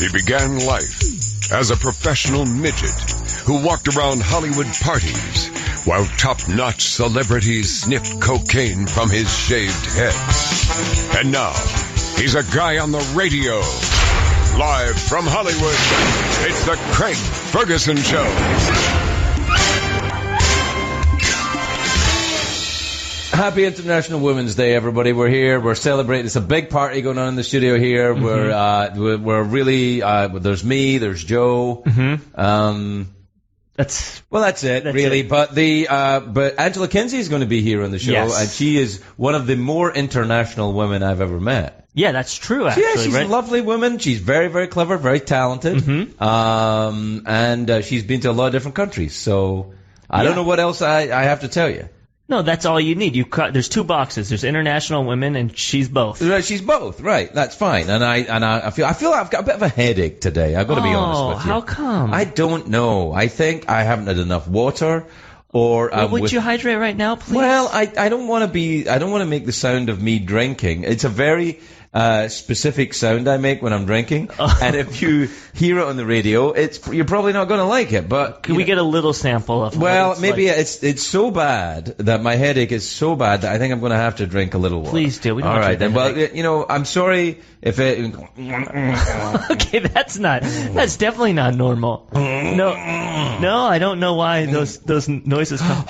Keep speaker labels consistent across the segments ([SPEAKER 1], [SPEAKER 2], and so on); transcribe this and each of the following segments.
[SPEAKER 1] He began life as a professional midget who walked around Hollywood parties while top-notch celebrities sniffed cocaine from his shaved head. And now, he's a guy on the radio. Live from Hollywood, it's the Craig Ferguson Show.
[SPEAKER 2] Happy International Women's Day, everybody. We're here. We're celebrating. It's a big party going on in the studio here. Mm-hmm. We're really, there's me, there's Joe.
[SPEAKER 3] Mm-hmm.
[SPEAKER 2] That's it, really. It. But Angela Kinsey is going to be here on the show, yes. And she is one of the more international women I've ever met.
[SPEAKER 3] Yeah, that's true, actually.
[SPEAKER 2] Yeah, she's a lovely woman. She's very, very clever, very talented. Mm-hmm. And she's been to a lot of different countries. So I don't know what else I have to tell you.
[SPEAKER 3] No, that's all you need. There's two boxes. There's international women, and she's both.
[SPEAKER 2] Right, she's both. Right, that's fine. And I feel I've got a bit of a headache today. I've got to be honest with you.
[SPEAKER 3] How come?
[SPEAKER 2] I don't know. I think I haven't had enough water, or
[SPEAKER 3] would you hydrate right now, please?
[SPEAKER 2] Well, I don't want to make the sound of me drinking. It's a very specific sound I make when I'm drinking, and if you hear it on the radio, you're probably not going to like it. But
[SPEAKER 3] can we get a little sample of?
[SPEAKER 2] Well, maybe it's so bad that my headache is so bad that I think I'm going to have to drink a little water.
[SPEAKER 3] Please do. We don't
[SPEAKER 2] All right, then. Well, I'm sorry if it.
[SPEAKER 3] Okay, that's definitely not normal. No, I don't know why those noises come.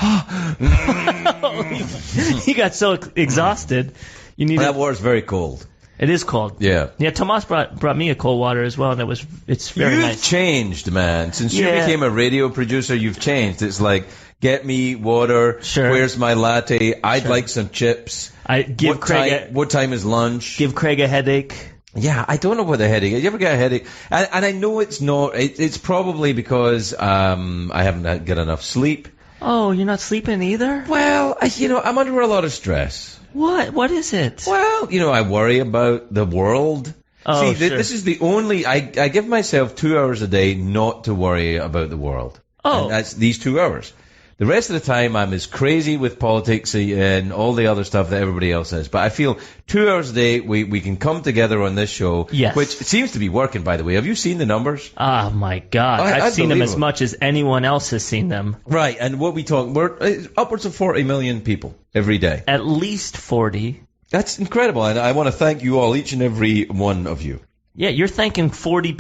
[SPEAKER 3] He got so exhausted.
[SPEAKER 2] That water's very cold.
[SPEAKER 3] It is cold.
[SPEAKER 2] Yeah.
[SPEAKER 3] Yeah, Tomas brought me a cold water as well, and it's very nice.
[SPEAKER 2] You've changed, man. Since you became a radio producer, you've changed. It's like, get me water. Sure. Where's my latte? I'd like some chips. What time is lunch?
[SPEAKER 3] Give Craig a headache.
[SPEAKER 2] Yeah, I don't know what the headache is. You ever get a headache? And I know it's not. It's probably because I haven't got enough sleep.
[SPEAKER 3] Oh, you're not sleeping either?
[SPEAKER 2] Well, I'm under a lot of stress.
[SPEAKER 3] What? What is it?
[SPEAKER 2] Well, I worry about the world.
[SPEAKER 3] Oh,
[SPEAKER 2] See, this is the only... I give myself 2 hours a day not to worry about the world.
[SPEAKER 3] Oh.
[SPEAKER 2] And that's these 2 hours. The rest of the time, I'm as crazy with politics and all the other stuff that everybody else is. But I feel 2 hours a day, we can come together on this show,
[SPEAKER 3] yes.
[SPEAKER 2] Which seems to be working, by the way. Have you seen the numbers?
[SPEAKER 3] Oh, my God. I've seen them as much as anyone else has seen them.
[SPEAKER 2] Right, and we're upwards of 40 million people every day.
[SPEAKER 3] At least 40.
[SPEAKER 2] That's incredible, and I want to thank you all, each and every one of you.
[SPEAKER 3] Yeah, you're thanking 40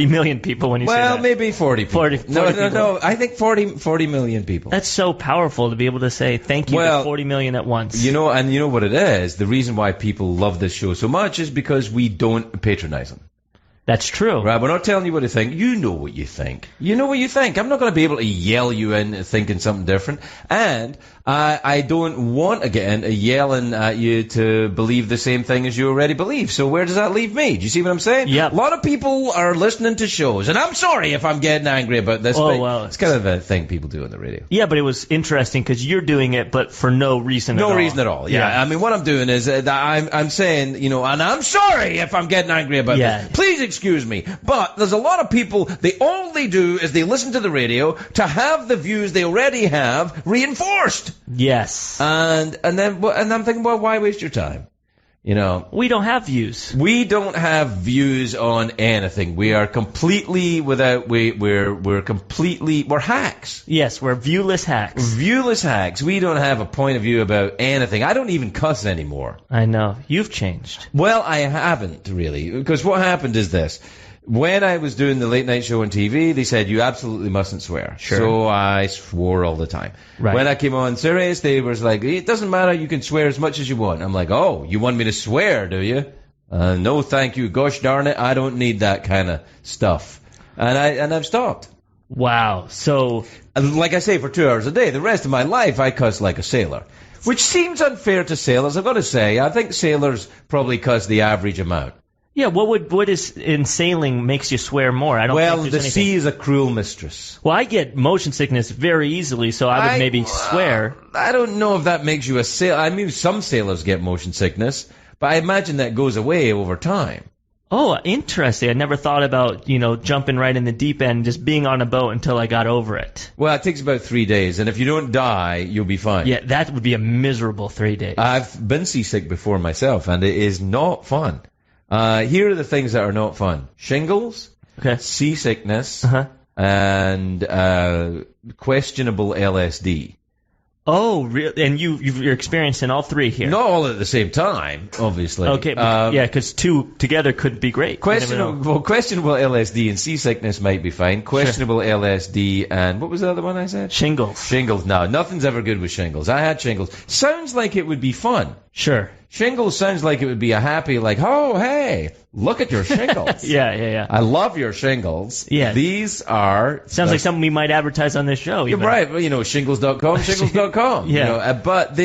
[SPEAKER 3] million people when you say that.
[SPEAKER 2] Well, maybe 40 people.
[SPEAKER 3] 40
[SPEAKER 2] no. I think 40 million people.
[SPEAKER 3] That's so powerful to be able to say thank you to 40 million at once.
[SPEAKER 2] You know what it is? The reason why people love this show so much is because we don't patronize them.
[SPEAKER 3] That's true.
[SPEAKER 2] Right, we're not telling you what to think. You know what you think. You know what you think. I'm not going to be able to yell you in thinking something different. And I don't want to get into yelling at you to believe the same thing as you already believe. So where does that leave me? Do you see what I'm saying?
[SPEAKER 3] Yeah.
[SPEAKER 2] A lot of people are listening to shows, and I'm sorry if I'm getting angry about this.
[SPEAKER 3] Oh, well.
[SPEAKER 2] It's kind of a thing people do on the radio.
[SPEAKER 3] Yeah, but it was interesting because you're doing it, but for no reason at all.
[SPEAKER 2] No reason at all, yeah. I mean, what I'm doing is that I'm saying, and I'm sorry if I'm getting angry about this. Please excuse me. But there's a lot of people, all they do is they listen to the radio to have the views they already have reinforced.
[SPEAKER 3] Yes.
[SPEAKER 2] And I'm thinking, well, why waste your time?
[SPEAKER 3] We don't have views.
[SPEAKER 2] We don't have views on anything. We are completely we're hacks.
[SPEAKER 3] Yes, we're viewless hacks.
[SPEAKER 2] Viewless hacks. We don't have a point of view about anything. I don't even cuss anymore.
[SPEAKER 3] I know. You've changed.
[SPEAKER 2] Well, I haven't really, because what happened is this. When I was doing the late night show on TV, they said you absolutely mustn't swear.
[SPEAKER 3] Sure.
[SPEAKER 2] So I swore all the time.
[SPEAKER 3] Right.
[SPEAKER 2] When I came on Sirius, they was like, it doesn't matter, you can swear as much as you want. I'm like, oh, you want me to swear, do you? No, thank you. Gosh darn it, I don't need that kind of stuff. And I've stopped.
[SPEAKER 3] Wow. So,
[SPEAKER 2] like I say, for 2 hours a day, the rest of my life I cuss like a sailor. Which seems unfair to sailors, I've got to say. I think sailors probably cuss the average amount.
[SPEAKER 3] Yeah, what is in sailing makes you swear more? I don't think there's anything.
[SPEAKER 2] Sea is a cruel mistress.
[SPEAKER 3] Well, I get motion sickness very easily, so I would maybe swear.
[SPEAKER 2] I don't know if that makes you a sailor. I mean, some sailors get motion sickness, but I imagine that goes away over time.
[SPEAKER 3] Oh, interesting. I never thought about, jumping right in the deep end, just being on a boat until I got over it.
[SPEAKER 2] Well, it takes about 3 days, and if you don't die, you'll be fine.
[SPEAKER 3] Yeah, that would be a miserable 3 days.
[SPEAKER 2] I've been seasick before myself, and it is not fun. Here are the things that are not fun: shingles,
[SPEAKER 3] Okay.
[SPEAKER 2] seasickness,
[SPEAKER 3] Uh-huh.
[SPEAKER 2] and questionable LSD.
[SPEAKER 3] Oh, really? And you're experiencing all three here.
[SPEAKER 2] Not all at the same time, obviously.
[SPEAKER 3] Okay, yeah, because two together could be great.
[SPEAKER 2] Questionable LSD and seasickness might be fine. Questionable LSD and what was the other one I said?
[SPEAKER 3] Shingles.
[SPEAKER 2] Shingles. No, nothing's ever good with shingles. I had shingles. Sounds like it would be fun.
[SPEAKER 3] Sure.
[SPEAKER 2] Shingles sounds like it would be a happy, like, oh, hey, look at your shingles.
[SPEAKER 3] Yeah.
[SPEAKER 2] I love your shingles.
[SPEAKER 3] Yeah.
[SPEAKER 2] These are...
[SPEAKER 3] Sounds like something we might advertise on this show.
[SPEAKER 2] You're
[SPEAKER 3] even.
[SPEAKER 2] right. Well, shingles.com, shingles.com.
[SPEAKER 3] Yeah.
[SPEAKER 2] But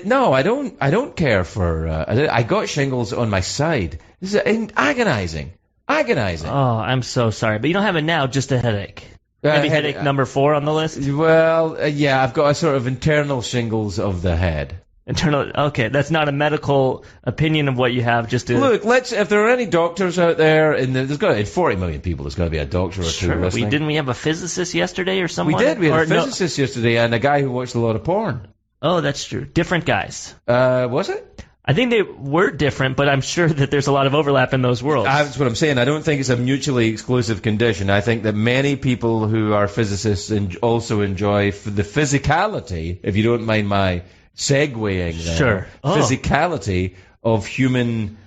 [SPEAKER 2] no, I don't care for... I got shingles on my side. This is agonizing. Agonizing.
[SPEAKER 3] Oh, I'm so sorry. But you don't have it now, just a headache. Maybe headache number 4 on the list?
[SPEAKER 2] Well, yeah, I've got a sort of internal shingles of the head.
[SPEAKER 3] Internal. Okay, that's not a medical opinion of what you have. Just to
[SPEAKER 2] Look, if there are any doctors out there, and there's got to be 40 million people, there's got to be a doctor or two listening.
[SPEAKER 3] Didn't we have a physicist yesterday or someone?
[SPEAKER 2] We did. We had a physicist yesterday and a guy who watched a lot of porn.
[SPEAKER 3] Oh, that's true. Different guys.
[SPEAKER 2] Was it?
[SPEAKER 3] I think they were different, but I'm sure that there's a lot of overlap in those worlds.
[SPEAKER 2] That's what I'm saying. I don't think it's a mutually exclusive condition. I think that many people who are physicists also enjoy the physicality, if you don't mind my segueing there,
[SPEAKER 3] Sure.
[SPEAKER 2] physicality of human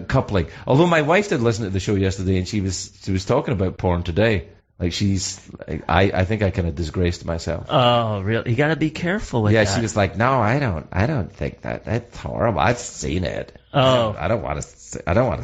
[SPEAKER 2] coupling. Although my wife did listen to the show yesterday, and she was talking about porn today. Like I think I kind of disgraced myself.
[SPEAKER 3] Oh, really? You got to be careful with that.
[SPEAKER 2] Yeah, she was like, "No, I don't think that's horrible. I've seen it.
[SPEAKER 3] Oh,
[SPEAKER 2] I don't want to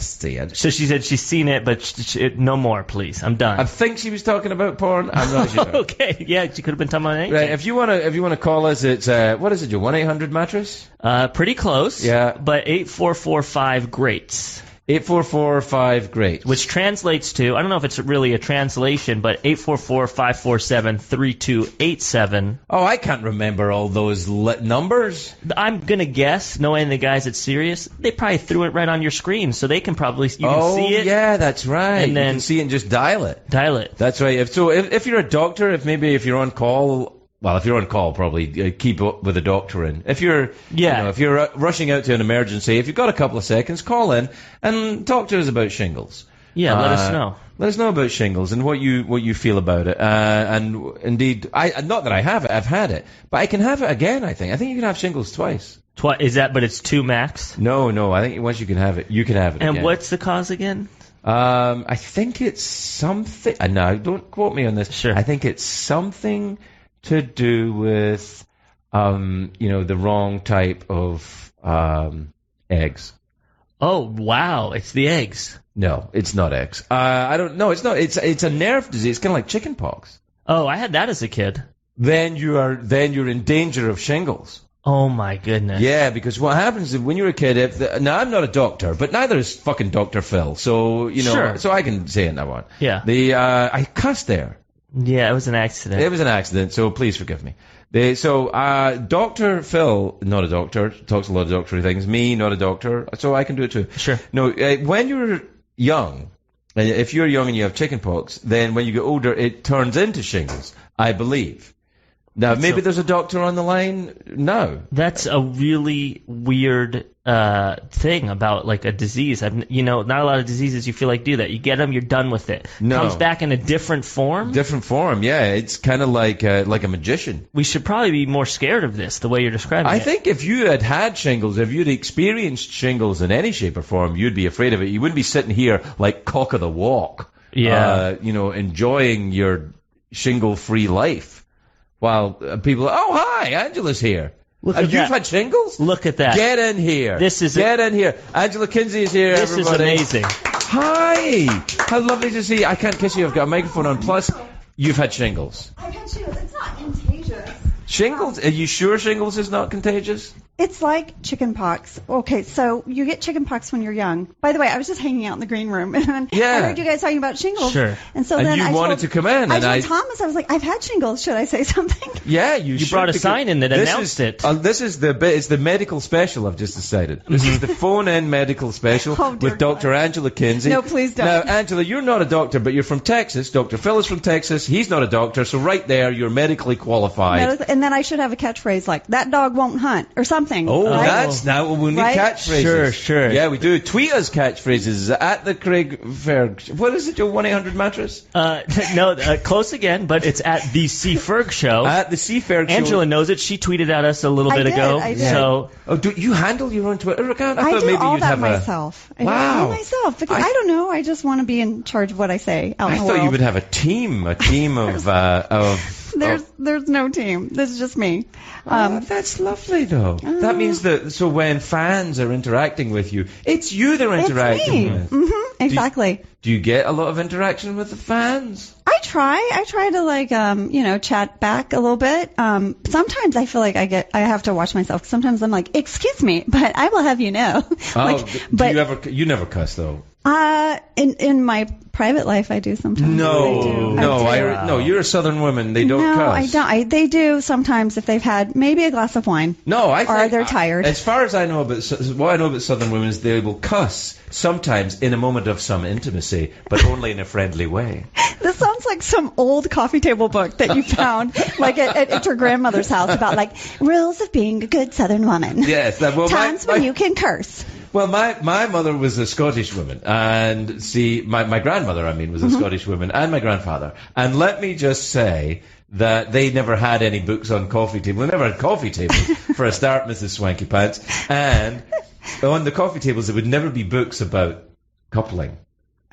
[SPEAKER 2] see it."
[SPEAKER 3] So she said she's seen it, but no more, please. I'm done.
[SPEAKER 2] I think she was talking about porn. I'm not sure.
[SPEAKER 3] Okay, yeah, she could have been talking about anything.
[SPEAKER 2] Right, if you wanna call us, it's what is it? Your 1-800-mattress?
[SPEAKER 3] Pretty close.
[SPEAKER 2] Yeah,
[SPEAKER 3] but 8445-GREATS.
[SPEAKER 2] 8445-GREAT.
[SPEAKER 3] Which translates to, I don't know if it's really a translation, but 844-547-3287.
[SPEAKER 2] Oh, I can't remember all those numbers.
[SPEAKER 3] I'm going to guess, knowing the guys at Sirius, they probably threw it right on your screen, so they can probably, you can see it.
[SPEAKER 2] Oh, yeah, that's right.
[SPEAKER 3] And then
[SPEAKER 2] you can see it and just dial it.
[SPEAKER 3] Dial it.
[SPEAKER 2] That's right. If you're a doctor, if you're on call... Well, if you're on call, probably keep up with the doctor in. If you're, if you're rushing out to an emergency, if you've got a couple of seconds, call in and talk to us about shingles.
[SPEAKER 3] Yeah, let us know.
[SPEAKER 2] Let us know about shingles and what you feel about it. And indeed, not that I have it, I've had it, but I can have it again. I think you can have shingles twice.
[SPEAKER 3] Is that? But it's 2 max.
[SPEAKER 2] No. I think once you can have it, you can have it.
[SPEAKER 3] And
[SPEAKER 2] again.
[SPEAKER 3] what's the cause again?
[SPEAKER 2] I think it's something. No, don't quote me on this.
[SPEAKER 3] Sure.
[SPEAKER 2] I think it's something to do with, the wrong type of eggs.
[SPEAKER 3] Oh, wow. It's the eggs.
[SPEAKER 2] No, it's not eggs. I don't know. It's not. It's a nerve disease. It's kind of like chicken pox.
[SPEAKER 3] Oh, I had that as a kid.
[SPEAKER 2] Then you're in danger of shingles.
[SPEAKER 3] Oh, my goodness.
[SPEAKER 2] Yeah, because what happens is when you're a kid, now I'm not a doctor, but neither is fucking Dr. Phil. So,
[SPEAKER 3] Sure.
[SPEAKER 2] So I can say it now on.
[SPEAKER 3] Yeah.
[SPEAKER 2] I cussed there.
[SPEAKER 3] Yeah, it was an accident.
[SPEAKER 2] It was an accident, so please forgive me. Dr. Phil, not a doctor, talks a lot of doctory things. Me, not a doctor, so I can do it too.
[SPEAKER 3] Sure.
[SPEAKER 2] No, when you're young, and if you're young and you have chickenpox, then when you get older, it turns into shingles, I believe. Now, maybe there's a doctor on the line now.
[SPEAKER 3] That's a really weird thing about like a disease. Not a lot of diseases you feel like do that. You get them, you're done with it.
[SPEAKER 2] No.
[SPEAKER 3] Comes back in a different form.
[SPEAKER 2] Different form, yeah. It's kind of like a magician.
[SPEAKER 3] We should probably be more scared of this, the way you're describing it.
[SPEAKER 2] I think if you had shingles, if you'd experienced shingles in any shape or form, you'd be afraid of it. You wouldn't be sitting here like cock of the walk.
[SPEAKER 3] Yeah.
[SPEAKER 2] Enjoying your shingle-free life. While people are, oh, hi, Angela's here.
[SPEAKER 3] Look at that.
[SPEAKER 2] You've had shingles?
[SPEAKER 3] Look at that.
[SPEAKER 2] Get in here. Get in here. Angela Kinsey is here,
[SPEAKER 3] This
[SPEAKER 2] everybody.
[SPEAKER 3] is amazing.
[SPEAKER 2] Hi. How lovely to see you. I can't kiss you. I've got a microphone on. Plus, you've had shingles.
[SPEAKER 4] I've had shingles. It's not contagious.
[SPEAKER 2] Shingles? Are you sure shingles is not contagious?
[SPEAKER 4] It's like chicken pox. Okay, so you get chicken pox when you're young. By the way, I was just hanging out in the green room, and I heard you guys talking about shingles.
[SPEAKER 3] Sure.
[SPEAKER 4] And so
[SPEAKER 2] and
[SPEAKER 4] then
[SPEAKER 2] you wanted to come in.
[SPEAKER 4] I told Thomas, I was like, I've had shingles. Should I say something?
[SPEAKER 2] Yeah, you
[SPEAKER 3] brought a sign in that announced it.
[SPEAKER 2] This is it's the medical special, I've just decided. This is the phone-in medical special with Dr. Angela Kinsey.
[SPEAKER 4] No, please don't.
[SPEAKER 2] Now, Angela, you're not a doctor, but you're from Texas. Dr. Phil is from Texas. He's not a doctor, so right there, you're medically qualified.
[SPEAKER 4] And then I should have a catchphrase like, that dog won't hunt, or something. something.
[SPEAKER 2] Oh,
[SPEAKER 4] right?
[SPEAKER 2] that's now when we
[SPEAKER 4] Right?
[SPEAKER 2] catchphrases.
[SPEAKER 3] Sure.
[SPEAKER 2] Yeah, we do. Tweet us catchphrases at the Craig Ferg. What is it, Joe? 1-800-Mattress?
[SPEAKER 3] No, close again, but it's at the C Ferg Show.
[SPEAKER 2] At the C Ferg Show.
[SPEAKER 3] Angela knows it. She tweeted at us a little bit ago.
[SPEAKER 4] I did.
[SPEAKER 3] So
[SPEAKER 2] Oh, do you handle your own Twitter account?
[SPEAKER 4] I
[SPEAKER 2] thought
[SPEAKER 4] do
[SPEAKER 2] maybe
[SPEAKER 4] all
[SPEAKER 2] you'd
[SPEAKER 4] that
[SPEAKER 2] have
[SPEAKER 4] myself. I do it
[SPEAKER 2] Wow.
[SPEAKER 4] all myself because I don't know. I just want to be in charge of what I say out
[SPEAKER 2] I
[SPEAKER 4] in the
[SPEAKER 2] thought
[SPEAKER 4] world.
[SPEAKER 2] you would have a team of.
[SPEAKER 4] There's no team. This is just me.
[SPEAKER 2] That's lovely, though. That means that so when fans are interacting with you, it's you they're interacting
[SPEAKER 4] it's
[SPEAKER 2] with.
[SPEAKER 4] me. Exactly.
[SPEAKER 2] Do you get a lot of interaction with the fans?
[SPEAKER 4] I try to chat back a little bit. Sometimes I feel like I have to watch myself. Sometimes I'm like, excuse me, but I will have you know.
[SPEAKER 2] You never cuss though.
[SPEAKER 4] In my private life, I do sometimes. I do.
[SPEAKER 2] You're a Southern woman. They don't cuss.
[SPEAKER 4] I don't. They do sometimes if they've had maybe a glass of wine.
[SPEAKER 2] Or
[SPEAKER 4] they're tired.
[SPEAKER 2] As far as I know what I know about Southern women is they will cuss sometimes in a moment of some intimacy, but only in a friendly way.
[SPEAKER 4] This sounds like some old coffee table book that you found, like at your grandmother's house, about like rules of being a good Southern woman.
[SPEAKER 2] Yes.
[SPEAKER 4] Times when you can curse.
[SPEAKER 2] Well, my mother was a Scottish woman, and my grandmother, was a Scottish woman, and my grandfather. And let me just say that they never had any books on coffee tables. They never had coffee tables, for a start, Mrs. Swanky Pants. And on the coffee tables, there would never be books about coupling.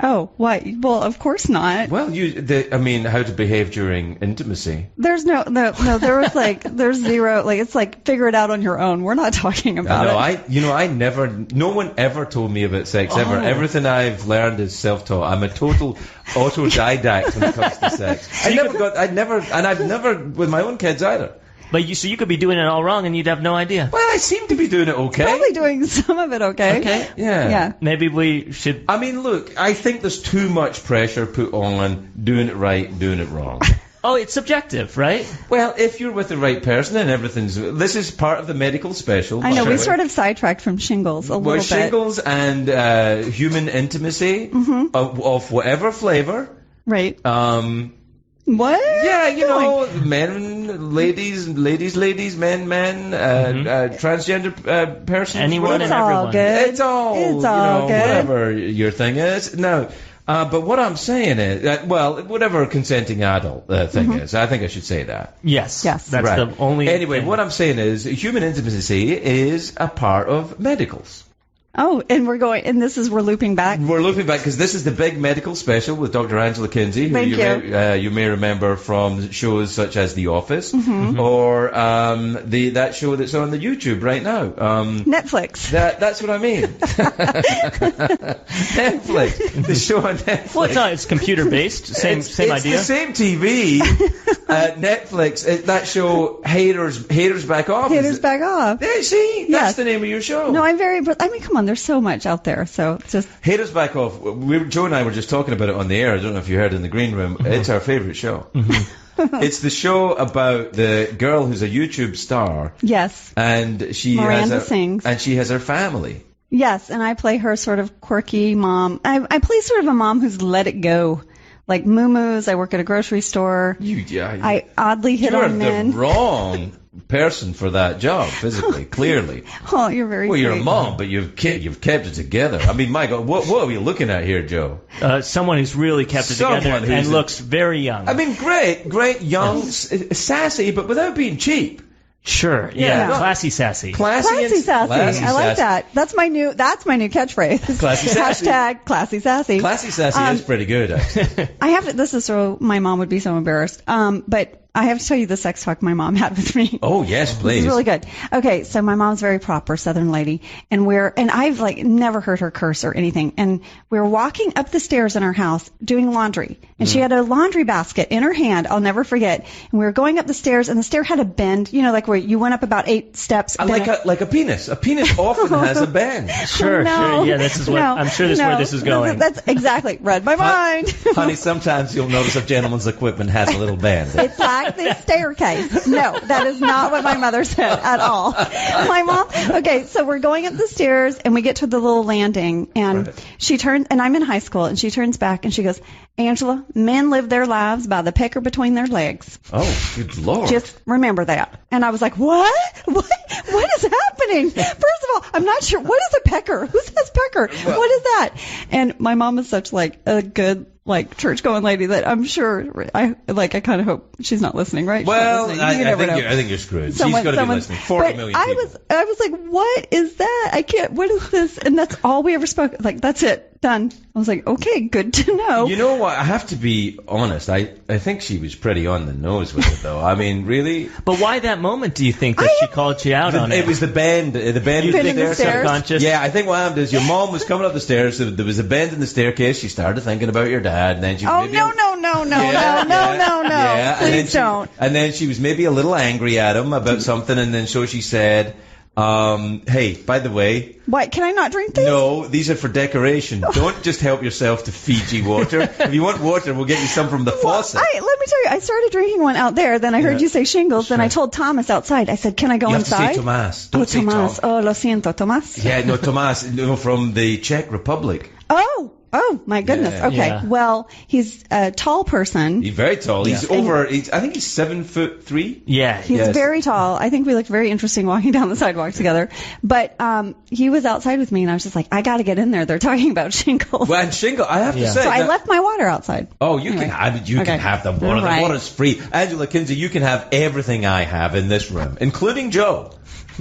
[SPEAKER 4] Oh, what? Well, of course not.
[SPEAKER 2] Well, how to behave during intimacy.
[SPEAKER 4] There's no, there was there's zero, it's like figure it out on your own. We're not talking about it.
[SPEAKER 2] No one ever told me about sex ever. Everything I've learned is self-taught. I'm a total autodidact when it comes to sex. I've never with my own kids either.
[SPEAKER 3] But you could be doing it all wrong and you'd have no idea.
[SPEAKER 2] Well, I seem to be doing it okay.
[SPEAKER 4] Probably doing some of it okay.
[SPEAKER 3] Okay.
[SPEAKER 2] Yeah.
[SPEAKER 3] Maybe we should.
[SPEAKER 2] Look, I think there's too much pressure put on doing it right, doing it wrong.
[SPEAKER 3] Oh, it's subjective, right?
[SPEAKER 2] Well, if you're with the right person and this is part of the medical special.
[SPEAKER 4] I know, we sort of sidetracked from shingles a little bit.
[SPEAKER 2] Shingles and human intimacy of whatever flavor.
[SPEAKER 4] Right. What?
[SPEAKER 2] Yeah, men, ladies, men, transgender persons.
[SPEAKER 3] Anyone and
[SPEAKER 4] all
[SPEAKER 3] everyone.
[SPEAKER 4] good.
[SPEAKER 2] It's all good. Whatever your thing is. No. But what I'm saying is, whatever a consenting adult thing is, I think I should say that.
[SPEAKER 3] Yes. That's
[SPEAKER 2] right.
[SPEAKER 3] the only
[SPEAKER 2] Anyway,
[SPEAKER 3] thing.
[SPEAKER 2] what I'm saying is human intimacy is a part of medicals.
[SPEAKER 4] Oh, and we're looping back.
[SPEAKER 2] We're looping back because this is the big medical special with Dr. Angela Kinsey, who you may remember from shows such as The Office or that show that's on the YouTube right now.
[SPEAKER 4] Netflix.
[SPEAKER 2] That's what I mean. Netflix. The show on Netflix.
[SPEAKER 3] Well, it's computer based. Same idea.
[SPEAKER 2] It's the same TV. Netflix. That show, Haters Back Off.
[SPEAKER 4] Haters Back Off.
[SPEAKER 2] Yeah, see? That's the name of your show.
[SPEAKER 4] No, come on, there's so much out there. So just
[SPEAKER 2] Haters Back Off. Joe and I were just talking about it on the air. I don't know if you heard it in the green room. It's our favorite show. It's the show about the girl who's a YouTube star.
[SPEAKER 4] Yes.
[SPEAKER 2] And she
[SPEAKER 4] sings.
[SPEAKER 2] And she has her family.
[SPEAKER 4] Yes, and I play her sort of quirky mom. I play sort of a mom who's let it go. Like moo-moos. I work at a grocery store. I oddly hit on men.
[SPEAKER 2] You're the wrong person for that job, physically, clearly.
[SPEAKER 4] Oh, you're very
[SPEAKER 2] Well,
[SPEAKER 4] sweet.
[SPEAKER 2] you're a mom, but you've kept it together. My God, what are we looking at here, Joe?
[SPEAKER 3] Someone who's really kept it together and looks very young.
[SPEAKER 2] Great, young, sassy, but without being cheap.
[SPEAKER 3] Sure, yeah. Classy sassy.
[SPEAKER 4] Classy sassy. I like that. That's my new catchphrase.
[SPEAKER 2] Classy sassy.
[SPEAKER 4] Hashtag classy sassy.
[SPEAKER 2] Classy sassy is pretty good, actually.
[SPEAKER 4] This is so my mom would be so embarrassed. But I have to tell you the sex talk my mom had with me.
[SPEAKER 2] Oh, yes, please.
[SPEAKER 4] It's really good. Okay, so my mom's very proper Southern lady, and I've never heard her curse or anything. And we're walking up the stairs in our house doing laundry, and she had a laundry basket in her hand. I'll never forget. And we were going up the stairs, and the stair had a bend, where you went up about 8 steps.
[SPEAKER 2] Like a penis. A penis often has a bend.
[SPEAKER 3] Sure. Yeah, this is what I'm sure this is where this is going.
[SPEAKER 4] That's exactly read my mind.
[SPEAKER 2] Honey, sometimes you'll notice a gentleman's equipment has a little bend.
[SPEAKER 4] It's like this staircase. No, that is not what my mother said at all. My mom, okay, so we're going up the stairs and we get to the little landing and she turns, and I'm in high school, and she turns back and she goes, Angela, men live their lives by the pecker between their legs.
[SPEAKER 2] Oh, good Lord.
[SPEAKER 4] Just remember that. And I was like, what? What is happening? happening? First of all, I'm not sure. What is a pecker? Who says pecker? What is that? And my mom is such like a good church going lady that I'm sure I kind of hope she's not listening, right?
[SPEAKER 2] Well,
[SPEAKER 4] I
[SPEAKER 2] think you're screwed. She's got to be listening. 40 million people.
[SPEAKER 4] I was like, what is that? I can't. What is this? And that's all we ever spoke. Like, that's it. Done. I was like, okay, good to know.
[SPEAKER 2] You know what? I have to be honest. I think she was pretty on the nose with it, though. I mean, really.
[SPEAKER 3] But why that moment do you think that she called you out on it?
[SPEAKER 2] It was the bend. The bend
[SPEAKER 3] you
[SPEAKER 2] in
[SPEAKER 3] think
[SPEAKER 4] the stairs?
[SPEAKER 3] Subconscious?
[SPEAKER 2] Yeah, I think what happened is your mom was coming up the stairs. So there was a bend in the staircase. She started thinking about your dad, and then she.
[SPEAKER 4] Oh, no.
[SPEAKER 2] Yeah,
[SPEAKER 4] Please don't.
[SPEAKER 2] And then she was maybe a little angry at him about something, and then so she said, hey, by the way.
[SPEAKER 4] What, can I not drink these?
[SPEAKER 2] No, these are for decoration. Don't just help yourself to Fiji water. If you want water, we'll get you some from the faucet.
[SPEAKER 4] Let me tell you, I started drinking one out there, then I heard you say shingles, then I told Thomas outside, I said, can I go inside?
[SPEAKER 2] You have to say Tomas. Don't say
[SPEAKER 4] Tomas.
[SPEAKER 2] Tom.
[SPEAKER 4] Oh, lo siento, Tomas.
[SPEAKER 2] Yeah, no, Tomas, from the Czech Republic.
[SPEAKER 4] Oh, my goodness.
[SPEAKER 2] Yeah.
[SPEAKER 4] Okay.
[SPEAKER 3] Yeah.
[SPEAKER 4] Well, he's a tall person.
[SPEAKER 2] He's very tall.
[SPEAKER 3] Yeah.
[SPEAKER 2] I think he's 7'3".
[SPEAKER 3] Yeah.
[SPEAKER 4] He's very tall. I think we looked very interesting walking down the sidewalk together. But he was outside with me, and I was just like, I got to get in there. They're talking about shingles.
[SPEAKER 2] Well, and shingle, I have to say.
[SPEAKER 4] So I left my water outside.
[SPEAKER 2] Oh, you can have it. You can have the water.
[SPEAKER 4] Right.
[SPEAKER 2] The water's free. Angela, Kinsey, you can have everything I have in this room, including Joe.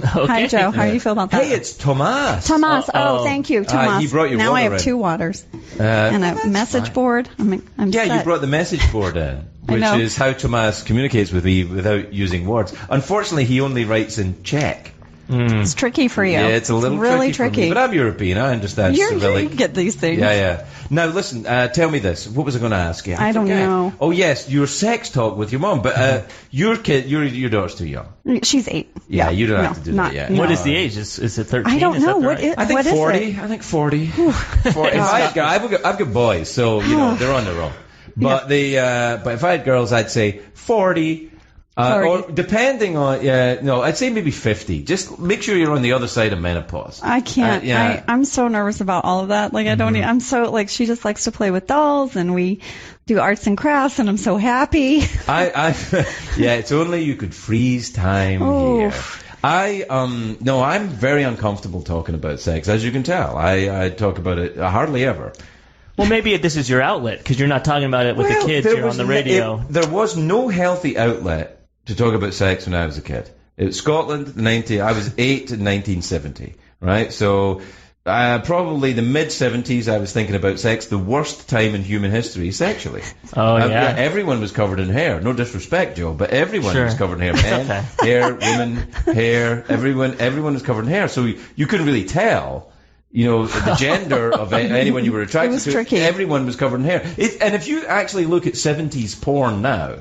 [SPEAKER 3] Okay.
[SPEAKER 4] Hi, Joe. How do you feel about that?
[SPEAKER 2] Hey, it's Tomas.
[SPEAKER 4] Tomas. Oh, thank you, Tomas.
[SPEAKER 2] He brought your
[SPEAKER 4] now
[SPEAKER 2] water
[SPEAKER 4] I have
[SPEAKER 2] in.
[SPEAKER 4] 2 waters and a message
[SPEAKER 2] fine.
[SPEAKER 4] board. I'm
[SPEAKER 2] Yeah,
[SPEAKER 4] set.
[SPEAKER 2] you brought the message board in, which
[SPEAKER 4] know.
[SPEAKER 2] is how Tomas communicates with me without using words. Unfortunately, he only writes in Czech.
[SPEAKER 4] It's tricky for you.
[SPEAKER 2] Yeah, it's a little
[SPEAKER 4] really
[SPEAKER 2] tricky. For me, but I'm European. I understand
[SPEAKER 4] You
[SPEAKER 2] Cyrillic.
[SPEAKER 4] get these things.
[SPEAKER 2] Yeah. Now, listen, tell me this. What was I going to ask you?
[SPEAKER 4] I don't
[SPEAKER 2] forget.
[SPEAKER 4] know.
[SPEAKER 2] Oh, yes, your sex talk with your mom. But your daughter's too young.
[SPEAKER 4] She's 8.
[SPEAKER 2] Yeah, you don't have to do that yet.
[SPEAKER 3] What is the age? Is it 13?
[SPEAKER 4] I don't
[SPEAKER 3] Is that
[SPEAKER 4] know.
[SPEAKER 3] the
[SPEAKER 4] What
[SPEAKER 3] right-
[SPEAKER 4] is
[SPEAKER 2] I think
[SPEAKER 4] what is
[SPEAKER 2] 40.
[SPEAKER 4] it?
[SPEAKER 2] I think 40. 40. I've got boys, so they're on their own. But but if I had girls, I'd say 40. Or depending on, I'd say maybe 50. Just make sure you're on the other side of menopause.
[SPEAKER 4] I can't. I'm so nervous about all of that. Like, I don't. I'm so she just likes to play with dolls, and we do arts and crafts, and I'm so happy.
[SPEAKER 2] It's only you could freeze time here. I'm very uncomfortable talking about sex, as you can tell. I talk about it hardly ever.
[SPEAKER 3] Well, maybe this is your outlet because you're not talking about it with the kids. You're on the radio.
[SPEAKER 2] There was no healthy outlet to talk about sex when I was a kid. It was Scotland, I was 8 in 1970, right? So probably the mid-70s I was thinking about sex, the worst time in human history sexually.
[SPEAKER 3] Oh, yeah.
[SPEAKER 2] Everyone was covered in hair. No disrespect, Joe, but everyone was covered in hair. Men, hair, women, hair, everyone was covered in hair. So you couldn't really tell. The gender of anyone you were attracted
[SPEAKER 4] It was
[SPEAKER 2] to.
[SPEAKER 4] tricky.
[SPEAKER 2] Everyone was covered in hair. And if you actually look at 70s porn now,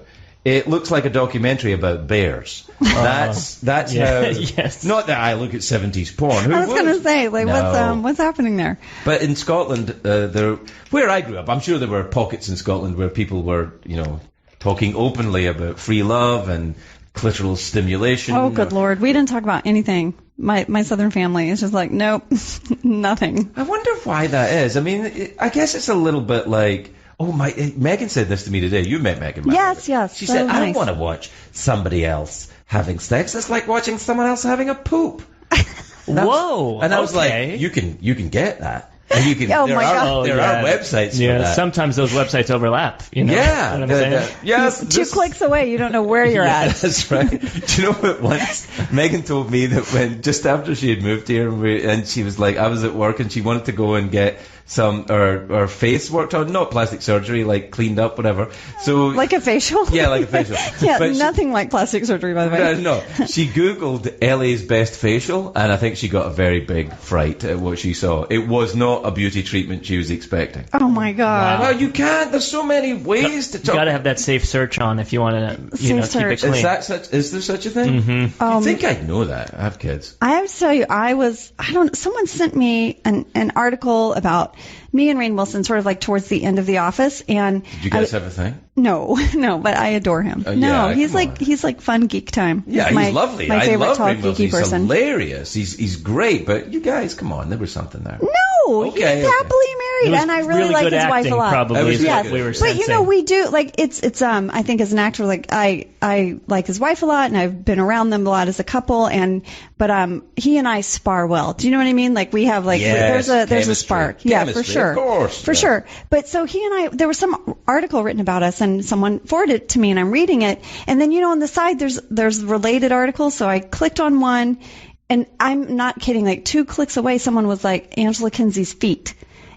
[SPEAKER 2] it looks like a documentary about bears. That's how.
[SPEAKER 3] Yes.
[SPEAKER 2] Not that I look at 70s porn.
[SPEAKER 4] I was going to say, what's happening there?
[SPEAKER 2] But in Scotland, where I grew up, I'm sure there were pockets in Scotland where people were, talking openly about free love and clitoral stimulation.
[SPEAKER 4] Oh, good Lord. We didn't talk about anything. My Southern family is just like, nope, nothing.
[SPEAKER 2] I wonder why that is. I mean, I guess it's a little bit like, Megan said this to me today. You met Megan.
[SPEAKER 4] Yes.
[SPEAKER 2] She said, I don't want to watch somebody else having sex. It's like watching someone else having a poop.
[SPEAKER 3] Whoa.
[SPEAKER 2] And I was like, you can get that. And you can,
[SPEAKER 4] Oh,
[SPEAKER 2] there
[SPEAKER 4] my
[SPEAKER 2] are,
[SPEAKER 4] God.
[SPEAKER 2] there are websites for that.
[SPEAKER 3] Sometimes those websites overlap.
[SPEAKER 2] Yeah.
[SPEAKER 3] You know what I'm saying?
[SPEAKER 2] Yes.
[SPEAKER 4] 2 clicks away, you don't know where you're at.
[SPEAKER 2] That's right. Do you know what? Once Megan told me that when just after she had moved here and she was like, I was at work and she wanted to go and get some her face worked on, not plastic surgery, like cleaned up, whatever. So
[SPEAKER 4] Like a facial?
[SPEAKER 2] Yeah, like a facial.
[SPEAKER 4] Yeah,
[SPEAKER 2] But
[SPEAKER 4] nothing like plastic surgery, by the way.
[SPEAKER 2] No, she Googled LA's best facial, and I think she got a very big fright at what she saw. It was not a beauty treatment she was expecting.
[SPEAKER 4] Oh, my God.
[SPEAKER 2] Well, you can't. There's so many ways to talk.
[SPEAKER 3] You got to have that safe search on if you want to, keep it
[SPEAKER 4] Safe
[SPEAKER 3] clean.
[SPEAKER 2] Is there such a thing? Mm-hmm. I think I'd know that. I have kids.
[SPEAKER 4] I have to tell you, someone sent me an article about me and Rainn Wilson sort of like towards the end of The Office, and
[SPEAKER 2] Did you guys have a thing?
[SPEAKER 4] no, but I adore him.
[SPEAKER 2] Yeah,
[SPEAKER 4] he's
[SPEAKER 2] come on.
[SPEAKER 4] he's like fun geek time.
[SPEAKER 2] Yeah,
[SPEAKER 4] my,
[SPEAKER 2] he's lovely.
[SPEAKER 4] My favorite
[SPEAKER 2] I love
[SPEAKER 4] tall
[SPEAKER 2] Rainn Wilson.
[SPEAKER 4] geeky
[SPEAKER 2] He's
[SPEAKER 4] person.
[SPEAKER 2] hilarious. He's great. But you guys, come on, there was something there.
[SPEAKER 4] No,
[SPEAKER 2] Okay,
[SPEAKER 4] he's
[SPEAKER 2] okay.
[SPEAKER 4] happily
[SPEAKER 3] It
[SPEAKER 4] married,
[SPEAKER 3] was
[SPEAKER 4] and I really like
[SPEAKER 3] good
[SPEAKER 4] his wife
[SPEAKER 3] acting,
[SPEAKER 4] a lot.
[SPEAKER 3] Probably,
[SPEAKER 2] That was
[SPEAKER 3] is
[SPEAKER 2] really
[SPEAKER 3] what
[SPEAKER 2] good.
[SPEAKER 3] we were
[SPEAKER 4] But you know,
[SPEAKER 3] sensing.
[SPEAKER 4] we do like it's I think as an actor, like I like his wife a lot, and I've been around them a lot as a couple, but he and I spar well. Do you know what I mean? Like we have like
[SPEAKER 2] Yes,
[SPEAKER 4] there's a
[SPEAKER 2] chemistry.
[SPEAKER 4] spark. Yeah, for
[SPEAKER 2] Chemistry,
[SPEAKER 4] sure.
[SPEAKER 2] of course,
[SPEAKER 4] For
[SPEAKER 2] yeah.
[SPEAKER 4] sure. But so he and I, there was some article written about us, and someone forwarded it to me, and I'm reading it, and then on the side there's related articles, so I clicked on one, and I'm not kidding, like 2 clicks away, someone was like Angela Kinsey's feet.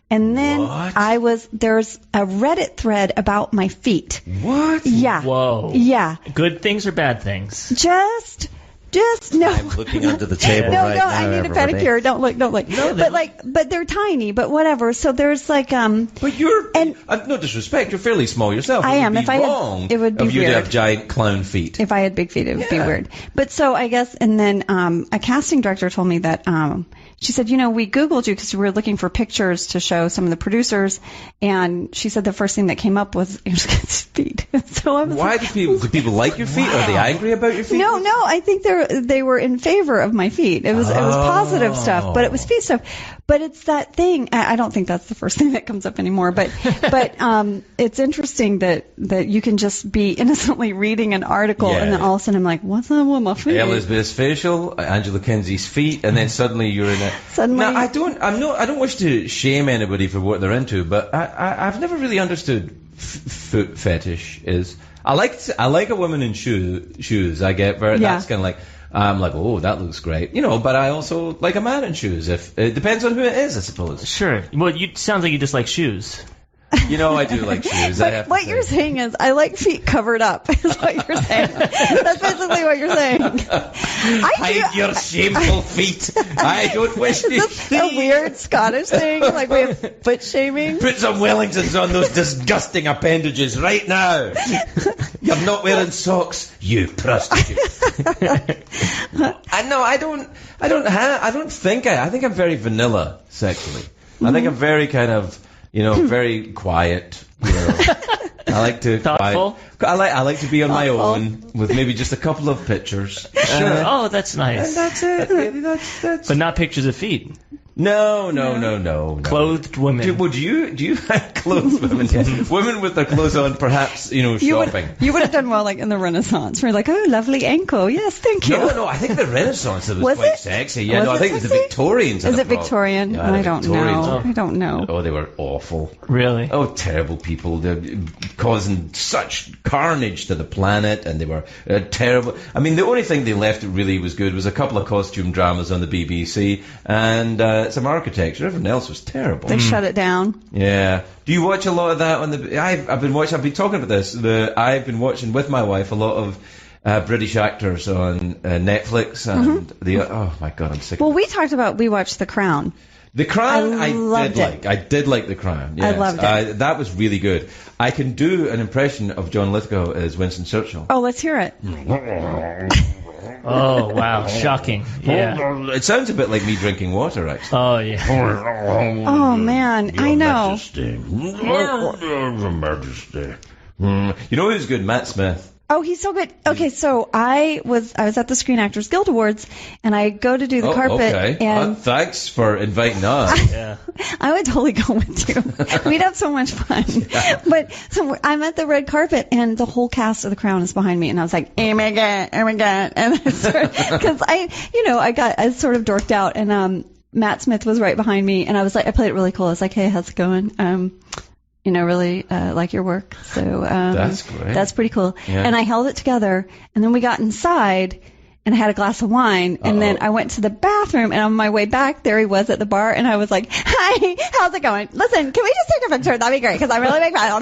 [SPEAKER 4] And then
[SPEAKER 2] What?
[SPEAKER 4] there's a Reddit thread about my feet.
[SPEAKER 2] What?
[SPEAKER 4] Yeah.
[SPEAKER 3] Whoa.
[SPEAKER 4] Yeah.
[SPEAKER 3] Good things or bad things?
[SPEAKER 4] Just no.
[SPEAKER 5] I'm looking under the table
[SPEAKER 4] No,
[SPEAKER 5] right
[SPEAKER 4] no,
[SPEAKER 5] now.
[SPEAKER 4] I need a
[SPEAKER 5] everybody.
[SPEAKER 4] pedicure. Don't look.
[SPEAKER 3] No,
[SPEAKER 4] but they're tiny, but whatever. So there's like
[SPEAKER 2] But you're,
[SPEAKER 4] And-
[SPEAKER 2] no disrespect, you're fairly small yourself.
[SPEAKER 4] I
[SPEAKER 2] It would
[SPEAKER 4] am.
[SPEAKER 2] be
[SPEAKER 4] If I had-
[SPEAKER 2] wrong
[SPEAKER 4] it would be
[SPEAKER 2] of you to
[SPEAKER 4] weird.
[SPEAKER 2] have giant clown feet.
[SPEAKER 4] if I had big feet, it would be
[SPEAKER 2] Yeah.
[SPEAKER 4] weird. But so I guess, and then a casting director told me that she said, we Googled you because we were looking for pictures to show some of the producers, and she said the first thing that came up was Angela's feet. So I was
[SPEAKER 2] Why
[SPEAKER 4] like,
[SPEAKER 2] do people like your feet? Are they angry about your feet?
[SPEAKER 4] No, I think they were in favor of my feet. It was positive stuff, but it was feet stuff. But it's that thing. I don't think that's the first thing that comes up anymore. But it's interesting that you can just be innocently reading an article,
[SPEAKER 2] Yeah.
[SPEAKER 4] and then all of a sudden I'm like, what's up with my feet?
[SPEAKER 2] Elizabeth's facial, Angela Kinsey's feet, and then suddenly you're in a.
[SPEAKER 4] Suddenly-
[SPEAKER 2] Now, I don't wish to shame anybody for what they're into, but I've never really understood foot fetish is. I like a woman in shoes. I get very.
[SPEAKER 4] Yeah.
[SPEAKER 2] That's kind of like. I'm like, oh, that looks great, but I also like a man in shoes. If it depends on who it is, I suppose.
[SPEAKER 3] Sure. Well, sounds like you just like shoes.
[SPEAKER 2] I do like shoes. I have
[SPEAKER 4] But
[SPEAKER 2] to
[SPEAKER 4] what
[SPEAKER 2] say.
[SPEAKER 4] you're saying is, I like feet covered up. Is what you're saying. That's basically what you're saying.
[SPEAKER 2] Hide your shameful feet. I don't wish to
[SPEAKER 4] Is this a
[SPEAKER 2] see.
[SPEAKER 4] weird Scottish thing? Like we have foot shaming?
[SPEAKER 2] Put some Wellingtons on those disgusting appendages right now. You're not wearing socks, you prostitute. I think I'm very vanilla sexually. I think I'm very kind of, very quiet. I like to
[SPEAKER 3] Thoughtful?
[SPEAKER 2] I like to be on my
[SPEAKER 4] Thoughtful.
[SPEAKER 2] own with maybe just a couple of pictures.
[SPEAKER 3] Sure. Oh, that's nice.
[SPEAKER 2] And that's it. Really, that's.
[SPEAKER 3] But not pictures of feet.
[SPEAKER 2] No.
[SPEAKER 3] Clothed women.
[SPEAKER 2] Do you have clothes women? Women with their clothes on, perhaps, shopping.
[SPEAKER 4] You would have done well, like in the Renaissance. We're like, oh, lovely ankle. Yes, thank you.
[SPEAKER 2] No, I think the Renaissance was
[SPEAKER 4] Was
[SPEAKER 2] quite
[SPEAKER 4] it?
[SPEAKER 2] sexy. Yeah,
[SPEAKER 4] Was
[SPEAKER 2] no, I
[SPEAKER 4] it
[SPEAKER 2] think it was the
[SPEAKER 4] sexy?
[SPEAKER 2] Victorians. had
[SPEAKER 4] Is
[SPEAKER 2] a
[SPEAKER 4] it
[SPEAKER 2] problem.
[SPEAKER 4] Victorian?
[SPEAKER 2] Yeah, the
[SPEAKER 4] I don't
[SPEAKER 2] Victorians.
[SPEAKER 4] know. I don't know.
[SPEAKER 2] Oh, they were awful.
[SPEAKER 3] Really?
[SPEAKER 2] Oh, terrible people. They're causing such carnage to the planet, and they were terrible. I mean, the only thing they left that really was good was a couple of costume dramas on the BBC and some architecture. Everything else was terrible.
[SPEAKER 4] They shut it down.
[SPEAKER 2] Yeah. Do you watch a lot of that on the? I've been talking about this. I've been watching with my wife a lot of British actors on Netflix, and oh my god, I'm sick.
[SPEAKER 4] Well, we watched The Crown.
[SPEAKER 2] The Crown,
[SPEAKER 4] I loved it.
[SPEAKER 2] I did like The Crown. Yes.
[SPEAKER 4] I loved it.
[SPEAKER 2] That was really good. I can do an impression of John Lithgow as Winston Churchill.
[SPEAKER 4] Oh, let's hear it.
[SPEAKER 3] Oh, wow. Shocking. Yeah.
[SPEAKER 2] It sounds a bit like me drinking water, actually.
[SPEAKER 3] Oh, yeah.
[SPEAKER 4] Oh, man. I know.
[SPEAKER 2] Your Majesty. You know who's good? Matt Smith.
[SPEAKER 4] Oh, he's so good. Okay, so I was at the Screen Actors Guild Awards, and I go to do the carpet,
[SPEAKER 2] Okay.
[SPEAKER 4] and
[SPEAKER 2] Thanks for inviting us.
[SPEAKER 3] Yeah.
[SPEAKER 4] I would totally go with you. We'd have so much fun. But so I'm at the red carpet, and the whole cast of The Crown is behind me, and I was like, oh my god, and because I sort of dorked out, and Matt Smith was right behind me, and I was like, I played it really cool. I was like, hey, how's it going? Really like your work. So
[SPEAKER 2] That's great.
[SPEAKER 4] That's pretty cool.
[SPEAKER 2] Yeah.
[SPEAKER 4] And I held it together, and then we got inside, and I had a glass of wine, and then I went to the bathroom, and on my way back, there he was at the bar, and I was like, hi, how's it going? Listen, can we just take a picture? That'd be great, because I'm really big fan.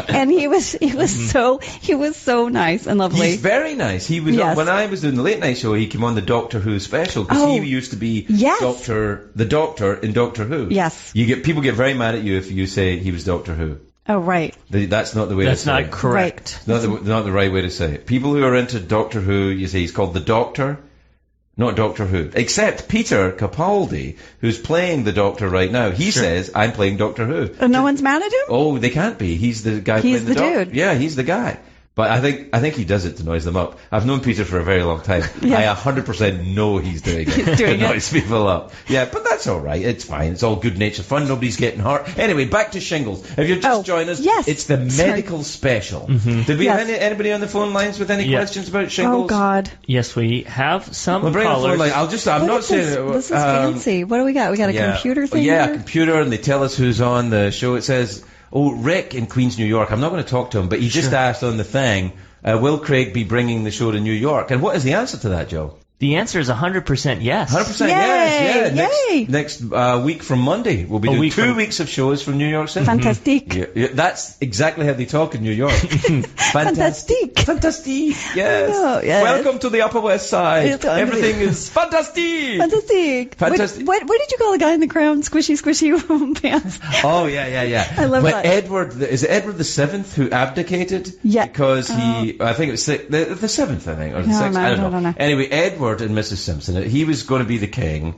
[SPEAKER 4] And he was so nice and lovely.
[SPEAKER 2] He's very nice. He was
[SPEAKER 4] Yes.
[SPEAKER 2] when I was doing the late night show. He came on the Doctor Who special because
[SPEAKER 4] Oh.
[SPEAKER 2] he used to be
[SPEAKER 4] Yes.
[SPEAKER 2] the Doctor in Doctor Who.
[SPEAKER 4] Yes.
[SPEAKER 2] People get very mad at you if you say he was Doctor Who.
[SPEAKER 4] Oh, right.
[SPEAKER 2] That's not the way
[SPEAKER 3] That's
[SPEAKER 2] to say
[SPEAKER 3] not
[SPEAKER 2] it.
[SPEAKER 3] correct.
[SPEAKER 2] Not the right way to say it. People who are into Doctor Who, you say he's called the Doctor, not Doctor Who. Except Peter Capaldi, who's playing the Doctor right now. He says, I'm playing Doctor Who.
[SPEAKER 4] And no one's mad at him?
[SPEAKER 2] Oh, they can't be. He's the guy
[SPEAKER 4] He's
[SPEAKER 2] playing the Doctor.
[SPEAKER 4] dude.
[SPEAKER 2] Yeah, he's the guy. But I think he does it to noise them up. I've known Peter for a very long time.
[SPEAKER 4] Yeah.
[SPEAKER 2] I 100% know he's doing it
[SPEAKER 4] He's doing
[SPEAKER 2] to
[SPEAKER 4] it.
[SPEAKER 2] noise people up. Yeah, but that's all right. It's fine. It's all good-natured fun. Nobody's getting hurt. Anyway, back to shingles. If you're just joined us,
[SPEAKER 4] yes.
[SPEAKER 2] it's the medical special. Did we have anybody on the phone lines with any questions about shingles?
[SPEAKER 4] Oh, God.
[SPEAKER 3] Yes, we have some
[SPEAKER 2] Well, bring the phone
[SPEAKER 3] callers.
[SPEAKER 2] line. I'm
[SPEAKER 4] What
[SPEAKER 2] not
[SPEAKER 4] is this?
[SPEAKER 2] saying...
[SPEAKER 4] This is fancy. What do we got? We got a computer thing
[SPEAKER 2] Yeah,
[SPEAKER 4] here?
[SPEAKER 2] a computer, and they tell us who's on the show. It says, Rick in Queens, New York. I'm not going to talk to him, but he just asked on the thing, will Craig be bringing the show to New York? And what is the answer to that, Joe?
[SPEAKER 3] The answer is 100% yes.
[SPEAKER 2] 100%
[SPEAKER 4] Yay!
[SPEAKER 2] yes, yeah.
[SPEAKER 4] Yay!
[SPEAKER 2] Next week from Monday, we'll be doing 2 weeks of shows from New York City.
[SPEAKER 4] Fantastique.
[SPEAKER 2] Yeah, that's exactly how they talk in New York.
[SPEAKER 4] Fantastique.
[SPEAKER 2] Fantastique, yes.
[SPEAKER 4] know, yes.
[SPEAKER 2] Welcome to the Upper West Side.
[SPEAKER 4] It's gonna
[SPEAKER 2] Everything is fantastique.
[SPEAKER 4] Fantastique.
[SPEAKER 2] Fantastic.
[SPEAKER 4] What did you call the guy in the crown? Squishy pants.
[SPEAKER 2] Oh, yeah.
[SPEAKER 4] I love
[SPEAKER 2] when
[SPEAKER 4] that.
[SPEAKER 2] Is it Edward the Seventh who abdicated?
[SPEAKER 4] Yeah.
[SPEAKER 2] Because I think it was the seventh, I think, or the
[SPEAKER 4] No,
[SPEAKER 2] sixth.
[SPEAKER 4] no,
[SPEAKER 2] I don't
[SPEAKER 4] no,
[SPEAKER 2] know.
[SPEAKER 4] no.
[SPEAKER 2] Anyway, Edward and Mrs. Simpson, he was going to be the king,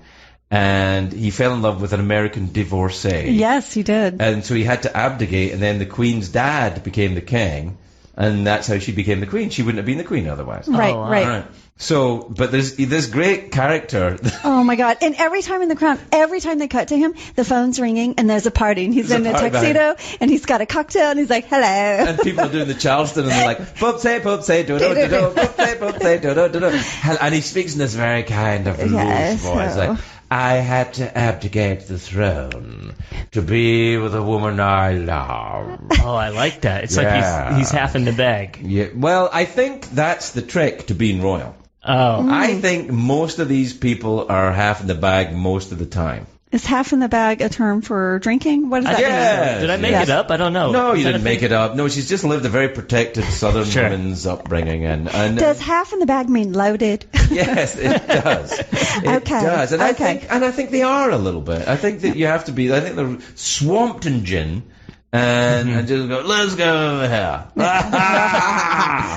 [SPEAKER 2] and he fell in love with an American divorcee.
[SPEAKER 4] Yes, he did.
[SPEAKER 2] And so he had to abdicate, and then the queen's dad became the king, and that's how she became the queen. She wouldn't have been the queen otherwise.
[SPEAKER 4] Right,
[SPEAKER 3] wow.
[SPEAKER 4] right.
[SPEAKER 2] Right. So, but there's this great character.
[SPEAKER 4] Oh my God! And every time in the crown, every time they cut to him, the phone's ringing and there's a party, and he's
[SPEAKER 2] There's
[SPEAKER 4] in
[SPEAKER 2] a
[SPEAKER 4] a
[SPEAKER 2] party
[SPEAKER 4] tuxedo and he's got a cocktail and he's like, "Hello."
[SPEAKER 2] And people are doing the Charleston, and they're like, "Poopsie, poopsie, do do do do, poopsie, poopsie, do do do do." And he speaks in this very kind of loose
[SPEAKER 4] Yes,
[SPEAKER 2] voice,
[SPEAKER 4] so-
[SPEAKER 2] like, "I had to abdicate the throne to be with a woman I love."
[SPEAKER 3] Oh, I like that. It's
[SPEAKER 2] Yeah.
[SPEAKER 3] like he's half in the bag.
[SPEAKER 2] Yeah. Well, I think that's the trick to being royal.
[SPEAKER 3] Oh.
[SPEAKER 2] I think most of these people are half in the bag most of the time.
[SPEAKER 4] Is half in the bag a term for drinking? What does that
[SPEAKER 2] Yeah.
[SPEAKER 3] Did I make
[SPEAKER 4] Yes.
[SPEAKER 3] it up? I don't know.
[SPEAKER 2] No,
[SPEAKER 3] Is
[SPEAKER 2] you
[SPEAKER 3] that a
[SPEAKER 2] didn't make
[SPEAKER 3] thing?
[SPEAKER 2] it up. No, she's just lived a very protected Southern
[SPEAKER 3] Sure.
[SPEAKER 2] woman's upbringing, and
[SPEAKER 4] mean? Does half in the bag mean loaded?
[SPEAKER 2] yes, it does. It
[SPEAKER 4] Okay,
[SPEAKER 2] does, and
[SPEAKER 4] okay.
[SPEAKER 2] I think they are a little bit. I think that you have to be. I think they're swamped in gin, and just go. Let's go over here.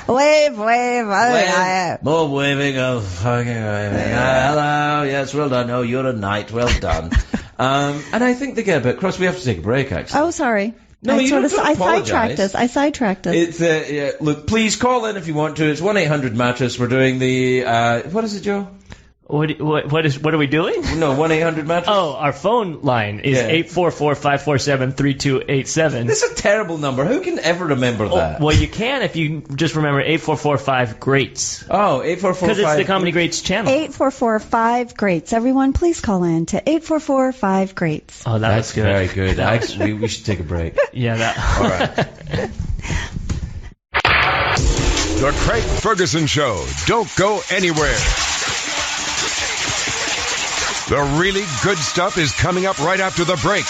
[SPEAKER 4] Wave, wave.
[SPEAKER 2] More waving of fucking waving. Hello, yes, well done. Oh, you're a knight. Well done. And I think they get a bit cross. We have to take a break, actually.
[SPEAKER 4] Oh, sorry.
[SPEAKER 2] No, you don't
[SPEAKER 4] I
[SPEAKER 2] apologise.
[SPEAKER 4] sidetracked us.
[SPEAKER 2] It's look. Please call in if you want to. It's 1-800-mattress. We're doing the what is it, Joe?
[SPEAKER 3] What are we doing?
[SPEAKER 2] No, 1-800-mattress.
[SPEAKER 3] Oh, our phone line is
[SPEAKER 2] Yeah.
[SPEAKER 3] 844-547-3287.
[SPEAKER 2] This is a terrible number. Who can ever remember that?
[SPEAKER 3] Well, you can if you just remember 844-5-GREATS.
[SPEAKER 2] Oh, 844.
[SPEAKER 3] Because it's the Comedy Greats channel.
[SPEAKER 4] 844-5-GREATS. Everyone, please call in to 844-5-GREATS.
[SPEAKER 3] Oh,
[SPEAKER 2] That's
[SPEAKER 3] was good.
[SPEAKER 2] very good. Actually, we should take a break.
[SPEAKER 3] Yeah, that.
[SPEAKER 2] All right.
[SPEAKER 1] The Craig Ferguson Show. Don't go anywhere. The really good stuff is coming up right after the break.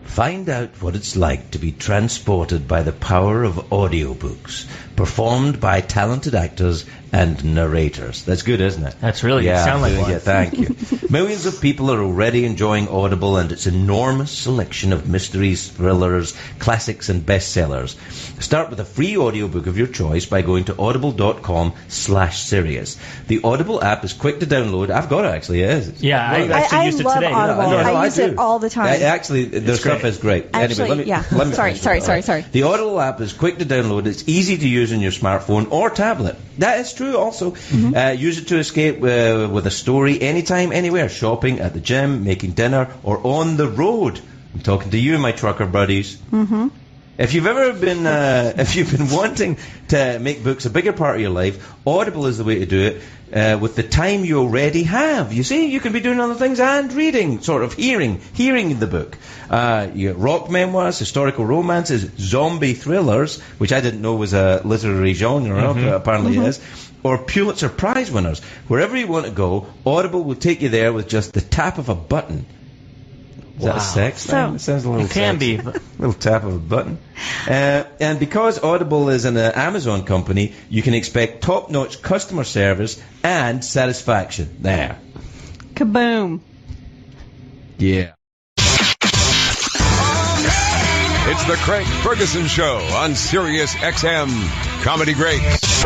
[SPEAKER 2] Find out what it's like to be transported by the power of audiobooks, performed by talented actors and narrators. That's good, isn't it?
[SPEAKER 3] That's really
[SPEAKER 2] yeah,
[SPEAKER 3] sound like one.
[SPEAKER 2] Yeah, thank you. Millions of people are already enjoying Audible and its enormous selection of mysteries, thrillers, classics, and bestsellers. Start with a free audiobook of your choice by going to audible.com/Sirius. The Audible app is quick to download. I've got it, actually. It is.
[SPEAKER 3] Yeah, I actually used it
[SPEAKER 4] love
[SPEAKER 3] today.
[SPEAKER 4] Audible.
[SPEAKER 2] No,
[SPEAKER 4] I use
[SPEAKER 2] do.
[SPEAKER 4] it all the time.
[SPEAKER 2] Actually, their stuff
[SPEAKER 3] great.
[SPEAKER 2] is great.
[SPEAKER 4] Actually,
[SPEAKER 2] anyway,
[SPEAKER 4] yeah.
[SPEAKER 2] let me
[SPEAKER 4] Sorry.
[SPEAKER 2] finish. All right. The Audible app is quick to download. It's easy to use on your smartphone or tablet. That is true also. Use it to escape with a story anytime, anywhere. Shopping, at the gym, making dinner, or on the road. I'm talking to you, my trucker buddies. Mm-hmm. If you've ever been, if you've been wanting to make books a bigger part of your life, Audible is the way to do it. With the time you already have. You see, you can be doing other things and reading, sort of hearing the book. You got rock memoirs, historical romances, zombie thrillers, which I didn't know was a literary genre, but apparently it is, or Pulitzer Prize winners. Wherever you want to go, Audible will take you there with just the tap of a button. Is that a sex thing? It sounds a little
[SPEAKER 3] It can
[SPEAKER 2] sexy.
[SPEAKER 3] be. But
[SPEAKER 2] Little tap of a button. And because Audible is an Amazon company, you can expect top-notch customer service and satisfaction. There.
[SPEAKER 4] Kaboom.
[SPEAKER 2] Yeah.
[SPEAKER 1] It's the Craig Ferguson Show on Sirius XM. Comedy Greats.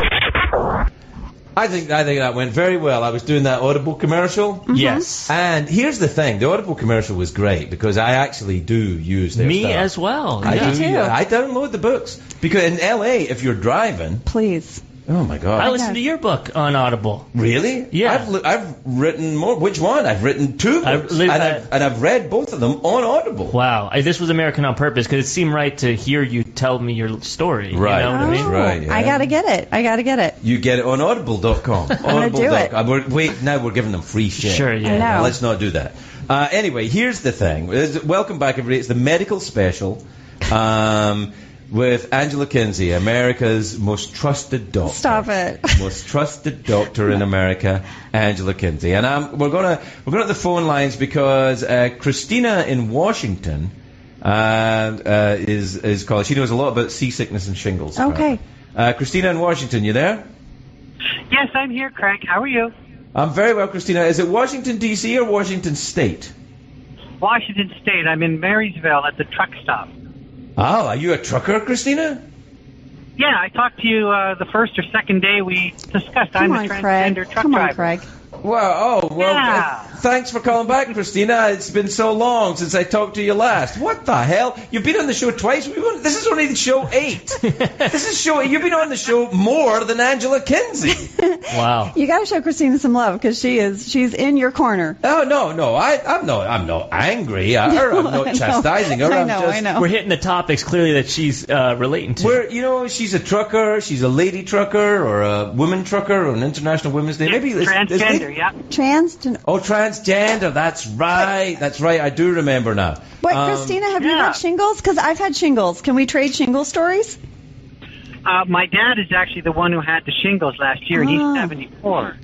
[SPEAKER 2] I think that went very well. I was doing that Audible commercial.
[SPEAKER 3] yes.
[SPEAKER 2] And here's the thing. The Audible commercial was great because I actually do use their
[SPEAKER 3] Me
[SPEAKER 2] stuff.
[SPEAKER 3] as well.
[SPEAKER 2] I
[SPEAKER 3] yeah.
[SPEAKER 2] do.
[SPEAKER 4] too.
[SPEAKER 2] I download the books. Because in LA, if you're driving...
[SPEAKER 4] Please.
[SPEAKER 2] Oh, my God.
[SPEAKER 3] I listened to your book on Audible.
[SPEAKER 2] Really?
[SPEAKER 3] Yeah.
[SPEAKER 2] I've written more. Which one? I've written 2 books. And I've read both of them on Audible.
[SPEAKER 3] Wow. This was American on purpose because it seemed right to hear you tell me your story.
[SPEAKER 2] Right.
[SPEAKER 3] You know what I mean?
[SPEAKER 2] That's right, yeah.
[SPEAKER 4] I gotta get it.
[SPEAKER 2] You get it on audible.com.
[SPEAKER 4] gonna do it.
[SPEAKER 2] Wait, now we're giving them free shit.
[SPEAKER 3] Sure, yeah.
[SPEAKER 4] I know.
[SPEAKER 2] Now, let's not do that. Anyway, here's the thing. Welcome back, everybody. It's the medical special with Angela Kinsey, America's most trusted doctor.
[SPEAKER 4] Stop it.
[SPEAKER 2] Most trusted doctor in America, Angela Kinsey. And we're going to the phone lines because Christina in Washington is calling. She knows a lot about seasickness and shingles.
[SPEAKER 4] Okay.
[SPEAKER 2] Christina in Washington, you there?
[SPEAKER 5] Yes, I'm here, Craig. How are you?
[SPEAKER 2] I'm very well, Christina. Is it Washington, D.C. or Washington State?
[SPEAKER 5] Washington State. I'm in Marysville at the truck stop.
[SPEAKER 2] Oh, are you a trucker, Christina?
[SPEAKER 5] Yeah, I talked to you the first or second day we discussed. I'm
[SPEAKER 4] Come
[SPEAKER 5] a
[SPEAKER 4] on,
[SPEAKER 5] transgender
[SPEAKER 4] Craig.
[SPEAKER 5] truck
[SPEAKER 4] Come on,
[SPEAKER 5] driver.
[SPEAKER 4] Craig.
[SPEAKER 2] Well,
[SPEAKER 5] Yeah.
[SPEAKER 2] thanks for calling back, Christina. It's been so long since I talked to you last. What the hell? You've been on the show twice. This is only show 8. You've been on the show more than Angela Kinsey.
[SPEAKER 3] Wow.
[SPEAKER 4] You gotta show Christina some love because she's in your corner.
[SPEAKER 2] Oh no, I'm not angry at her. I'm not chastising her.
[SPEAKER 4] I know.
[SPEAKER 3] We're hitting the topics clearly that she's relating to.
[SPEAKER 2] She's a trucker. She's a lady trucker or a woman trucker or an International Women's Day. Maybe
[SPEAKER 5] transgender, yeah.
[SPEAKER 2] Transgender. That's right. That's right. I do remember now.
[SPEAKER 4] What, Christina, have you
[SPEAKER 5] yeah.
[SPEAKER 4] had shingles? Because I've had shingles. Can we trade shingle stories?
[SPEAKER 5] My dad is actually the one who had the shingles last year, and he's 74.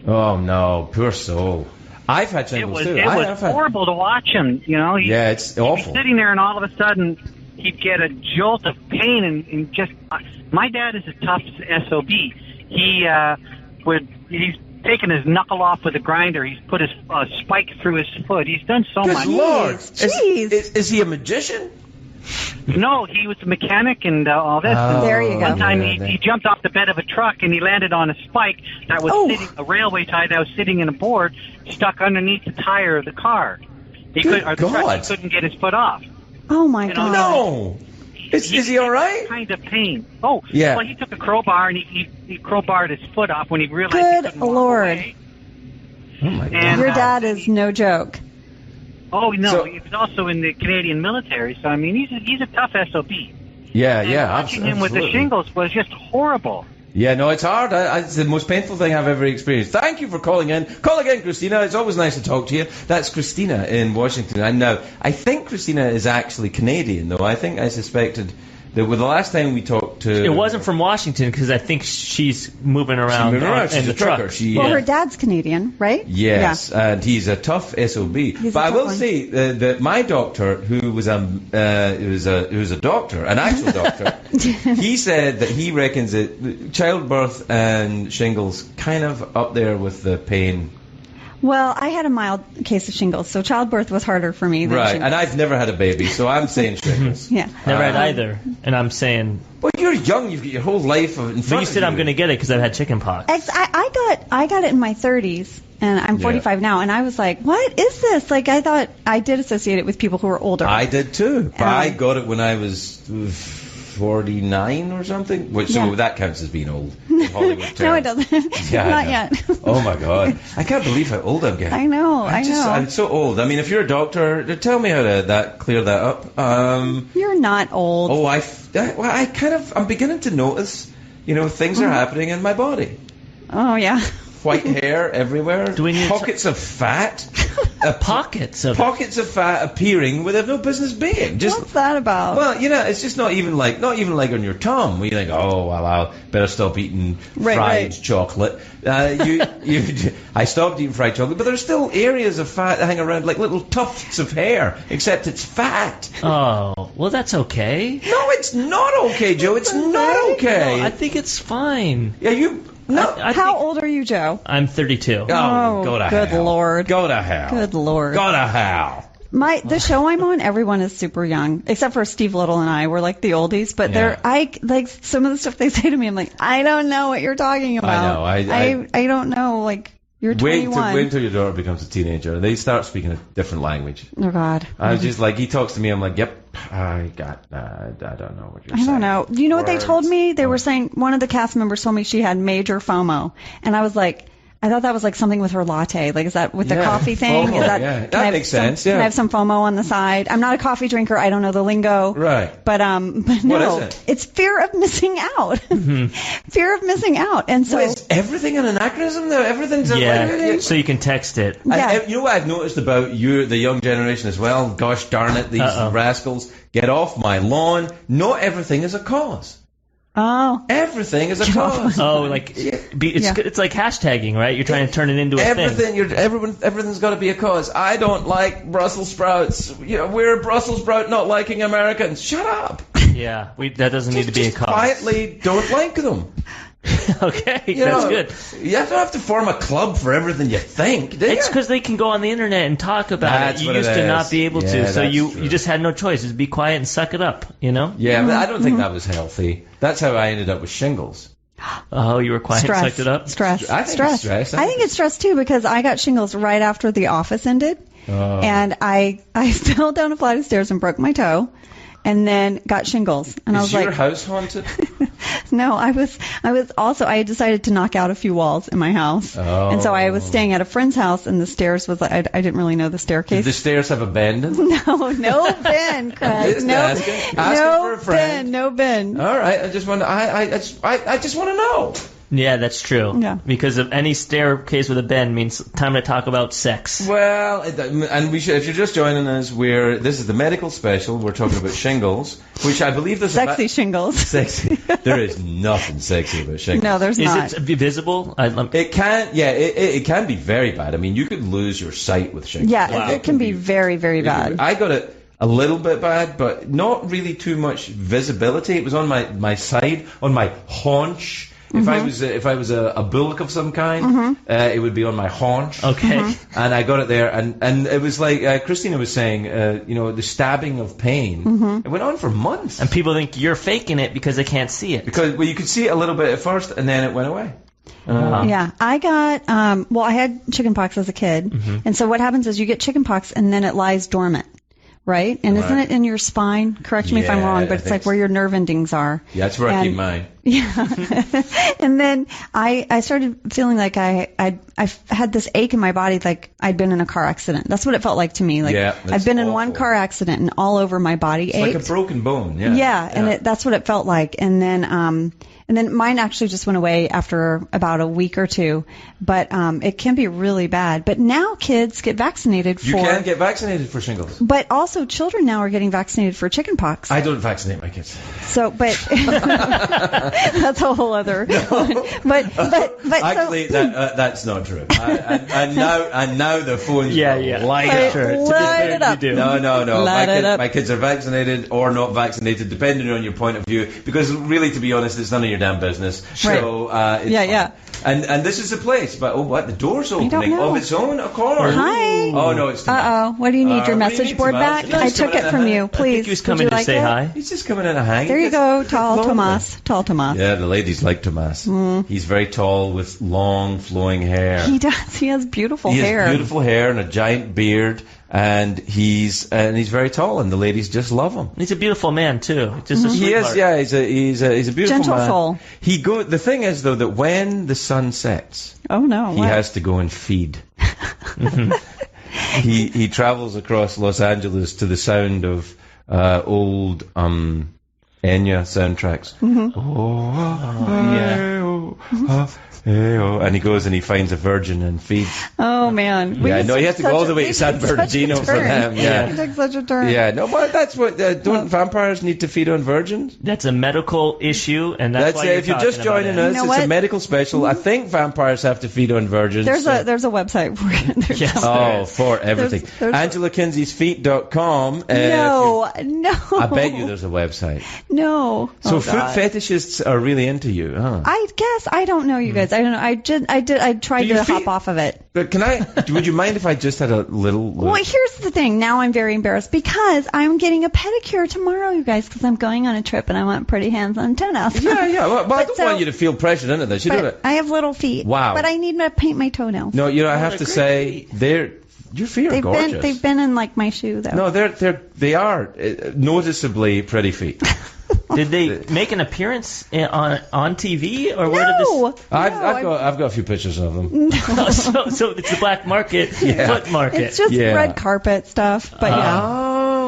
[SPEAKER 2] Oh no, poor soul. I've had shingles too.
[SPEAKER 5] It was horrible to watch him. You know,
[SPEAKER 2] Yeah, it's awful.
[SPEAKER 5] He'd be sitting there, and all of a sudden, he'd get a jolt of pain, and just. My dad is a tough SOB. He's taken his knuckle off with a grinder. He's put his spike through his foot. He's done so
[SPEAKER 2] Good
[SPEAKER 5] much.
[SPEAKER 2] Lord.
[SPEAKER 4] Jeez.
[SPEAKER 2] Is he a magician?
[SPEAKER 5] No, he was a mechanic and all this.
[SPEAKER 2] Oh,
[SPEAKER 4] There you go.
[SPEAKER 5] One time
[SPEAKER 2] yeah,
[SPEAKER 5] he jumped off the bed of a truck and he landed on a spike that was a railway tie that was sitting in a board stuck underneath the tire of the car. The truck, he couldn't get his foot off.
[SPEAKER 4] Oh my God.
[SPEAKER 2] No. Is he all right?
[SPEAKER 5] Kind of pain. Oh,
[SPEAKER 2] Yeah.
[SPEAKER 5] Well, he took a crowbar and he crowbarred his foot off when he realized he
[SPEAKER 4] Good
[SPEAKER 5] couldn't walk
[SPEAKER 4] Lord.
[SPEAKER 5] away.
[SPEAKER 2] Oh my God.
[SPEAKER 5] And,
[SPEAKER 4] Your dad is no joke.
[SPEAKER 5] Oh no,
[SPEAKER 2] So-
[SPEAKER 5] he was also in the Canadian military. So I mean, he's a tough SOB.
[SPEAKER 2] Yeah,
[SPEAKER 5] And
[SPEAKER 2] yeah.
[SPEAKER 5] watching him with the
[SPEAKER 2] absolutely.
[SPEAKER 5] shingles was just horrible.
[SPEAKER 2] Yeah, no, it's hard. It's the most painful thing I've ever experienced. Thank you for calling in. Call again, Christina. It's always nice to talk to you. That's Christina in Washington. And now, I think Christina is actually Canadian, though. I think I suspected that with the last time we talked to...
[SPEAKER 3] It wasn't from Washington because I think she's moving around.
[SPEAKER 2] She's
[SPEAKER 3] in
[SPEAKER 2] a
[SPEAKER 3] the
[SPEAKER 2] trucker.
[SPEAKER 3] truck.
[SPEAKER 4] Well, her dad's Canadian, right?
[SPEAKER 2] Yes,
[SPEAKER 4] Yeah.
[SPEAKER 2] and he's a tough SOB.
[SPEAKER 4] He's
[SPEAKER 2] But
[SPEAKER 4] a
[SPEAKER 2] I will
[SPEAKER 4] tough one.
[SPEAKER 2] say that my doctor, who was a doctor, an actual doctor, he said that he reckons that childbirth and shingles kind of up there with the pain.
[SPEAKER 4] Well, I had a mild case of shingles, so childbirth was harder for me than
[SPEAKER 2] Right,
[SPEAKER 4] shingles.
[SPEAKER 2] and I've never had a baby, so I'm saying shingles.
[SPEAKER 4] Yeah.
[SPEAKER 3] Never had either. And I'm saying,
[SPEAKER 2] Well, you're young. You've got your whole life in front
[SPEAKER 3] but you
[SPEAKER 2] of
[SPEAKER 3] said I'm going to get it because I've had chicken pox.
[SPEAKER 4] I got it in my 30s, and I'm 45 now, and I was like, what is this? Like, I thought I did associate it with people who were older.
[SPEAKER 2] I did too, but I got it when I was 49 or something. Which so
[SPEAKER 4] Yeah.
[SPEAKER 2] that counts as being old. In Hollywood
[SPEAKER 4] No, it
[SPEAKER 2] terms.
[SPEAKER 4] doesn't.
[SPEAKER 2] Yeah, I
[SPEAKER 4] Not
[SPEAKER 2] know.
[SPEAKER 4] yet.
[SPEAKER 2] Oh my God, I can't believe how old I'm getting.
[SPEAKER 4] I know, I know.
[SPEAKER 2] I'm so old. I mean, if you're a doctor, tell me how to clear that up.
[SPEAKER 4] You're not old.
[SPEAKER 2] Oh, I'm beginning to notice, things are happening in my body.
[SPEAKER 4] Oh, yeah.
[SPEAKER 2] White hair everywhere.
[SPEAKER 3] Do we need to-
[SPEAKER 2] pockets of fat?
[SPEAKER 3] Pockets of
[SPEAKER 2] fat appearing where they've no business being.
[SPEAKER 4] What's that about?
[SPEAKER 2] Well, it's just not even like on your tongue where you think, oh well, I better stop eating fried chocolate. I stopped eating fried chocolate, but there's still areas of fat that hang around like little tufts of hair, except it's fat.
[SPEAKER 3] Oh, well, that's okay.
[SPEAKER 2] No, it's not okay, Joe. It's not okay.
[SPEAKER 3] No, I think it's fine.
[SPEAKER 2] Yeah, you. No.
[SPEAKER 4] How old are you, Joe?
[SPEAKER 3] I'm 32.
[SPEAKER 2] Oh, go to hell.
[SPEAKER 4] Good Lord.
[SPEAKER 2] Go to hell.
[SPEAKER 4] Good Lord.
[SPEAKER 2] Go to hell.
[SPEAKER 4] The show I'm on, everyone is super young, except for Steve Little and I. We're like the oldies, but I like some of the stuff they say to me. I'm like, I don't know what you're talking about.
[SPEAKER 2] I know.
[SPEAKER 4] I don't know. Like, you're 21.
[SPEAKER 2] Wait until your daughter becomes a teenager and they start speaking a different language.
[SPEAKER 4] Oh God.
[SPEAKER 2] I was just like, he talks to me. I'm like, yep. I don't know what you're saying.
[SPEAKER 4] I don't know. You know what they told me? They were saying one of the cast members told me she had major FOMO, and I was like, I thought that was like something with her latte. Like, is that with the coffee thing?
[SPEAKER 2] FOMO,
[SPEAKER 4] Is
[SPEAKER 2] that makes sense.
[SPEAKER 4] Can I have some FOMO on the side? I'm not a coffee drinker. I don't know the lingo.
[SPEAKER 2] Right.
[SPEAKER 4] But no,
[SPEAKER 2] what is it?
[SPEAKER 4] It's fear of missing out. Fear of missing out. And so
[SPEAKER 2] is everything an anachronism though? Everything's
[SPEAKER 3] so you can text it.
[SPEAKER 2] Yeah. You know what I've noticed about the young generation as well? Gosh darn it, these rascals. Get off my lawn. Not everything is a cause.
[SPEAKER 4] Oh.
[SPEAKER 2] Everything is a cause.
[SPEAKER 3] Oh, like it's like hashtagging, right? You're trying to turn it into a thing.
[SPEAKER 2] Everything's got to be a cause. I don't like Brussels sprouts. We're Brussels sprout not liking Americans. Shut up.
[SPEAKER 3] Yeah, that doesn't need to be a cause.
[SPEAKER 2] Quietly don't like them.
[SPEAKER 3] Okay, that's good.
[SPEAKER 2] You don't have to form a club for everything you think.
[SPEAKER 3] It's because they can go on the internet and talk about it. You used to not be able to, so you just had no choice. Just be quiet and suck it up,
[SPEAKER 2] Yeah, but I don't think that was healthy. That's how I ended up with shingles.
[SPEAKER 3] Oh, you were quiet and sucked it up?
[SPEAKER 4] Stress.
[SPEAKER 2] I think it's stress.
[SPEAKER 4] I think it's stress too, because I got shingles right after The Office ended, and I fell down a flight of stairs and broke my toe. And then got shingles, and I was like, "Is your
[SPEAKER 2] house haunted?"
[SPEAKER 4] No, I had decided to knock out a few walls in my house, and so I was staying at a friend's house, and the stairs was I didn't really know the staircase.
[SPEAKER 2] Did the stairs have a bend?
[SPEAKER 4] No bend, Craig. No bend. No bend.
[SPEAKER 2] All right, I just want to know.
[SPEAKER 3] Yeah, that's true.
[SPEAKER 4] Yeah.
[SPEAKER 3] Because of any staircase with a bend means time to talk about sex.
[SPEAKER 2] Well, and we should, if you're just joining us, this is the medical special. We're talking about shingles, which I believe there's
[SPEAKER 4] sexy shingles.
[SPEAKER 2] Sexy. There is nothing sexy about shingles.
[SPEAKER 4] No, there's not.
[SPEAKER 3] Is it visible?
[SPEAKER 2] It can. Yeah, it can be very bad. I mean, you could lose your sight with shingles.
[SPEAKER 4] Yeah, wow. It can be very, very bad.
[SPEAKER 2] I got it a little bit bad, but not really too much visibility. It was on my side, on my haunch. If I was a bullock of some kind, it would be on my haunch.
[SPEAKER 3] Okay.
[SPEAKER 2] And I got it there, and it was like Christina was saying, the stabbing of pain. It went on for months.
[SPEAKER 3] And people think you're faking it because they can't see it.
[SPEAKER 2] Because you could see it a little bit at first, and then it went away.
[SPEAKER 4] Yeah, I got I had chickenpox as a kid, and so what happens is you get chickenpox, and then it lies dormant. Right? And isn't it in your spine? Correct me if I'm wrong, but it's like where your nerve endings are.
[SPEAKER 2] Yeah, that's where I keep mine.
[SPEAKER 4] Yeah. And then I started feeling like I had this ache in my body, like I'd been in a car accident. That's what it felt like to me. Like I've been in one car accident and all over my body ached.
[SPEAKER 2] Like a broken bone. Yeah.
[SPEAKER 4] Yeah, and that's what it felt like. And then mine actually just went away after about a week or two. But it can be really bad. But now kids get vaccinated for...
[SPEAKER 2] You can get vaccinated for shingles.
[SPEAKER 4] But also children now are getting vaccinated for chickenpox.
[SPEAKER 2] I don't vaccinate my kids.
[SPEAKER 4] So, but... that's a whole other one. But
[SPEAKER 2] actually, that's not true. And now the phones light
[SPEAKER 4] it up.
[SPEAKER 2] No. My kids are vaccinated or not vaccinated, depending on your point of view. Because really, to be honest, it's none of your damn business.
[SPEAKER 4] Right.
[SPEAKER 2] So it's fine. And this is the place. But the door's opening of its own accord.
[SPEAKER 4] Hi.
[SPEAKER 2] Oh no, it's tonight.
[SPEAKER 4] Uh-oh. What do you need? Your message board back? I took it from you. Please.
[SPEAKER 3] I think he was coming to say hi.
[SPEAKER 2] He's just coming in a hang.
[SPEAKER 4] There you go, tall Tomas.
[SPEAKER 2] Yeah, the ladies like Tomas. He's very tall with long flowing hair.
[SPEAKER 4] He does. He has beautiful hair.
[SPEAKER 2] He has beautiful hair and a giant beard. And he's very tall, and the ladies just love him.
[SPEAKER 3] He's a beautiful man too. Just a
[SPEAKER 2] he is, yeah. He's a beautiful
[SPEAKER 4] gentle
[SPEAKER 2] man.
[SPEAKER 4] Soul.
[SPEAKER 2] The thing is though that when the sun sets,
[SPEAKER 4] he
[SPEAKER 2] has to go and feed. He travels across Los Angeles to the sound of old Enya soundtracks.
[SPEAKER 3] Yeah.
[SPEAKER 2] Hey-oh. And he goes and he finds a virgin and feeds.
[SPEAKER 4] Oh man.
[SPEAKER 2] Yeah, no, he has to go all the way to San Bernardino for them. Yeah,
[SPEAKER 4] he took such a turn.
[SPEAKER 2] Yeah, no, but that's what. Don't vampires need to feed on virgins?
[SPEAKER 3] That's a medical issue, and that's why
[SPEAKER 2] if you're just joining us, it's a medical special. I think vampires have to feed on virgins.
[SPEAKER 4] There's a website for it.
[SPEAKER 3] Yes,
[SPEAKER 2] for everything. AngelaKinsey'sFeet.com.
[SPEAKER 4] No.
[SPEAKER 2] I bet you there's a website.
[SPEAKER 4] No.
[SPEAKER 2] So foot fetishists are really into you, huh?
[SPEAKER 4] I guess I don't know, you guys. I don't know. I tried to hop off of it.
[SPEAKER 2] But would you mind if I just had a little look?
[SPEAKER 4] Well, here's the thing. Now I'm very embarrassed because I'm getting a pedicure tomorrow, you guys, because I'm going on a trip and I want pretty hands on toenails.
[SPEAKER 2] Yeah. Well, I don't want you to feel pressured into this. You do it.
[SPEAKER 4] I have little feet.
[SPEAKER 2] Wow.
[SPEAKER 4] But I need to paint my toenails.
[SPEAKER 2] No, I have to say, your feet are gorgeous.
[SPEAKER 4] They've been in like my shoe though.
[SPEAKER 2] No, they are noticeably pretty feet.
[SPEAKER 3] Did they make an appearance on TV, or where did this?
[SPEAKER 2] I've got a few pictures of them.
[SPEAKER 4] No.
[SPEAKER 3] so it's the black market, foot market.
[SPEAKER 4] It's just red carpet stuff, but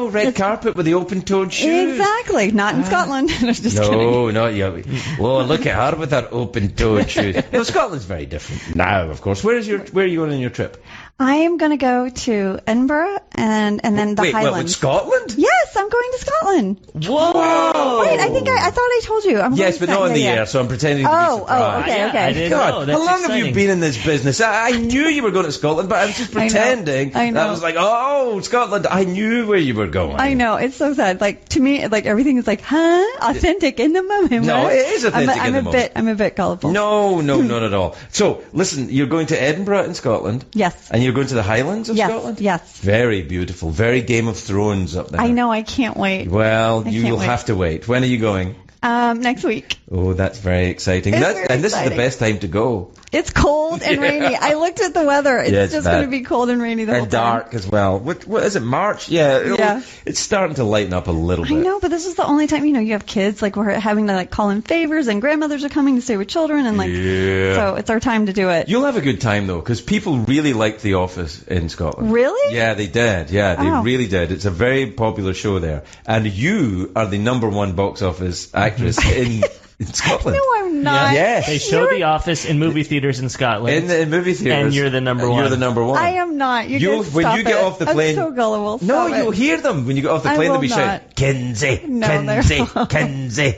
[SPEAKER 2] Oh, red carpet with the open-toed shoes.
[SPEAKER 4] Exactly. Not in Scotland. Just kidding.
[SPEAKER 2] No, not yet. Whoa, look at her with that open-toed shoes. No, Scotland's very different now, of course. Where are you going on your trip?
[SPEAKER 4] I am going to go to Edinburgh and then the Highlands.
[SPEAKER 2] Wait, Scotland?
[SPEAKER 4] Yes, I'm going to Scotland.
[SPEAKER 3] Whoa!
[SPEAKER 4] Wait, I thought I told you.
[SPEAKER 2] Yes, but not in the air, so I'm pretending to be surprised.
[SPEAKER 4] Oh, okay.
[SPEAKER 3] I didn't
[SPEAKER 2] God,
[SPEAKER 3] know.
[SPEAKER 2] how long
[SPEAKER 3] exciting.
[SPEAKER 2] have you been in this business? I knew you were going to Scotland, but I was just pretending.
[SPEAKER 4] I know.
[SPEAKER 2] I was like, oh, Scotland. I knew where you were going.
[SPEAKER 4] I know. It's so sad. Like, to me, like, everything is like, authentic in the moment.
[SPEAKER 2] No, it is authentic in the moment.
[SPEAKER 4] I'm a bit gullible.
[SPEAKER 2] No, not at all. So, listen, you're going to Edinburgh in Scotland.
[SPEAKER 4] Yes.
[SPEAKER 2] And you're going to the Highlands of Scotland?
[SPEAKER 4] Yes.
[SPEAKER 2] Very beautiful. Very Game of Thrones up there.
[SPEAKER 4] I know. I can't wait.
[SPEAKER 2] Well, you'll have to wait. When are you going?
[SPEAKER 4] Next week.
[SPEAKER 2] Oh, that's very exciting.
[SPEAKER 4] It's
[SPEAKER 2] This is the best time to go.
[SPEAKER 4] It's cold and rainy. I looked at the weather. It's just going to be cold and rainy the whole
[SPEAKER 2] and
[SPEAKER 4] time.
[SPEAKER 2] dark as well. What is it, March? Yeah. It's starting to lighten up a little bit.
[SPEAKER 4] I know, but this is the only time, you have kids, like, we're having to, like, call in favors, and grandmothers are coming to stay with children, and, like, so it's our time to do it.
[SPEAKER 2] You'll have a good time, though, because people really liked The Office in Scotland.
[SPEAKER 4] Really?
[SPEAKER 2] Yeah, they did. Yeah, they really did. It's a very popular show there. And you are the #1 box office actress in Scotland.
[SPEAKER 4] No, I'm not.
[SPEAKER 2] Yes.
[SPEAKER 3] They show The Office in movie theaters in Scotland.
[SPEAKER 2] In movie theaters.
[SPEAKER 3] And you're the #1.
[SPEAKER 2] You're the #1.
[SPEAKER 4] I am not.
[SPEAKER 2] When you get off the plane.
[SPEAKER 4] I'm so gullible.
[SPEAKER 2] You'll hear them when you get off the plane. They'll be shouting, Kinsey, Kinsey, Kinsey.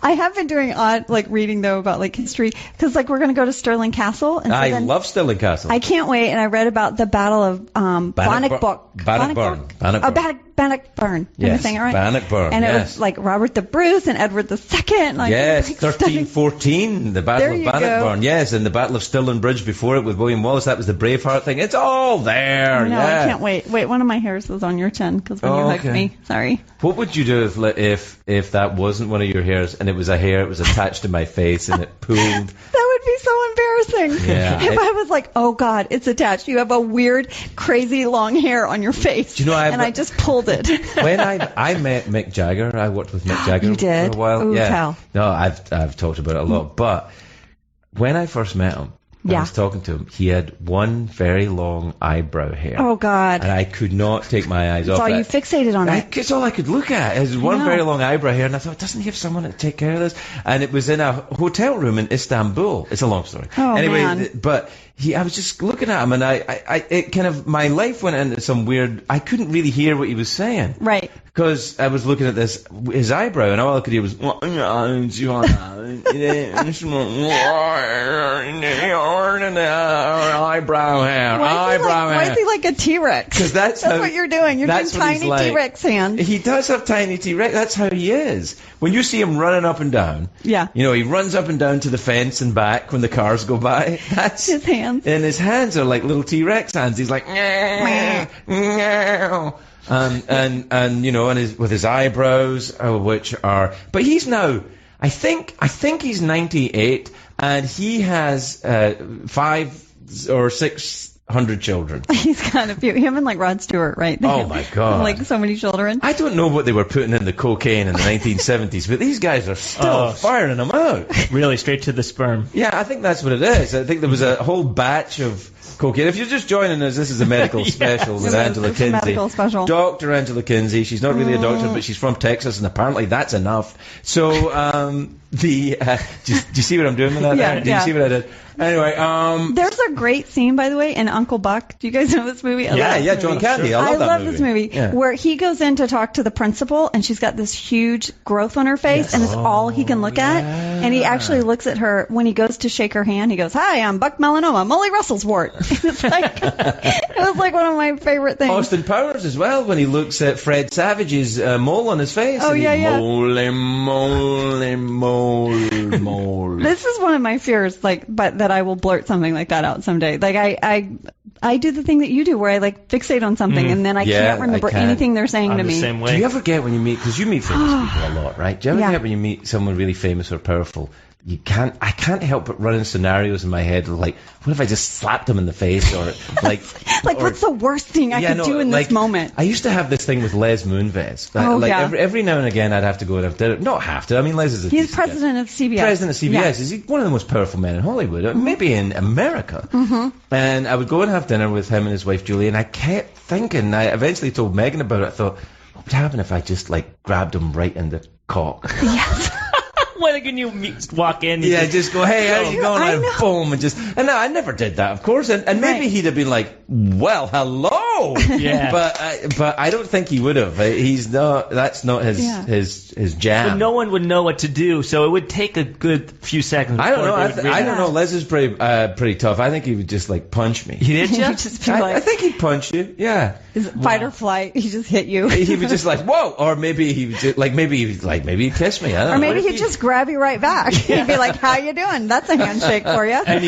[SPEAKER 4] I have been doing reading though about like history because like we're going to go to Stirling Castle. And
[SPEAKER 2] I love Stirling Castle.
[SPEAKER 4] I can't wait. And I read about the Battle of Bannockburn. Bannockburn. Am I saying it right?
[SPEAKER 2] Bannockburn.
[SPEAKER 4] And it was like Robert the Bruce and Edward II. Like,
[SPEAKER 2] yes, 1314, the Battle of Bannockburn. Yes, and the Battle of Stirling Bridge before it with William Wallace. That was the Braveheart thing. It's all there.
[SPEAKER 4] No, I can't wait. Wait, one of my hairs was on your chin because when you hugged me. Sorry.
[SPEAKER 2] What would you do if that wasn't one of your hairs and it was a hair, it was attached to my face and it pulled?
[SPEAKER 4] That would be so embarrassing.
[SPEAKER 2] Yeah,
[SPEAKER 4] if I was like, oh God, it's attached. You have a weird, crazy long hair on your face. I just pulled it.
[SPEAKER 2] When I met Mick Jagger, I worked with Mick Jagger
[SPEAKER 4] you did?
[SPEAKER 2] for a while.
[SPEAKER 4] Ooh, tell.
[SPEAKER 2] No, I've talked about it a lot. But when I first met him, I was talking to him, he had one very long eyebrow hair.
[SPEAKER 4] Oh, God.
[SPEAKER 2] And I could not take my eyes off
[SPEAKER 4] it.
[SPEAKER 2] that.
[SPEAKER 4] You fixated on it.
[SPEAKER 2] It's all I could look at. It was one very long eyebrow hair, and I thought, doesn't he have someone to take care of this? And it was in a hotel room in Istanbul. It's a long story.
[SPEAKER 4] Oh,
[SPEAKER 2] anyway,
[SPEAKER 4] man.
[SPEAKER 2] But I was just looking at him, and it kind of, my life went into some weird, I couldn't really hear what he was saying.
[SPEAKER 4] Right.
[SPEAKER 2] Because I was looking at his eyebrow, and all I could hear was, eyebrow hair.
[SPEAKER 4] Why is he like a T-Rex?
[SPEAKER 2] Because that's
[SPEAKER 4] what you're doing. You're doing tiny T-Rex hands.
[SPEAKER 2] He does have tiny T-Rex. That's how he is. When you see him running up and down, he runs up and down to the fence and back when the cars go by. That's
[SPEAKER 4] his hands.
[SPEAKER 2] And his hands are like little T-Rex hands. He's like, and with his eyebrows, which are, but he's now, I think he's 98, and he has 500 or 600 children.
[SPEAKER 4] He's got a few. Him and like Rod Stewart, right?
[SPEAKER 2] Oh my God!
[SPEAKER 4] Like so many children.
[SPEAKER 2] I don't know what they were putting in the cocaine in the 1970s, but these guys are still firing them out.
[SPEAKER 3] Really, straight to the sperm.
[SPEAKER 2] Yeah, I think that's what it is. I think there was a whole batch of cocaine. If you're just joining us, this is a medical special with Angela
[SPEAKER 4] it's a
[SPEAKER 2] Kinsey.
[SPEAKER 4] medical special.
[SPEAKER 2] Dr. Angela Kinsey. She's not really a doctor, but she's from Texas, and apparently that's enough. So, do you see what I'm doing with that?
[SPEAKER 4] Yeah,
[SPEAKER 2] Do you see what I did? Anyway,
[SPEAKER 4] there's a great scene, by the way, in Uncle Buck. Do you guys know this movie? I love this
[SPEAKER 2] John
[SPEAKER 4] movie.
[SPEAKER 2] Candy.
[SPEAKER 4] I
[SPEAKER 2] love that
[SPEAKER 4] love
[SPEAKER 2] movie.
[SPEAKER 4] this movie
[SPEAKER 2] Yeah.
[SPEAKER 4] where he goes in to talk to the principal, and she's got this huge growth on her face, and it's all he can look at. And he actually looks at her when he goes to shake her hand. He goes, "Hi, I'm Buck Melanoma, Molly Russell's wart." It's like, it was like one of my favorite things.
[SPEAKER 2] Austin Powers as well, when he looks at Fred Savage's mole on his face.
[SPEAKER 4] Oh,
[SPEAKER 2] and
[SPEAKER 4] yeah.
[SPEAKER 2] Mole.
[SPEAKER 4] This is one of my fears, but that I will blurt something like that out someday. Like I do the thing that you do, where I fixate on something, and then I can't remember anything they're saying to
[SPEAKER 3] I'm
[SPEAKER 4] me.
[SPEAKER 3] the same way.
[SPEAKER 2] Do you ever get when you meet, because you meet famous people a lot, right? Do you ever get when you meet someone really famous or powerful, I can't help but running scenarios in my head like, what if I just slapped them in the face, or like
[SPEAKER 4] what's the worst thing I could do in this moment?
[SPEAKER 2] I used to have this thing with Les Moonves. Every now and again I'd have to go and have dinner. Not have to. I mean, Les is a
[SPEAKER 4] He's president of CBS.
[SPEAKER 2] President of CBS.
[SPEAKER 4] Yeah.
[SPEAKER 2] Is one of the most powerful men in Hollywood, maybe in America. And I would go and have dinner with him and his wife Julie, and I kept thinking, I eventually told Megan about it, I thought, what would happen if I just grabbed him right in the cock?
[SPEAKER 4] Yes.
[SPEAKER 3] When you walk in,
[SPEAKER 2] just go, hey, how you going?
[SPEAKER 4] I
[SPEAKER 2] And
[SPEAKER 4] know.
[SPEAKER 2] boom, and no, I never did that, of course. And maybe he'd have been like, well, hello.
[SPEAKER 3] Yeah.
[SPEAKER 2] But I don't think he would have. He's not. That's not his jam.
[SPEAKER 3] But no one would know what to do, so it would take a good few seconds.
[SPEAKER 2] I don't know.
[SPEAKER 3] before
[SPEAKER 2] I don't know. Les is pretty tough. I think he would just punch me.
[SPEAKER 3] He did
[SPEAKER 4] He'd
[SPEAKER 3] you?
[SPEAKER 4] just be
[SPEAKER 2] I think he'd punch you. Yeah.
[SPEAKER 4] Is it fight or flight? He just hit you.
[SPEAKER 2] He would just whoa, or maybe he would just, maybe he'd kiss me. I don't
[SPEAKER 4] Or
[SPEAKER 2] know.
[SPEAKER 4] maybe he'd just grab you right back. He'd be like, "How you doing?" That's a handshake for you.
[SPEAKER 3] And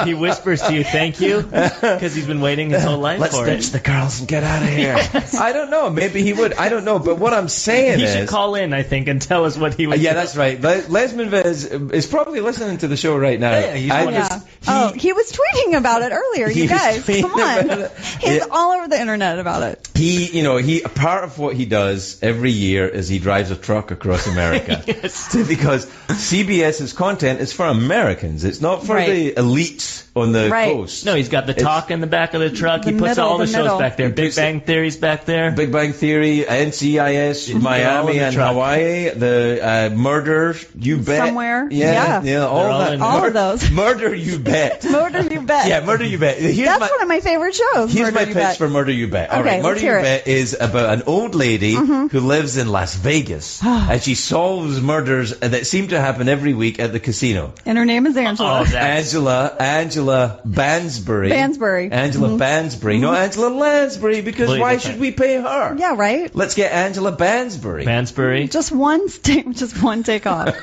[SPEAKER 3] he whispers to you, "Thank you," because he's been waiting his whole life
[SPEAKER 2] Let's
[SPEAKER 3] for
[SPEAKER 2] ditch
[SPEAKER 3] it.
[SPEAKER 2] the girls and get out of here. I don't know. Maybe he would. I don't know. But what I'm saying
[SPEAKER 3] He
[SPEAKER 2] is,
[SPEAKER 3] should call in, I think, and tell us what he would.
[SPEAKER 2] yeah,
[SPEAKER 3] do.
[SPEAKER 2] that's right. Les Moonves is probably listening to the show right now.
[SPEAKER 3] Yeah, he's
[SPEAKER 4] He was tweeting about it earlier.
[SPEAKER 2] He
[SPEAKER 4] You
[SPEAKER 2] was
[SPEAKER 4] guys,
[SPEAKER 2] tweeting
[SPEAKER 4] come on.
[SPEAKER 2] about it.
[SPEAKER 4] He's
[SPEAKER 2] Yeah.
[SPEAKER 4] all over the internet about it.
[SPEAKER 2] He a part of what he does every year is he drives a truck across America.
[SPEAKER 3] Yes.
[SPEAKER 2] Because CBS's content is for Americans. It's not for the elites on the coast.
[SPEAKER 3] No, he's got the talk in the back of the truck. He puts all the shows back there. Big Bang Theory's back there.
[SPEAKER 2] Big Bang Theory, NCIS, Miami and
[SPEAKER 3] truck.
[SPEAKER 2] Hawaii, the Murder, You Bet.
[SPEAKER 4] Somewhere.
[SPEAKER 2] Yeah,
[SPEAKER 4] all of those.
[SPEAKER 2] Murder, You Bet.
[SPEAKER 4] Murder, You Bet.
[SPEAKER 2] Yeah, Murder, You Bet.
[SPEAKER 4] That's one of my favorite shows.
[SPEAKER 2] Here's
[SPEAKER 4] Murder,
[SPEAKER 2] my
[SPEAKER 4] You
[SPEAKER 2] pitch
[SPEAKER 4] Bet.
[SPEAKER 2] for Murder, You Bet. All
[SPEAKER 4] Okay,
[SPEAKER 2] right, Murder,
[SPEAKER 4] let's
[SPEAKER 2] You
[SPEAKER 4] hear it.
[SPEAKER 2] Bet is about an old lady who lives in Las Vegas, and she solves murders that seem to happen every week at the casino.
[SPEAKER 4] And her name is Angela.
[SPEAKER 3] Oh, that's
[SPEAKER 2] Angela Bansbury. Angela Bansbury. No, Angela Lansbury, because
[SPEAKER 3] Completely
[SPEAKER 2] why
[SPEAKER 3] different.
[SPEAKER 2] should we pay her?
[SPEAKER 4] Yeah, right.
[SPEAKER 2] Let's get Angela Bansbury.
[SPEAKER 3] Bansbury.
[SPEAKER 4] Just one take off.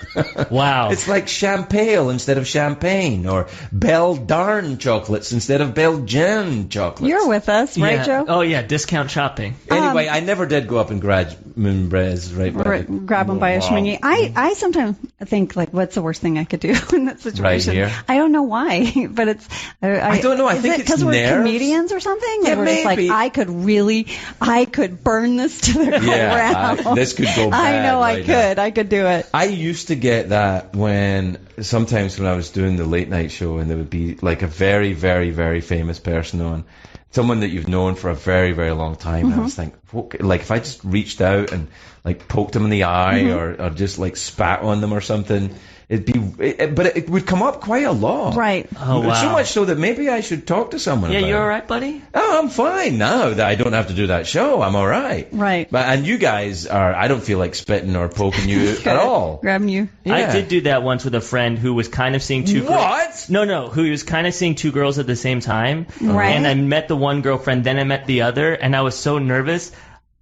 [SPEAKER 3] Wow.
[SPEAKER 2] It's like champagne instead of champagne, or Belle Darn chocolates instead of Belgian chocolates.
[SPEAKER 4] You're with us, right,
[SPEAKER 3] Yeah.
[SPEAKER 4] Joe?
[SPEAKER 3] Oh yeah, discount shopping.
[SPEAKER 2] Anyway, I never did go up and grab Moonbrez, right?
[SPEAKER 4] Grab them by a schmingy. I sometimes think, what's the worst thing I could do in that situation?
[SPEAKER 2] here.
[SPEAKER 4] I don't know why, but it's.
[SPEAKER 2] I don't know. I
[SPEAKER 4] is
[SPEAKER 2] think
[SPEAKER 4] it
[SPEAKER 2] it's
[SPEAKER 4] because we're
[SPEAKER 2] nerves.
[SPEAKER 4] comedians or something?
[SPEAKER 2] Yeah,
[SPEAKER 4] Like, we're just
[SPEAKER 2] maybe.
[SPEAKER 4] I could burn this to the ground.
[SPEAKER 2] This could go bad.
[SPEAKER 4] I know
[SPEAKER 2] right now.
[SPEAKER 4] I could do it.
[SPEAKER 2] I used to get that sometimes when I was doing the late night show, and there would be a very, very, very famous person on, someone that you've known for a very, very long time. And I was thinking, if I just reached out and poked them in the eye, or just spat on them or something, but it would come up quite a lot.
[SPEAKER 4] Right.
[SPEAKER 3] Oh wow.
[SPEAKER 2] So much so that maybe I should talk to someone
[SPEAKER 3] Yeah,
[SPEAKER 2] about
[SPEAKER 3] you
[SPEAKER 2] it.
[SPEAKER 3] all right, buddy?
[SPEAKER 2] Oh, I'm fine now that I don't have to do that show. I'm all right.
[SPEAKER 4] Right.
[SPEAKER 2] And you guys I don't feel like spitting or poking you at all.
[SPEAKER 4] Grabbing you.
[SPEAKER 2] Yeah.
[SPEAKER 3] I did do that once with a friend who was kind of seeing two girls.
[SPEAKER 2] What?
[SPEAKER 3] No, who was kind of seeing two girls at the same time.
[SPEAKER 4] Right.
[SPEAKER 3] And I met the one girlfriend, then I met the other, and I was so nervous.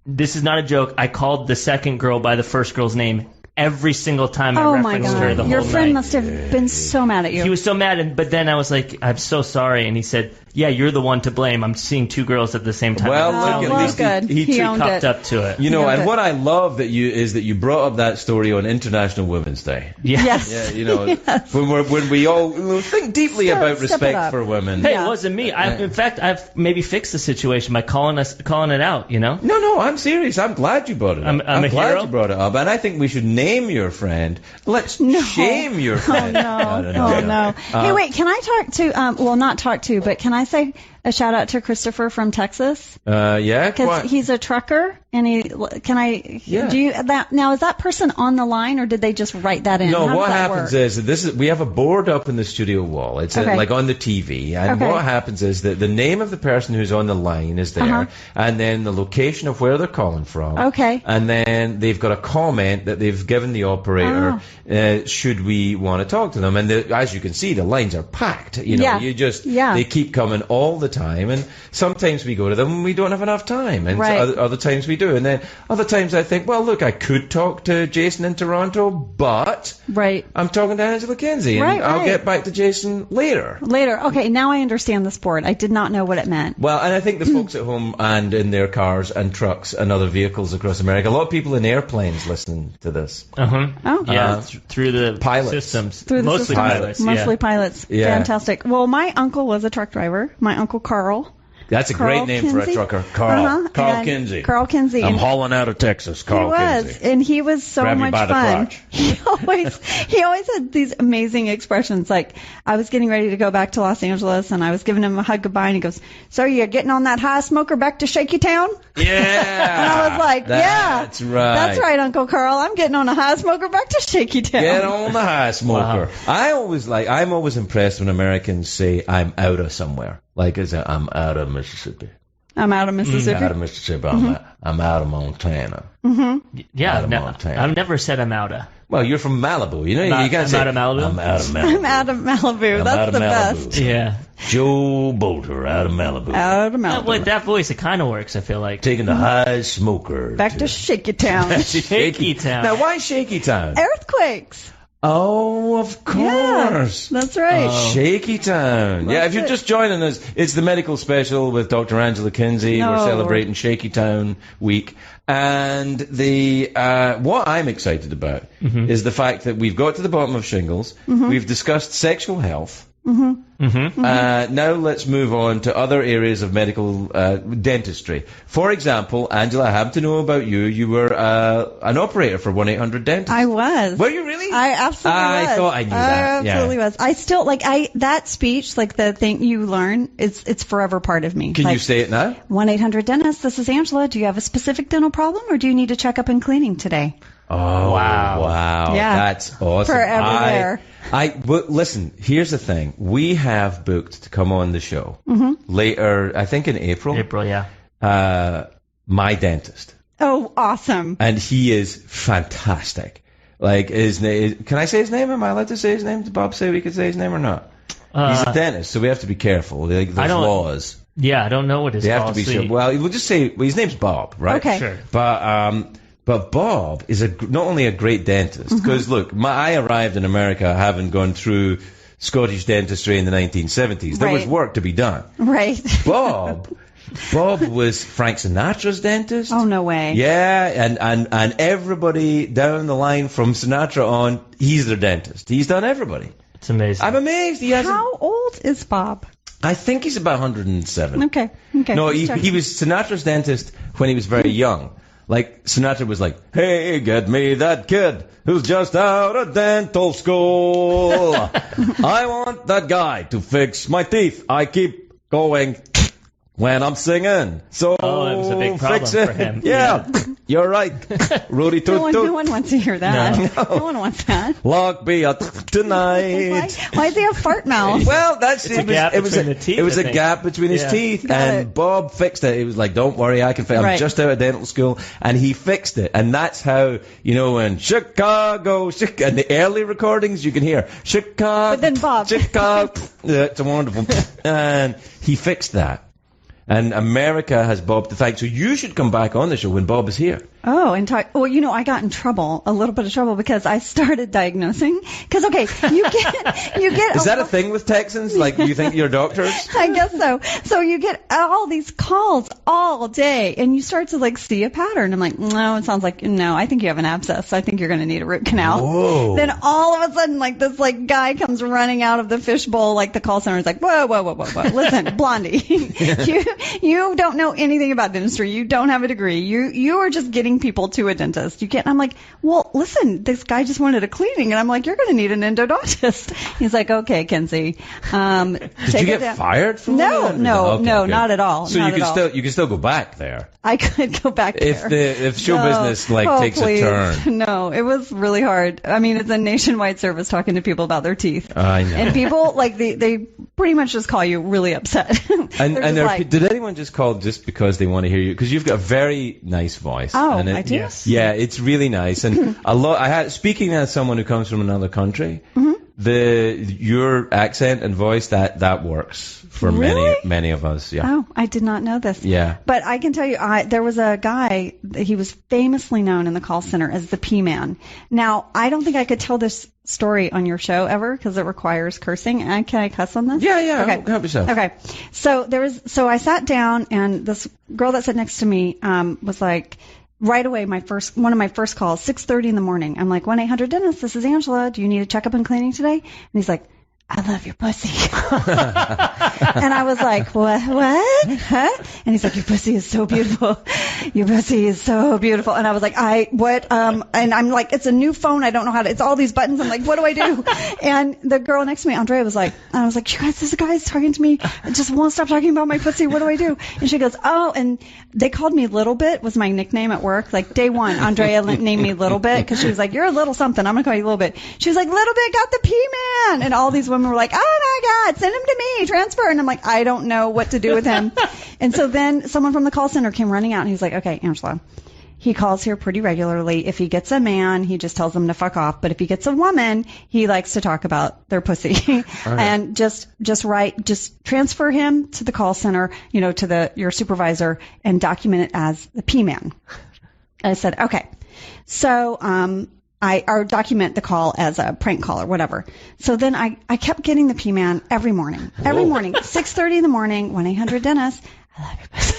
[SPEAKER 3] This is not a joke. I called the second girl by the first girl's name every single time I
[SPEAKER 4] Oh my
[SPEAKER 3] referenced her the
[SPEAKER 4] God. Your
[SPEAKER 3] whole
[SPEAKER 4] friend
[SPEAKER 3] night.
[SPEAKER 4] must have been so mad at you.
[SPEAKER 3] He was so mad, but then I was like, I'm so sorry. And he said, yeah, you're the one to blame. I'm seeing two girls at the same time.
[SPEAKER 2] Well, look, at least
[SPEAKER 4] good.
[SPEAKER 2] he
[SPEAKER 4] owned
[SPEAKER 3] copped
[SPEAKER 4] it.
[SPEAKER 3] up to it.
[SPEAKER 2] You know,
[SPEAKER 4] Yeah,
[SPEAKER 2] and
[SPEAKER 4] but-
[SPEAKER 2] what I love that you brought up that story on International Women's Day.
[SPEAKER 3] Yeah.
[SPEAKER 4] Yes.
[SPEAKER 2] Yeah, you know,
[SPEAKER 4] Yes.
[SPEAKER 2] when we all think deeply about
[SPEAKER 4] Step it
[SPEAKER 2] respect
[SPEAKER 4] up.
[SPEAKER 2] for women.
[SPEAKER 3] Hey,
[SPEAKER 4] Yeah.
[SPEAKER 3] it wasn't me. In fact, I've maybe fixed the situation by calling it out. You know.
[SPEAKER 2] No, I'm serious. I'm glad you brought it up.
[SPEAKER 3] I'm a
[SPEAKER 2] glad
[SPEAKER 3] hero?
[SPEAKER 2] you brought it up, and I think we should name your friend. Let's shame your
[SPEAKER 4] Oh
[SPEAKER 2] friend.
[SPEAKER 4] no. Hey, wait. Can I talk to? Well, not talk to, but can I say a shout out to Christopher from Texas?
[SPEAKER 2] Yeah,
[SPEAKER 4] Because
[SPEAKER 2] quite.
[SPEAKER 4] he's a trucker, and can I?
[SPEAKER 2] Yeah.
[SPEAKER 4] Do you that now? Is that person on the line, or did they just write that in?
[SPEAKER 2] No,
[SPEAKER 4] How
[SPEAKER 2] what
[SPEAKER 4] does that
[SPEAKER 2] happens
[SPEAKER 4] work?
[SPEAKER 2] is we have a board up in the studio wall. It's
[SPEAKER 4] Okay.
[SPEAKER 2] like on the TV, and
[SPEAKER 4] Okay.
[SPEAKER 2] what happens is that the name of the person who's on the line is there,
[SPEAKER 4] Uh-huh.
[SPEAKER 2] and then the location of where they're calling from.
[SPEAKER 4] Okay.
[SPEAKER 2] And then they've got a comment that they've given the operator. Should we want to talk to them? And as you can see, the lines are packed. You know,
[SPEAKER 4] Yeah.
[SPEAKER 2] they keep coming all the time, and sometimes we go to them and we don't have enough time, and
[SPEAKER 4] Right.
[SPEAKER 2] other times we do, and then other times I think, well, look, I could talk to Jason in Toronto, but
[SPEAKER 4] Right.
[SPEAKER 2] I'm talking to Angela Kinsey, and
[SPEAKER 4] Right,
[SPEAKER 2] I'll
[SPEAKER 4] right.
[SPEAKER 2] get back to Jason later.
[SPEAKER 4] Later. Okay. Now I understand this board. I did not know what it meant.
[SPEAKER 2] Well, and I think the folks at home and in their cars and trucks and other vehicles across America, a lot of people in airplanes listen to this.
[SPEAKER 3] Uh-huh.
[SPEAKER 4] Oh.
[SPEAKER 3] Yeah, through the
[SPEAKER 2] pilots.
[SPEAKER 3] systems.
[SPEAKER 4] Through the
[SPEAKER 3] Mostly
[SPEAKER 4] system.
[SPEAKER 3] pilots.
[SPEAKER 4] Mostly
[SPEAKER 3] yeah.
[SPEAKER 4] pilots.
[SPEAKER 2] Yeah.
[SPEAKER 4] Fantastic. Well, my uncle was a truck driver. My uncle Carl.
[SPEAKER 2] That's a
[SPEAKER 4] Carl
[SPEAKER 2] great name for a
[SPEAKER 4] Kinsey?
[SPEAKER 2] trucker. Carl.
[SPEAKER 4] Uh-huh.
[SPEAKER 2] Carl
[SPEAKER 4] And
[SPEAKER 2] Kinsey.
[SPEAKER 4] Carl Kinsey.
[SPEAKER 2] I'm
[SPEAKER 4] And
[SPEAKER 2] hauling out of Texas, Carl
[SPEAKER 4] he was,
[SPEAKER 2] Kinsey.
[SPEAKER 4] and he was so
[SPEAKER 2] Grab you
[SPEAKER 4] much
[SPEAKER 2] by the
[SPEAKER 4] fun.
[SPEAKER 2] crotch.
[SPEAKER 4] He always had these amazing expressions. Like I was getting ready to go back to Los Angeles, and I was giving him a hug goodbye, and he goes, "So you're getting on that high smoker back to Shaky Town?"
[SPEAKER 2] Yeah.
[SPEAKER 4] And I was like, "Yeah,
[SPEAKER 2] That's right.
[SPEAKER 4] that's right, Uncle Carl. I'm getting on a high smoker back to Shaky Town."
[SPEAKER 2] Get on the high smoker.
[SPEAKER 3] Wow.
[SPEAKER 2] I'm always impressed when Americans say, I'm out of somewhere. Like, I'm out of Mississippi.
[SPEAKER 4] I'm out of Mississippi.
[SPEAKER 2] Out of Mississippi. I'm out of Montana.
[SPEAKER 3] Yeah,
[SPEAKER 2] Out of
[SPEAKER 3] no,
[SPEAKER 2] Montana.
[SPEAKER 3] I've never said I'm outta.
[SPEAKER 2] Well, you're from Malibu. You know,
[SPEAKER 3] I'm
[SPEAKER 2] you gotta
[SPEAKER 3] out
[SPEAKER 2] say,
[SPEAKER 3] of Malibu?
[SPEAKER 2] I'm out of Malibu.
[SPEAKER 4] I'm out of Malibu.
[SPEAKER 2] I'm
[SPEAKER 4] That's
[SPEAKER 2] out of
[SPEAKER 4] the
[SPEAKER 2] Malibu.
[SPEAKER 4] best.
[SPEAKER 3] Yeah.
[SPEAKER 2] Joe Bolter out of Malibu.
[SPEAKER 4] Out of Malibu.
[SPEAKER 3] With that voice, it kind of works, I feel like.
[SPEAKER 2] Taking the high smoker.
[SPEAKER 4] Back to Shaky Town.
[SPEAKER 3] Shaky Town.
[SPEAKER 2] Now, why Shaky Town?
[SPEAKER 4] Earthquakes.
[SPEAKER 2] Oh, of course.
[SPEAKER 4] That's right.
[SPEAKER 2] Shaky Town. Yeah, if you're just joining us, it's the medical special with Dr. Angela Kinsey.
[SPEAKER 4] No,
[SPEAKER 2] We're
[SPEAKER 4] Lord.
[SPEAKER 2] celebrating Shaky Town Week. And the what I'm excited about is the fact that we've got to the bottom of shingles. We've discussed sexual health. Now let's move on to other areas of medical dentistry. For example, Angela, I happen to know about you. You were an operator for 1-800-DENTIST.
[SPEAKER 4] I was.
[SPEAKER 2] Were you really?
[SPEAKER 4] I absolutely was.
[SPEAKER 2] I thought I knew that.
[SPEAKER 4] I absolutely was. I still that speech, like the thing you learn, it's forever part of me.
[SPEAKER 2] Can
[SPEAKER 4] like,
[SPEAKER 2] you say it now?
[SPEAKER 4] 1-800-DENTIST, this is Angela. Do you have a specific dental problem, or do you need a checkup and cleaning today?
[SPEAKER 2] Oh, wow.
[SPEAKER 4] Yeah.
[SPEAKER 2] That's awesome.
[SPEAKER 4] Forever there.
[SPEAKER 2] But listen, here's the thing. We have booked to come on the show later, I think in April.
[SPEAKER 3] April, yeah.
[SPEAKER 2] My dentist.
[SPEAKER 4] Oh, awesome.
[SPEAKER 2] And he is fantastic. Like, his name, can I say his name? Am I allowed to say his name? Did Bob say we could say his name or not? He's a dentist, so we have to be careful. Like, there's laws.
[SPEAKER 3] Yeah, I don't know what his
[SPEAKER 2] They have to be sure. Well, we'll just say, his name's Bob, right?
[SPEAKER 4] Okay.
[SPEAKER 3] Sure.
[SPEAKER 2] But Bob is not only a great dentist, because look, I arrived in America having gone through Scottish dentistry in the 1970s. There was
[SPEAKER 4] Right.
[SPEAKER 2] work to be done.
[SPEAKER 4] Right.
[SPEAKER 2] Bob was Frank Sinatra's dentist.
[SPEAKER 4] Oh, no way.
[SPEAKER 2] Yeah, and everybody down the line from Sinatra on, he's their dentist. He's done everybody.
[SPEAKER 3] It's amazing.
[SPEAKER 2] I'm amazed he hasn't.
[SPEAKER 4] How old is Bob?
[SPEAKER 2] I think he's about 107.
[SPEAKER 4] Okay.
[SPEAKER 2] No,
[SPEAKER 4] Just checking.
[SPEAKER 2] he was Sinatra's dentist when he was very young. Like, Sinatra was like, hey, get me that kid who's just out of dental school. I want that guy to fix my teeth. I keep going when I'm singing. So
[SPEAKER 3] it was a big problem
[SPEAKER 2] fix it.
[SPEAKER 3] for him.
[SPEAKER 2] Yeah, you're right. Rudy
[SPEAKER 4] no
[SPEAKER 2] Toot
[SPEAKER 4] one
[SPEAKER 2] Toot.
[SPEAKER 4] wants to hear that. No one wants that.
[SPEAKER 2] Lock me up
[SPEAKER 4] Why,
[SPEAKER 2] tonight.
[SPEAKER 4] why does he have fart mouth?
[SPEAKER 2] Well, that's
[SPEAKER 3] a gap between the teeth,
[SPEAKER 2] It was
[SPEAKER 3] I
[SPEAKER 2] a
[SPEAKER 3] think.
[SPEAKER 2] gap between his
[SPEAKER 3] Yeah.
[SPEAKER 2] teeth,
[SPEAKER 4] Got
[SPEAKER 2] and
[SPEAKER 4] it.
[SPEAKER 2] Bob fixed it. He was like, "Don't worry, I can fix. I'm
[SPEAKER 4] Right.
[SPEAKER 2] just out of dental school," and he fixed it. And that's how in Chicago, and the early recordings you can hear Chicago.
[SPEAKER 4] But then Bob.
[SPEAKER 2] Chicago. Yeah, it's a wonderful, and he fixed that. And America has Bob to thank. So you should come back on the show when Bob is here.
[SPEAKER 4] Oh, and I got in trouble, a little bit of trouble, because I started diagnosing. Because you get.
[SPEAKER 2] Is that a thing with Texans? Like, you think you're doctors?
[SPEAKER 4] I guess so. So you get all these calls all day, and you start to like see a pattern. I'm like, no, it sounds like no. I think you have an abscess. I think you're going to need a root canal.
[SPEAKER 2] Whoa.
[SPEAKER 4] Then all of a sudden, like this like guy comes running out of the fishbowl, like the call center is like, whoa. Listen, Blondie, you don't know anything about dentistry. You don't have a degree. You are just getting people to a dentist. You can't. I'm like, well, listen, this guy just wanted a cleaning, and I'm like, you're going to need an endodontist. He's like, okay, Kinsey.
[SPEAKER 2] Did you get fired from that?
[SPEAKER 4] No,
[SPEAKER 2] Okay,
[SPEAKER 4] not at all.
[SPEAKER 2] So you can still go back there.
[SPEAKER 4] I could go back there.
[SPEAKER 2] If show business takes
[SPEAKER 4] please.
[SPEAKER 2] a turn.
[SPEAKER 4] No, it was really hard. I mean, it's a nationwide service talking to people about their teeth.
[SPEAKER 2] I know.
[SPEAKER 4] And people like they pretty much just call you really upset.
[SPEAKER 2] Did anyone just call just because they want to hear you? Because you've got a very nice voice.
[SPEAKER 4] Oh, I do.
[SPEAKER 3] Yes.
[SPEAKER 2] Yeah, it's really nice, and speaking as someone who comes from another country, your accent and voice that works for
[SPEAKER 4] Really?
[SPEAKER 2] many of us. Yeah.
[SPEAKER 4] Oh, I did not know this.
[SPEAKER 2] Yeah.
[SPEAKER 4] But I can tell you, there was a guy, he was famously known in the call center as the P-Man. Now, I don't think I could tell this story on your show ever because it requires cursing. Can I cuss on this?
[SPEAKER 2] Yeah.
[SPEAKER 4] Okay.
[SPEAKER 2] Help yourself.
[SPEAKER 4] Okay. So I sat down, and this girl that sat next to me was like, right away, one of my first calls, 6:30 in the morning. I'm like, 1-800-DENTIST, this is Angela. Do you need a checkup and cleaning today? And he's like, I love your pussy. And I was like, what? Huh? And he's like, your pussy is so beautiful. Your pussy is so beautiful. And I was like, and I'm like, it's a new phone. I don't know how to, it's all these buttons. I'm like, what do I do? And the girl next to me, Andrea, was like, I was like, you guys, this guy's talking to me. I just won't stop talking about my pussy. What do I do? And she goes, oh, and they called me Little Bit was my nickname at work. Like day one, Andrea named me Little Bit because she was like, you're a little something. I'm going to call you Little Bit. She was like, Little Bit got the P-Man. And all these women were like, oh my God, send him to me, transfer. And I'm like, I don't know what to do with him. And so then someone from the call center came running out, and he's like, okay, Angela, he calls here pretty regularly. If he gets a man, he just tells them to fuck off. But if he gets a woman, he likes to talk about their pussy. And just transfer him to the call center, to your supervisor, and document it as the P-Man. I said, okay. So, or document the call as a prank call or whatever. So then I kept getting the P-Man every morning. Every morning, 6:30 in the morning, 1-800-DENTIST. I love your pussy.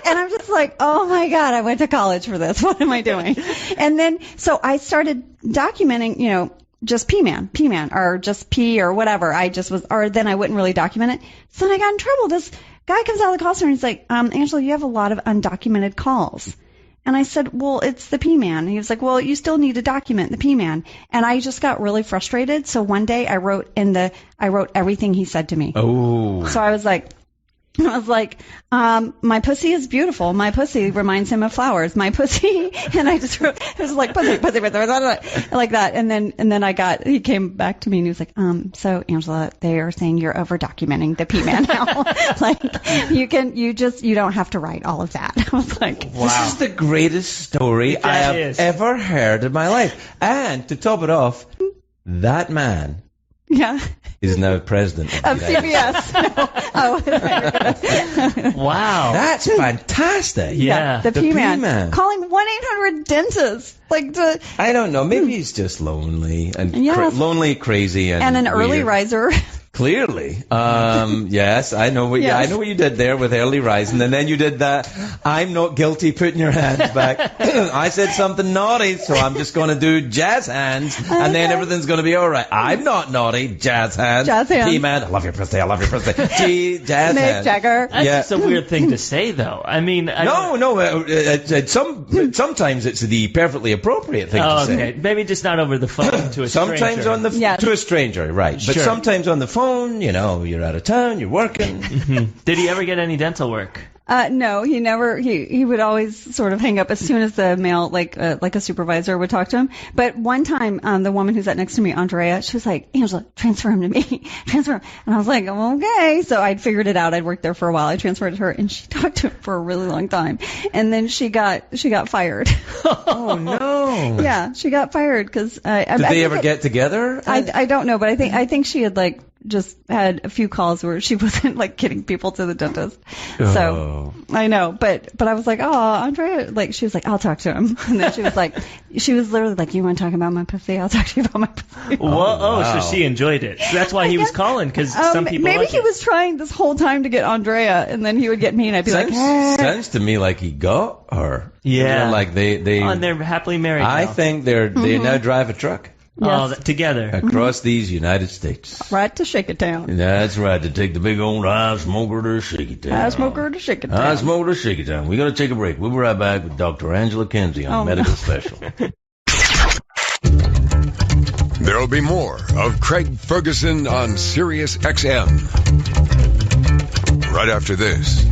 [SPEAKER 4] And I'm just like, oh my God, I went to college for this. What am I doing? And then, so I started documenting, just P-Man, or just P or whatever. Then I wouldn't really document it. So then I got in trouble. This guy comes out of the call center and he's like, Angela, you have a lot of undocumented calls. And I said, well, it's the P-Man. And he was like, well, you still need to document the P-Man. And I just got really frustrated. So one day I wrote everything he said to me.
[SPEAKER 2] Oh.
[SPEAKER 4] So I was like, my pussy is beautiful. My pussy reminds him of flowers. My pussy, and I just wrote, it was like pussy, like that. And then he came back to me and he was like, so Angela, they are saying you're over documenting the P-Man now. You don't have to write all of that. I was like,
[SPEAKER 2] wow. This is the greatest story I have ever heard in my life. And to top it off, that man.
[SPEAKER 4] Yeah.
[SPEAKER 2] Is now president
[SPEAKER 4] of CBS.
[SPEAKER 3] Wow.
[SPEAKER 2] That's fantastic.
[SPEAKER 3] Yeah.
[SPEAKER 4] The P-Man. Calling 1-800-DENTIST.
[SPEAKER 2] I don't know. Maybe he's just lonely and lonely, crazy, and
[SPEAKER 4] an
[SPEAKER 2] weird.
[SPEAKER 4] Early riser.
[SPEAKER 2] Clearly. Yes, I know what you did there with early rising, and then you did that. I'm not guilty putting your hands back. I said something naughty, so I'm just going to do jazz hands, and then everything's going to be all right. I'm not naughty. Jazz hands.
[SPEAKER 4] Jazz hands.
[SPEAKER 2] P-Man. I love your pussy. Gee, jazz
[SPEAKER 4] Mick
[SPEAKER 2] hands.
[SPEAKER 4] Jagger.
[SPEAKER 3] That's just a weird thing to say, though. I mean,
[SPEAKER 2] sometimes it's the perfectly appropriate thing to say.
[SPEAKER 3] Okay, maybe just not over the phone to a stranger.
[SPEAKER 2] Sometimes to a stranger, right? But
[SPEAKER 3] sure.
[SPEAKER 2] Sometimes on the phone, you're out of town, you're working.
[SPEAKER 3] Did he ever get any dental work?
[SPEAKER 4] No, he never. He would always sort of hang up as soon as the male, like a supervisor, would talk to him. But one time, the woman who sat next to me, Andrea, she was like, Angela, transfer him to me, transfer him. And I was like, okay. So I'd figured it out. I'd worked there for a while. I transferred to her, and she talked to him for a really long time. And then she got fired.
[SPEAKER 2] Oh no.
[SPEAKER 4] Yeah, she got fired because
[SPEAKER 2] did they ever get together?
[SPEAKER 4] I don't know, but I think she had just had a few calls where she wasn't like getting people to the dentist. So I know, but I was like, oh, Andrea, like she was like, I'll talk to him, and then she was literally like, you want to talk about my pussy? I'll talk to you about my pussy.
[SPEAKER 3] So she enjoyed it. So that's why he was calling, because some people
[SPEAKER 4] maybe
[SPEAKER 3] like
[SPEAKER 4] he was trying this whole time to get Andrea, and then he would get me, and I'd be
[SPEAKER 2] sounds to me like he got her.
[SPEAKER 3] Yeah,
[SPEAKER 2] like they
[SPEAKER 3] and they're happily married.
[SPEAKER 2] I
[SPEAKER 3] now.
[SPEAKER 2] think they now drive a truck.
[SPEAKER 4] Yes.
[SPEAKER 3] Together
[SPEAKER 2] across these United States.
[SPEAKER 4] Right to Shake It Town.
[SPEAKER 2] That's right, to take the big old high smoker to Shake It Town.
[SPEAKER 4] High smoker to Shake It Town.
[SPEAKER 2] High smoker to Shake It Town. We got to take a break. We'll be right back with Dr. Angela Kinsey on Medical Special.
[SPEAKER 1] There'll be more of Craig Ferguson on Sirius XM. Right after this.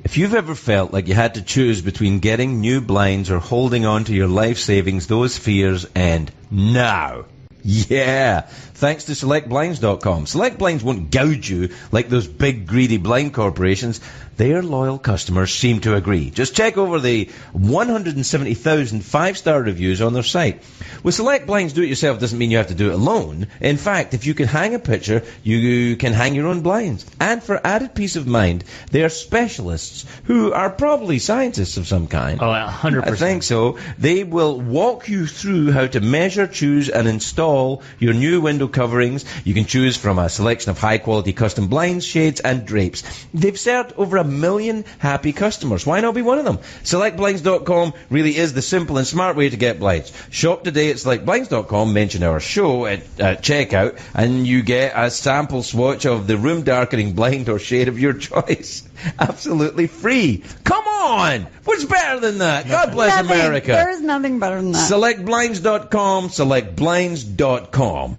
[SPEAKER 2] If you've ever felt like you had to choose between getting new blinds or holding on to your life savings, those fears end now. Yeah, thanks to SelectBlinds.com. Select Blinds won't gouge you like those big greedy blind corporations. Their loyal customers seem to agree. Just check over the 170,000 5-star reviews on their site. With Select Blinds, do it yourself doesn't mean you have to do it alone. In fact, if you can hang a picture, you can hang your own blinds. And for added peace of mind, they are specialists who are probably scientists of some kind.
[SPEAKER 3] Oh, 100%.
[SPEAKER 2] I think so. They will walk you through how to measure, choose, and install your new window coverings. You can choose from a selection of high-quality custom blinds, shades, and drapes. They've served over 1 million happy customers. Why not be one of them? SelectBlinds.com really is the simple and smart way to get blinds. Shop today at SelectBlinds.com, mention our show at checkout, and you get a sample swatch of the room darkening blind or shade of your choice. Absolutely free. Come on! What's better than that? God bless America.
[SPEAKER 4] There is nothing better than that.
[SPEAKER 2] SelectBlinds.com, SelectBlinds.com.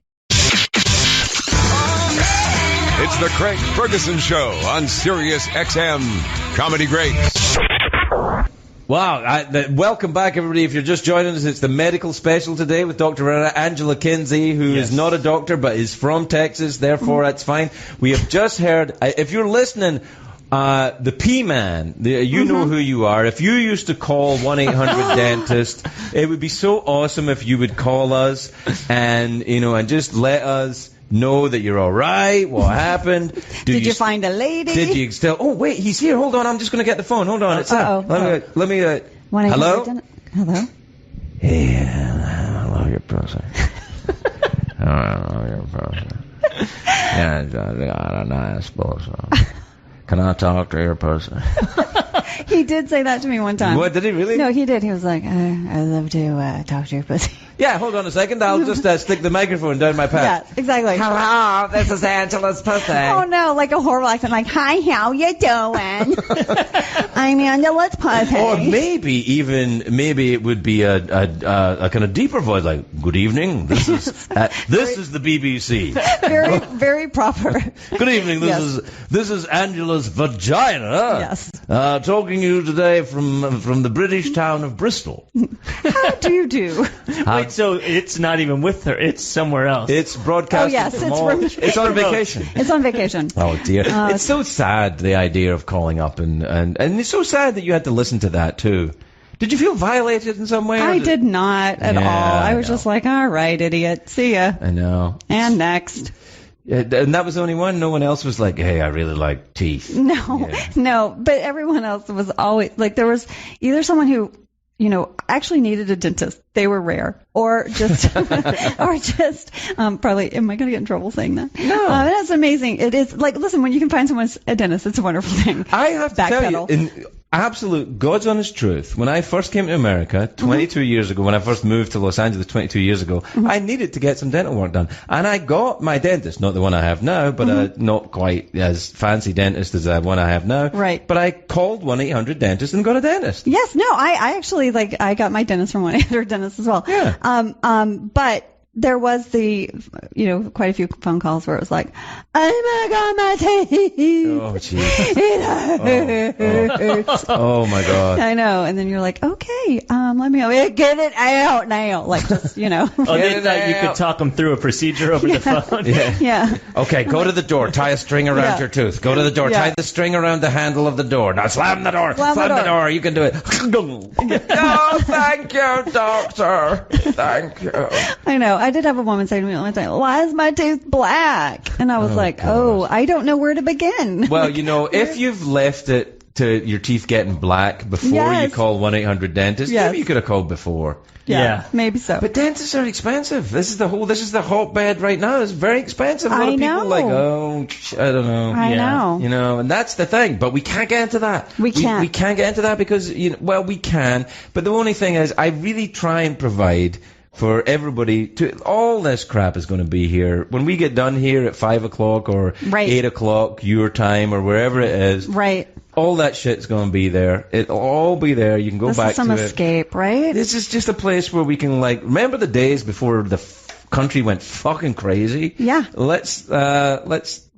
[SPEAKER 1] It's the Craig Ferguson Show on Sirius XM. Comedy Greats.
[SPEAKER 2] Wow. Welcome back, everybody. If you're just joining us, it's the medical special today with Dr. Angela Kinsey, who is not a doctor but is from Texas. Therefore, that's fine. We have just heard, if you're listening, the P-Man, you know who you are. If you used to call 1-800-DENTIST, it would be so awesome if you would call us and just let us know that you're all right. What happened?
[SPEAKER 4] Did you find a lady?
[SPEAKER 2] Did you still? Oh wait, he's here. Hold on, I'm just going to get the phone. Hold on, it's up. Let me. Hello.
[SPEAKER 4] Hello.
[SPEAKER 2] Hey, I love your pussy. I love your pussy. Yeah, got a nice pussy. Can I talk to your pussy?
[SPEAKER 4] He did say that to me one time.
[SPEAKER 2] What, did he really?
[SPEAKER 4] No, he did. He was like, I'd love to talk to your pussy.
[SPEAKER 2] Yeah, hold on a second. I'll just stick the microphone down my pants.
[SPEAKER 4] Yeah, exactly.
[SPEAKER 2] Hello, this is Angela's pussy.
[SPEAKER 4] Oh, no, like a horrible accent. Like, hi, how you doing? I'm Angela's pussy.
[SPEAKER 2] Or maybe it would be a kind of deeper voice, like, good evening, this is the BBC.
[SPEAKER 4] Very, very proper.
[SPEAKER 2] Good evening, this is Angela's vagina.
[SPEAKER 4] Yes.
[SPEAKER 2] Talking to you today from the British town of Bristol.
[SPEAKER 4] How do you do?
[SPEAKER 3] Wait, so it's not even with her, it's somewhere else.
[SPEAKER 2] It's broadcasting.
[SPEAKER 4] Oh, yes,
[SPEAKER 2] it's on vacation.
[SPEAKER 4] It's on vacation.
[SPEAKER 2] Oh, dear. It's so sad, the idea of calling up, and it's so sad that you had to listen to that, too. Did you feel violated in some way?
[SPEAKER 4] I did not at all. I was just like, all right, idiot. See ya.
[SPEAKER 2] I know.
[SPEAKER 4] And next.
[SPEAKER 2] And that was the only one? No one else was like, hey, I really like teeth.
[SPEAKER 4] No. But everyone else was always, like, there was either someone who, actually needed a dentist. They were rare. Or just, probably, am I going to get in trouble saying that?
[SPEAKER 2] No.
[SPEAKER 4] That's amazing. It is, like, listen, when you can find someone a dentist, it's a wonderful thing.
[SPEAKER 2] I have to tell you, in absolute God's honest truth, when I first came to America 22 years ago, when I first moved to Los Angeles 22 years ago, I needed to get some dental work done. And I got my dentist, not the one I have now, but not quite as fancy dentist as the one I have now.
[SPEAKER 4] Right.
[SPEAKER 2] But I called 1-800-DENTIST and got a dentist.
[SPEAKER 4] Yes, no, I actually, I got my dentist from 1-800-DENTIST as well.
[SPEAKER 2] Yeah.
[SPEAKER 4] But there was quite a few phone calls where it was like, oh my God, my teeth.
[SPEAKER 2] Oh, jeez.
[SPEAKER 4] It hurts.
[SPEAKER 2] Oh, my God.
[SPEAKER 4] I know. And then you're like, okay, let me get it out now. Like, just,
[SPEAKER 3] Oh, they thought you could talk them through a procedure over the phone?
[SPEAKER 4] Yeah.
[SPEAKER 2] Okay, go to the door. Tie a string around your tooth. Go to the door.
[SPEAKER 4] Yeah.
[SPEAKER 2] Tie the string around the handle of the door. Now slam the door.
[SPEAKER 4] Slam the door.
[SPEAKER 2] You can do it. Oh, thank you, doctor. Thank you.
[SPEAKER 4] I know. I did have a woman say to me one time, why is my tooth black? And I was I don't know where to begin.
[SPEAKER 2] Well, if you've left it to your teeth getting black before you call 1-800-DENTIST, maybe you could have called before.
[SPEAKER 4] Yeah, maybe so.
[SPEAKER 2] But dentists are expensive. This is the hotbed right now. It's very expensive. A lot of people are like, I don't know.
[SPEAKER 4] I know.
[SPEAKER 2] And that's the thing. But we can't get into that.
[SPEAKER 4] We can't.
[SPEAKER 2] We can't get into that because, we can. But the only thing is, I really try and provide for everybody all this crap is going to be here. When we get done here at 5 o'clock or 8 o'clock your time or wherever it is.
[SPEAKER 4] Right.
[SPEAKER 2] All that shit's going to be there. It'll all be there. You can go back to it.
[SPEAKER 4] This is some escape, right?
[SPEAKER 2] This is just a place where we can, remember the days before the country went fucking crazy?
[SPEAKER 4] Yeah.
[SPEAKER 2] Let's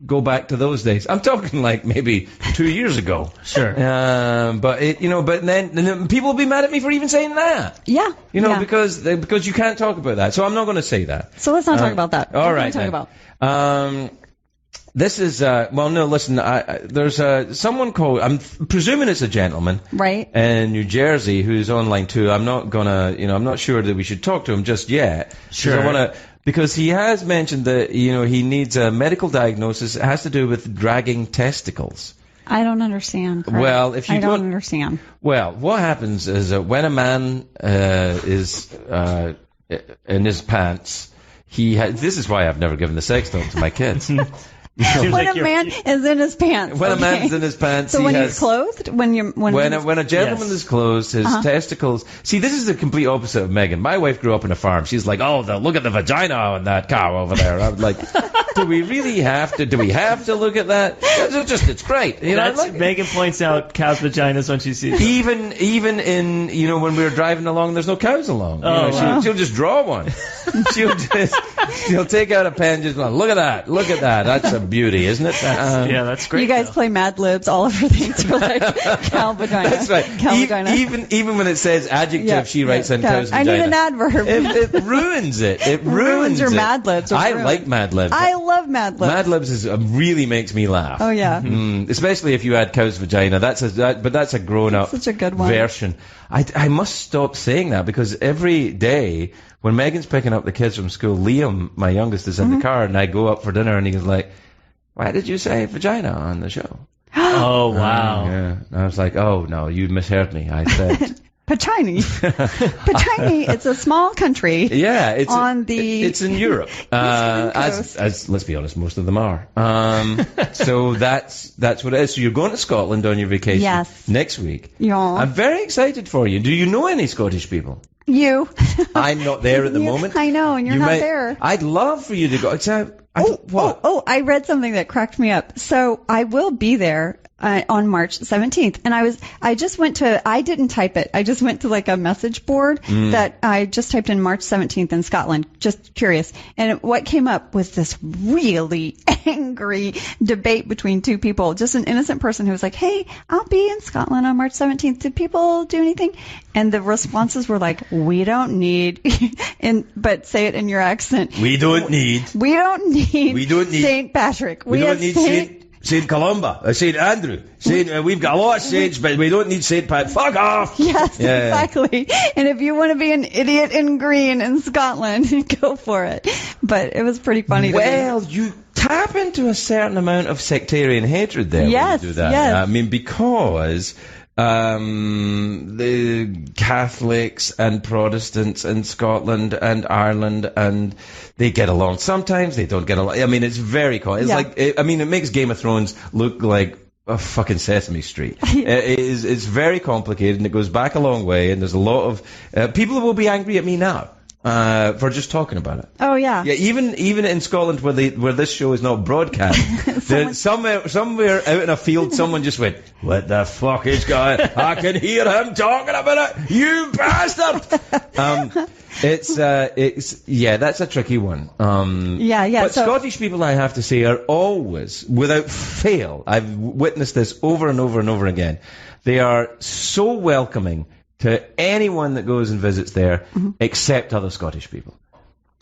[SPEAKER 2] go back to those days. I'm talking maybe 2 years ago.
[SPEAKER 3] Sure.
[SPEAKER 2] But then people will be mad at me for even saying that.
[SPEAKER 4] Yeah.
[SPEAKER 2] Because you can't talk about that. So I'm not going to say that.
[SPEAKER 4] So let's not talk about that.
[SPEAKER 2] All right.
[SPEAKER 4] What are we talk about?
[SPEAKER 2] This is, no, listen, there's someone called, I'm presuming it's a gentleman.
[SPEAKER 4] Right.
[SPEAKER 2] In New Jersey who's online too. I'm not gonna, I'm not sure that we should talk to him just yet.
[SPEAKER 3] Sure.
[SPEAKER 2] Because he has mentioned that, he needs a medical diagnosis. It has to do with dragging testicles.
[SPEAKER 4] I don't understand. Craig.
[SPEAKER 2] Well, if you
[SPEAKER 4] don't understand.
[SPEAKER 2] Well, what happens is that when a man is in his pants, this is why I've never given the sex talk to my kids.
[SPEAKER 4] When a man is in his pants.
[SPEAKER 2] When a man's in his pants,
[SPEAKER 4] so when he's clothed, when
[SPEAKER 2] a gentleman is clothed, his testicles. See, this is the complete opposite of Megan. My wife grew up in a farm. She's like, look at the vagina on that cow over there. I'm like, do we really have to? Do we have to look at that? It's great.
[SPEAKER 3] Megan points out cows' vaginas when she sees them.
[SPEAKER 2] Even in when we were driving along, there's no cows along. She'll just draw one. She'll take out a pen, just look at that. That's a beauty, isn't it?
[SPEAKER 3] That's great.
[SPEAKER 4] You guys play Mad Libs all over things for cow vagina.
[SPEAKER 2] That's right.
[SPEAKER 4] Cow vagina.
[SPEAKER 2] Even when it says adjective, she writes in cow's vagina.
[SPEAKER 4] I need an adverb.
[SPEAKER 2] It ruins it. It ruins
[SPEAKER 4] your
[SPEAKER 2] it.
[SPEAKER 4] Mad Libs.
[SPEAKER 2] I like Mad Libs.
[SPEAKER 4] I love Mad Libs.
[SPEAKER 2] Mad Libs really makes me laugh.
[SPEAKER 4] Oh yeah.
[SPEAKER 2] Especially if you add cow's vagina. But that's a grown-up
[SPEAKER 4] such a good one.
[SPEAKER 2] version. I must stop saying that because every day when Megan's picking up the kids from school, Liam, my youngest, is in the car, and I go up for dinner, and he's like, "Why did you say vagina on the show?"
[SPEAKER 3] Oh, wow.
[SPEAKER 2] Yeah. And I was like, "Oh no, you misheard me. I said
[SPEAKER 4] Pachini. Pachini. It's a small country.
[SPEAKER 2] Yeah,
[SPEAKER 4] it's
[SPEAKER 2] in Europe. As let's be honest, most of them are. So that's what it is. So you're going to Scotland on your vacation next week.
[SPEAKER 4] Yeah.
[SPEAKER 2] I'm very excited for you. Do you know any Scottish people?
[SPEAKER 4] You.
[SPEAKER 2] I'm not there at the moment.
[SPEAKER 4] I know, and you're not there.
[SPEAKER 2] I'd love for you to go.
[SPEAKER 4] I read something that cracked me up. So I will be there on March 17th. And I didn't type it. I just went to a message board that I just typed in March 17th in Scotland. Just curious. And what came up was this really angry debate between two people. Just an innocent person who was like, hey, I'll be in Scotland on March 17th. Did people do anything? And the responses were like, we don't need, but say it in your accent.
[SPEAKER 2] We don't need
[SPEAKER 4] St. Patrick.
[SPEAKER 2] We don't need St. Columba, St. Andrew. We've got a lot of saints, but we don't need St. Pat. Fuck off!
[SPEAKER 4] Yes, exactly. And if you want to be an idiot in green in Scotland, go for it. But it was pretty funny.
[SPEAKER 2] Well, you tap into a certain amount of sectarian hatred there when you do that.
[SPEAKER 4] Yes.
[SPEAKER 2] I mean, because the Catholics and Protestants in Scotland and Ireland, and they get along. Sometimes they don't get along. I mean, it's very cool. It makes Game of Thrones look like a fucking Sesame Street. It's very complicated, and it goes back a long way, and there's a lot of people who will be angry at me now. for just talking about it.
[SPEAKER 4] Oh yeah.
[SPEAKER 2] Yeah, even in Scotland where this show is not broadcast, somewhere out in a field, someone just went, "What the fuck is going? I can hear him talking about it, you bastard!" It's that's a tricky one. But Scottish people, I have to say, are always, without fail, I've witnessed this over and over and over again. They are so welcoming to anyone that goes and visits there, except other Scottish people,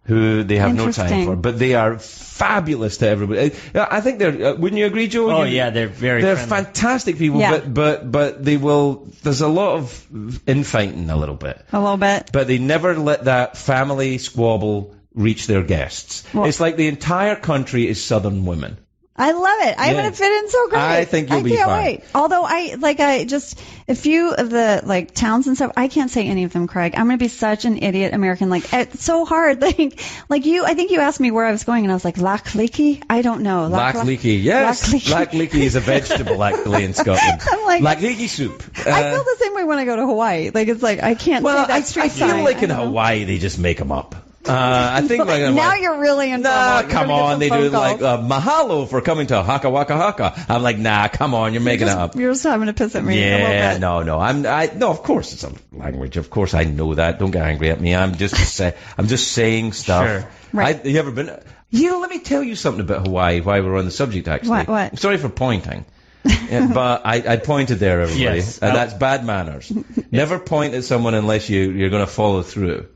[SPEAKER 2] who they have no time for. But they are fabulous to everybody. I think they're. Wouldn't you agree, Joe?
[SPEAKER 3] Oh yeah, they're friendly.
[SPEAKER 2] Fantastic people. Yeah. But they will. There's a lot of infighting, a little bit.
[SPEAKER 4] A little bit.
[SPEAKER 2] But they never let that family squabble reach their guests. Well, it's like the entire country is Southern women.
[SPEAKER 4] I love it. I'm going to fit in so great.
[SPEAKER 2] I think you'll be fine.
[SPEAKER 4] I can't wait. Although I just, a few of the towns and stuff, I can't say any of them, Craig. I'm going to be such an idiot American. It's so hard. I think you asked me where I was going and I was like, Loch Leaky? I don't know.
[SPEAKER 2] Loch Leaky, yes. Loch Leaky is a vegetable actually in Scotland. I'm like, Loch Leaky soup.
[SPEAKER 4] I feel the same way when I go to Hawaii. I can't say that street sign.
[SPEAKER 2] I feel like in Hawaii they just make them up. I think
[SPEAKER 4] now you're really in trouble.
[SPEAKER 2] Come on, they do mahalo for coming to Haka Waka Haka. I'm like, nah, come on, you're making it up.
[SPEAKER 4] You're just having to piss at me.
[SPEAKER 2] Yeah, no. No, of course it's a language. Of course I know that. Don't get angry at me. I'm just saying stuff.
[SPEAKER 3] Sure.
[SPEAKER 2] Right. You ever been? Let me tell you something about Hawaii while we're on the subject. Actually,
[SPEAKER 4] what?
[SPEAKER 2] I'm sorry for pointing. But I pointed there, everybody.
[SPEAKER 3] Yes.
[SPEAKER 2] That's bad manners. Never point at someone unless you're going to follow through.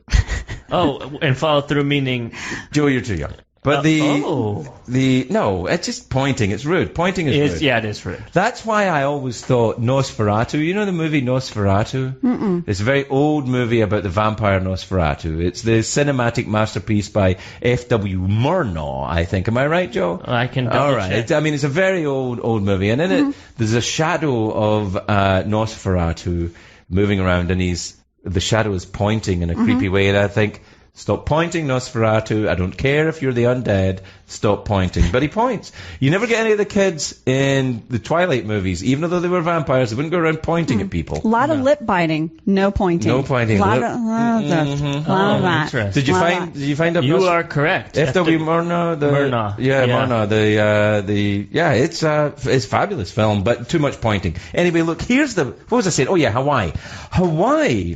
[SPEAKER 3] Oh, and follow through meaning?
[SPEAKER 2] Joe, you're too young. But no, it's just pointing. It's rude. Pointing is rude.
[SPEAKER 3] Yeah, it is rude.
[SPEAKER 2] That's why I always thought Nosferatu. You know the movie Nosferatu? Mm-mm. It's a very old movie about the vampire Nosferatu. It's the cinematic masterpiece by F.W. Murnau, I think. Am I right, Joe?
[SPEAKER 3] I can double
[SPEAKER 2] All right.
[SPEAKER 3] check.
[SPEAKER 2] I mean, it's a very old movie, and in it there's a shadow of Nosferatu moving around, and the shadow is pointing in a creepy way, and I think, stop pointing, Nosferatu. I don't care if you're the undead. Stop pointing. But he points. You never get any of the kids in the Twilight movies, even though they were vampires, they wouldn't go around pointing at people.
[SPEAKER 4] A lot of lip biting, no pointing.
[SPEAKER 2] No pointing.
[SPEAKER 4] A lot of that.
[SPEAKER 3] Interesting.
[SPEAKER 2] Did you find out?
[SPEAKER 3] You are correct.
[SPEAKER 2] F.W. Murnau.
[SPEAKER 3] Murnau.
[SPEAKER 2] Yeah, Murnau. It's fabulous film, but too much pointing. Anyway, look, what was I saying? Oh yeah, Hawaii. Hawaii.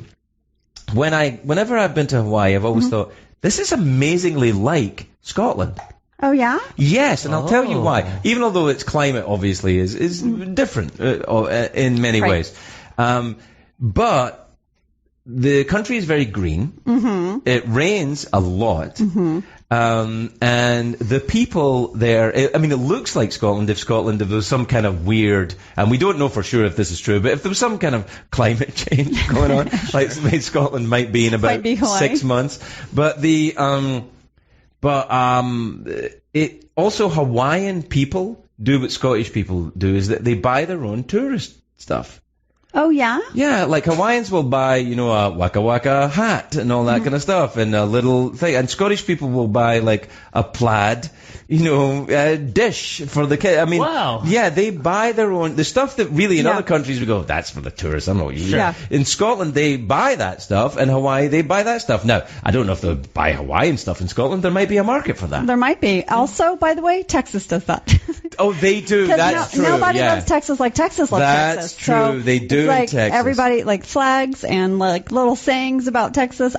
[SPEAKER 2] Whenever I've been to Hawaii, I've always thought, this is amazingly like Scotland.
[SPEAKER 4] Oh, yeah?
[SPEAKER 2] Yes, and I'll tell you why. Even although its climate, obviously, is different in many ways. But the country is very green. Mm-hmm. It rains a lot. Mm-hmm. And the people there, it looks like Scotland if there was some kind of weird, and we don't know for sure if this is true, but if there was some kind of climate change going on, like Scotland might be in about 6 months. But it also Hawaiian people do what Scottish people do, is that they buy their own tourist stuff.
[SPEAKER 4] Oh, yeah?
[SPEAKER 2] Yeah, like Hawaiians will buy, a Waka Waka hat and all that kind of stuff, and a little thing. And Scottish people will buy, like, a plaid, dish for the kid.
[SPEAKER 3] Wow.
[SPEAKER 2] Yeah, they buy their own. The stuff that really in other countries we go, that's for the tourists. I don't know what you mean.
[SPEAKER 4] Yeah.
[SPEAKER 2] In Scotland, they buy that stuff. In Hawaii, they buy that stuff. Now, I don't know if they'll buy Hawaiian stuff in Scotland. There might be a market for that.
[SPEAKER 4] There might be. Also, by the way, Texas does that.
[SPEAKER 2] Oh, they do. That's true.
[SPEAKER 4] Nobody loves Texas like Texas loves Texas.
[SPEAKER 2] That's true.
[SPEAKER 4] So
[SPEAKER 2] they do
[SPEAKER 4] like
[SPEAKER 2] in Texas.
[SPEAKER 4] Everybody, like flags and like little sayings about Texas.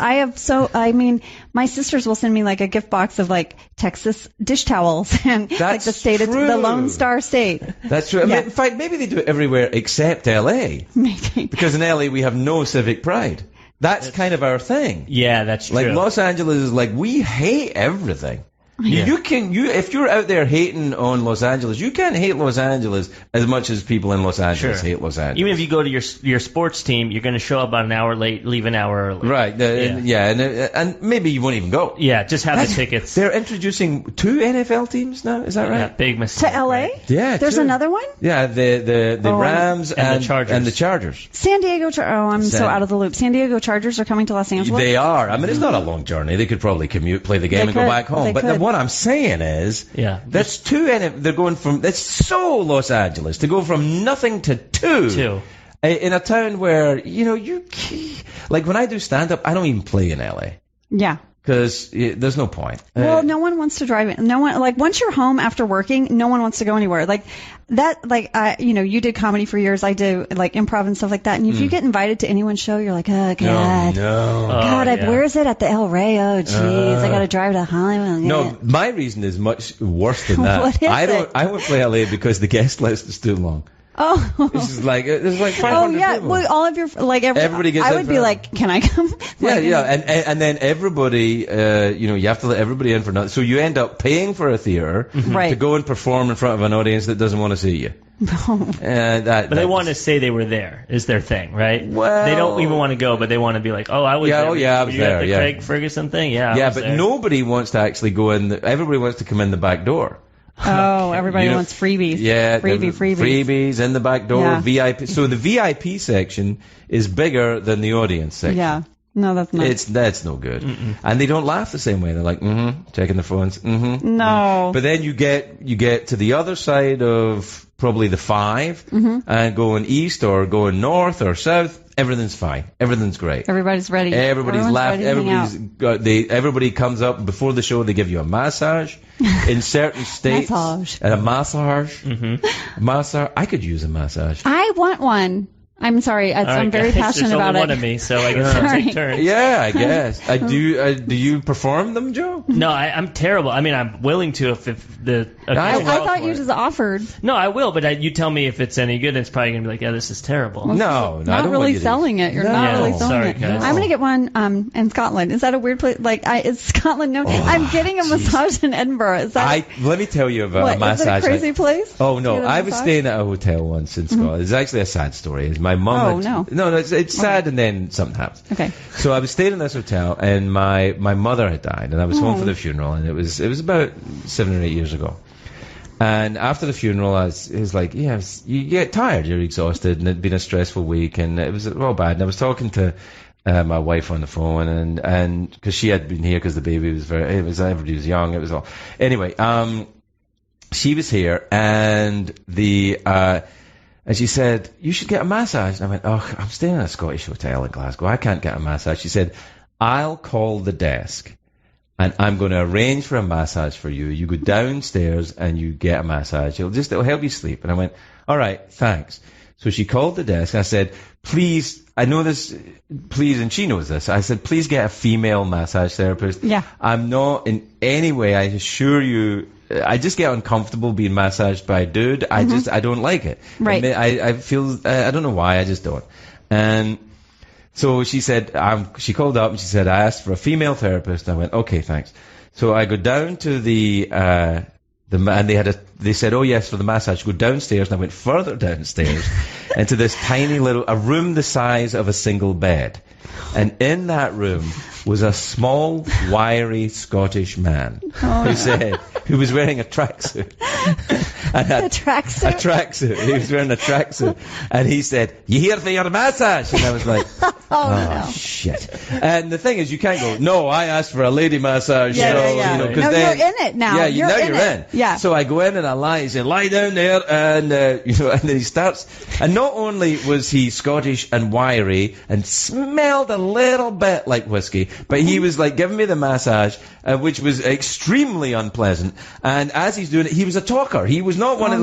[SPEAKER 4] My sisters will send me like a gift box of like Texas dish towels and like the state,
[SPEAKER 2] true.
[SPEAKER 4] The Lone Star State.
[SPEAKER 2] That's true.
[SPEAKER 4] Yeah.
[SPEAKER 2] In fact, maybe they do it everywhere except L.A.
[SPEAKER 4] Maybe.
[SPEAKER 2] Because in L.A. we have no civic pride. That's kind of our thing.
[SPEAKER 3] Yeah, that's true.
[SPEAKER 2] Like Los Angeles is like, we hate everything. Yeah. If you're out there hating on Los Angeles, you can't hate Los Angeles as much as people in Los Angeles hate Los Angeles.
[SPEAKER 3] Even if you go to your sports team, you're going to show up about an hour late, leave an hour early.
[SPEAKER 2] Right. And maybe you won't even go.
[SPEAKER 3] Yeah, just have the tickets.
[SPEAKER 2] They're introducing 2 NFL teams now. Is that right?
[SPEAKER 3] Yeah, big mistake.
[SPEAKER 4] To LA?
[SPEAKER 3] Right?
[SPEAKER 2] Yeah.
[SPEAKER 4] There's
[SPEAKER 2] 2.
[SPEAKER 4] another one?
[SPEAKER 2] Yeah, the Rams
[SPEAKER 3] and the
[SPEAKER 2] Chargers.
[SPEAKER 4] San Diego I'm so out of the loop. San Diego Chargers are coming to Los Angeles?
[SPEAKER 2] They are. It's not a long journey. They could probably commute, play the game, and go back home. But what I'm saying is, that's 2 they're going from, that's so Los Angeles to go from nothing to 2 in a town where, like when I do stand up, I don't even play in LA.
[SPEAKER 4] Yeah.
[SPEAKER 2] Because there's no point.
[SPEAKER 4] Well, no one wants to drive it. No one, like, once you're home after working, no one wants to go anywhere. Like, that, like, you did comedy for years. I do, like, improv and stuff like that. And if you get invited to anyone's show, you're like, oh, God.
[SPEAKER 2] No.
[SPEAKER 4] God, where is it at the El Rey? Oh, jeez. I got to drive to Hollywood.
[SPEAKER 2] No, my reason is much worse than that.
[SPEAKER 4] What is it?
[SPEAKER 2] I won't play LA because the guest list is too long.
[SPEAKER 4] Oh.
[SPEAKER 2] There's like 500 people.
[SPEAKER 4] Well, all of your, like,
[SPEAKER 2] everybody gets
[SPEAKER 4] I would be like, can I come?
[SPEAKER 2] And then everybody, you have to let everybody in for nothing. So you end up paying for a theater to go and perform in front of an audience that doesn't want to see you.
[SPEAKER 3] But they want to say they were there, is their thing, right?
[SPEAKER 2] Well,
[SPEAKER 3] they don't even want to go, but they want to be like, oh, I was there.
[SPEAKER 2] I was there.
[SPEAKER 3] At the Craig Ferguson thing? Yeah,
[SPEAKER 2] but nobody wants to actually go in. Everybody wants to come in the back door.
[SPEAKER 4] Oh, everybody wants freebies.
[SPEAKER 2] Yeah,
[SPEAKER 4] freebies.
[SPEAKER 2] Freebies in the back door,
[SPEAKER 4] Yeah.
[SPEAKER 2] VIP. So the VIP section is bigger than the audience section.
[SPEAKER 4] Yeah. No, that's not.
[SPEAKER 2] That's no good. And they don't laugh the same way. They're like, checking their phones.
[SPEAKER 4] No.
[SPEAKER 2] But then you get to the other side of probably the 5 and going east or going north or south. Everything's fine. Everything's great.
[SPEAKER 4] Everybody's ready.
[SPEAKER 2] Everybody's laughing. Everybody comes up before the show. They give you a massage in certain states. And a massage. Massage. I could use a massage.
[SPEAKER 4] I want one. I'm sorry. I'm very passionate about it.
[SPEAKER 3] There's only one of me, so I guess I'll take turns.
[SPEAKER 2] Yeah, I guess. I do. Do you perform them, Joe?
[SPEAKER 3] No, I'm terrible. I mean, I'm willing to if the.
[SPEAKER 4] I thought you just offered.
[SPEAKER 3] No, I will, but you tell me if it's any good, it's probably gonna be like, yeah, this is terrible.
[SPEAKER 2] No,
[SPEAKER 4] not really selling it. You're not really selling it.
[SPEAKER 3] Guys.
[SPEAKER 4] I'm gonna get one in Scotland. Is that a weird place? Like, is Scotland known? I'm getting a massage in Edinburgh. Is that?
[SPEAKER 2] Let me tell you about a massage.
[SPEAKER 4] Is it a crazy place?
[SPEAKER 2] Oh no, I was staying at a hotel once in Scotland. It's actually a sad story. It's my mum. No, it's sad, and then something happens.
[SPEAKER 4] Okay.
[SPEAKER 2] So I was staying in this hotel, and my mother had died, and I was home for the funeral, and it was about 7 or 8 years ago. And after the funeral, it was like, you get tired, you're exhausted, and it'd been a stressful week, and it was all bad. And I was talking to my wife on the phone, and because she had been here because the baby was everybody was young, it was all. Anyway, she was here, and and she said, you should get a massage. And I went, oh, I'm staying in a Scottish hotel in Glasgow. I can't get a massage. She said, I'll call the desk and I'm going to arrange for a massage for you. You go downstairs and you get a massage. It'll help you sleep. And I went, all right, thanks. So she called the desk. I said, please, I know this, please, and she knows this. I said, please get a female massage therapist.
[SPEAKER 4] Yeah. I'm
[SPEAKER 2] not in any way, I assure you, I just get uncomfortable being massaged by a dude. I don't like it.
[SPEAKER 4] Right.
[SPEAKER 2] I feel, I don't know why, I just don't. And so she said, she called up and she said, I asked for a female therapist. I went, okay, thanks. So I go down to and they said, oh yes, for the massage, go downstairs. And I went further downstairs into this tiny a room the size of a single bed. And in that room was a small, wiry Scottish man who was wearing a tracksuit.
[SPEAKER 4] A tracksuit?
[SPEAKER 2] A tracksuit. He was wearing a tracksuit. And he said, you here for your massage? And I was like,
[SPEAKER 4] no.
[SPEAKER 2] Shit. And the thing is, you can't go, no, I asked for a lady massage.
[SPEAKER 4] Yeah. No,
[SPEAKER 2] then,
[SPEAKER 4] you're in it now.
[SPEAKER 2] Yeah,
[SPEAKER 4] you're in.
[SPEAKER 2] Yeah. So I go in and I lie. He said, lie down there. And, and then he starts. And not only was he Scottish and wiry and smelled a little bit like whiskey, but he was like giving me the massage, which was extremely unpleasant. And as he's doing it, he was a talker. He was not one of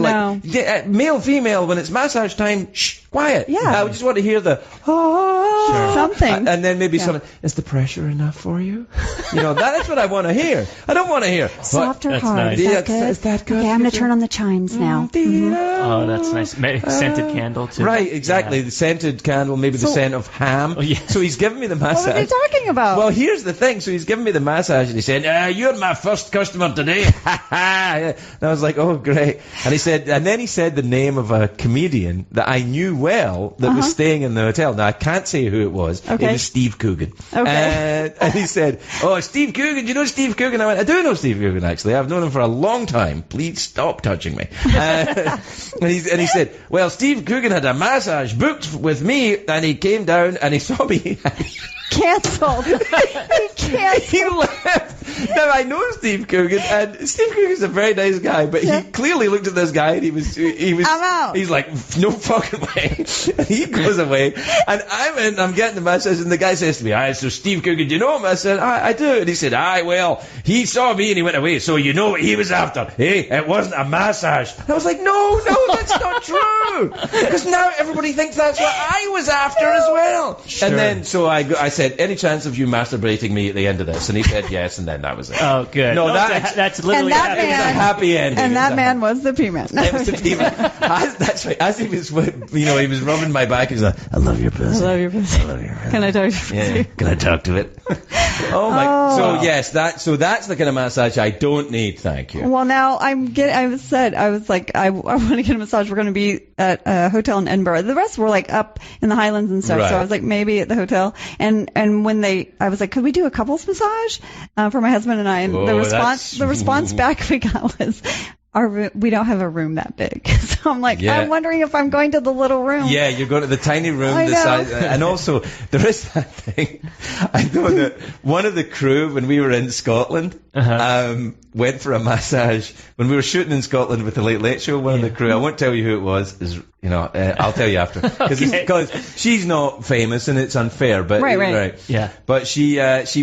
[SPEAKER 2] male, female, when it's massage time, shh, quiet.
[SPEAKER 4] Yeah.
[SPEAKER 2] I just want to hear the,
[SPEAKER 4] something.
[SPEAKER 2] And then maybe something, is the pressure enough for you? That's what I want to hear. I don't want to hear.
[SPEAKER 4] Soft or hard?
[SPEAKER 3] Nice.
[SPEAKER 4] Is that good? Okay, I'm going to turn on the chimes now.
[SPEAKER 3] Oh, that's nice. Scented candle, too.
[SPEAKER 2] Right, exactly. Yeah. The scented candle, maybe the scent of ham.
[SPEAKER 3] Oh, yeah.
[SPEAKER 2] So he's giving me the massage.
[SPEAKER 4] What are you talking about?
[SPEAKER 2] Well, here's the thing. So he's giving me the massage, and he said, you're my first customer today. And I was like, oh, great. And then he said the name of a comedian that I knew well that was staying in the hotel. Now, I can't say who it was.
[SPEAKER 4] Okay.
[SPEAKER 2] It was Steve Coogan.
[SPEAKER 4] Okay.
[SPEAKER 2] And he said, oh, Steve Coogan, do you know Steve Coogan? I went, I do know Steve Coogan, actually. I've known him for a long time. Please stop touching me. And he said, well, Steve Coogan had a massage booked with me, and he came down and he saw me.
[SPEAKER 4] Canceled. He canceled.
[SPEAKER 2] He left. Now I know Steve Coogan, and Steve Coogan's a very nice guy, but he clearly looked at this guy and he was.
[SPEAKER 4] I'm out.
[SPEAKER 2] He's like, no fucking way. And he goes away, and I'm getting the message, and the guy says to me, "Aye, so Steve Coogan, do you know him?" I said, I do, and he said, "Aye, well, he saw me and he went away, so you know what he was after? Hey, it wasn't a massage." And I was like, no, that's not true, because now everybody thinks that's what I was after as well. Sure. And then so I said, "Any chance of you masturbating me at the end of this?" And he said yes, and then that was it.
[SPEAKER 3] Oh, good.
[SPEAKER 2] No, that's
[SPEAKER 3] literally
[SPEAKER 4] that
[SPEAKER 2] it was a happy ending.
[SPEAKER 4] And that man was the P-man.
[SPEAKER 2] It was the P-man. That's right. As he was, he was rubbing my back, he was like, "I love your pussy.
[SPEAKER 4] I love your pussy.
[SPEAKER 2] I love your pussy.
[SPEAKER 4] Can I talk to you?
[SPEAKER 2] Yeah. Can I talk to it?" Oh my.
[SPEAKER 4] Oh.
[SPEAKER 2] So yes, that's the kind of massage I don't need. Thank you.
[SPEAKER 4] Well, now I was like, I want to get a massage. We're going to be at a hotel in Edinburgh. The rest were like up in the Highlands and stuff.
[SPEAKER 2] Right.
[SPEAKER 4] So I was like, maybe at the hotel. And when I was like, could we do a couples massage for my husband and I? And the response back we got was, we don't have a room that big. So I'm like, I'm wondering if I'm going to the little room.
[SPEAKER 2] Yeah, you're going to the tiny room.
[SPEAKER 4] I know.
[SPEAKER 2] Size, and also, there is that thing. I know that one of the crew, when we were in Scotland, went for a massage. When we were shooting in Scotland with the Late Late Show, one of the crew, I won't tell you who it was, I'll tell you after. Because she's not famous and it's unfair. But
[SPEAKER 4] Right.
[SPEAKER 3] Yeah.
[SPEAKER 2] But she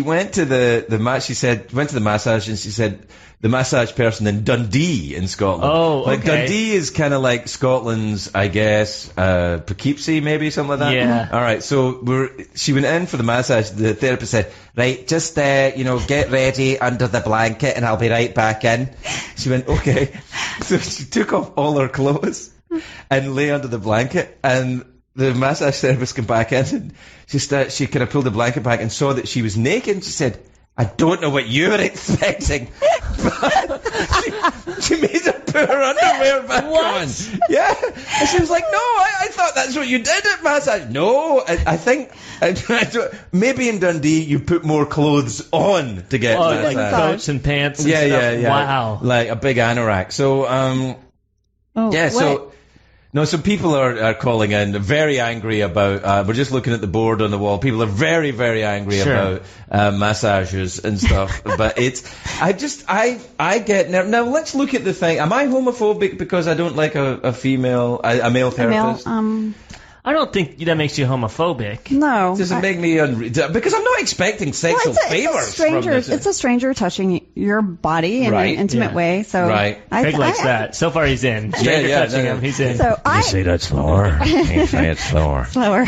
[SPEAKER 2] went to the massage and she said, the massage person in Dundee in Scotland.
[SPEAKER 3] Oh, okay.
[SPEAKER 2] Like Dundee is kind of like Scotland's, I guess, Poughkeepsie maybe, something like that.
[SPEAKER 3] Yeah.
[SPEAKER 2] All right. So she went in for the massage. The therapist said, "Right, just get ready under the blanket, and I'll be right back in." She went, "Okay." So she took off all her clothes and lay under the blanket, and the massage therapist came back in, and she kind of pulled the blanket back and saw that she was naked. And she said, "I don't know what you were expecting." But she made her put her underwear back on. Yeah. And she was like, "No, I thought that's what you did at massage." "No, I think maybe in Dundee you put more clothes on to get massage."
[SPEAKER 3] Like coats and pants and stuff.
[SPEAKER 2] Yeah.
[SPEAKER 3] Wow.
[SPEAKER 2] Like a big anorak. So, so people are calling in very angry about, we're just looking at the board on the wall, people are very, very angry about massages and stuff, but I get, now let's look at the thing, am I homophobic because I don't like a male therapist?
[SPEAKER 3] I don't think that makes you homophobic.
[SPEAKER 4] No.
[SPEAKER 2] Does it make me because I'm not expecting sexual favors from this.
[SPEAKER 4] It's a stranger touching your body in an intimate way. So
[SPEAKER 3] Craig likes that. So far he's in. Stranger touching him, he's in.
[SPEAKER 4] So
[SPEAKER 2] Can you say that slower? Can you say it slower?
[SPEAKER 4] Slower.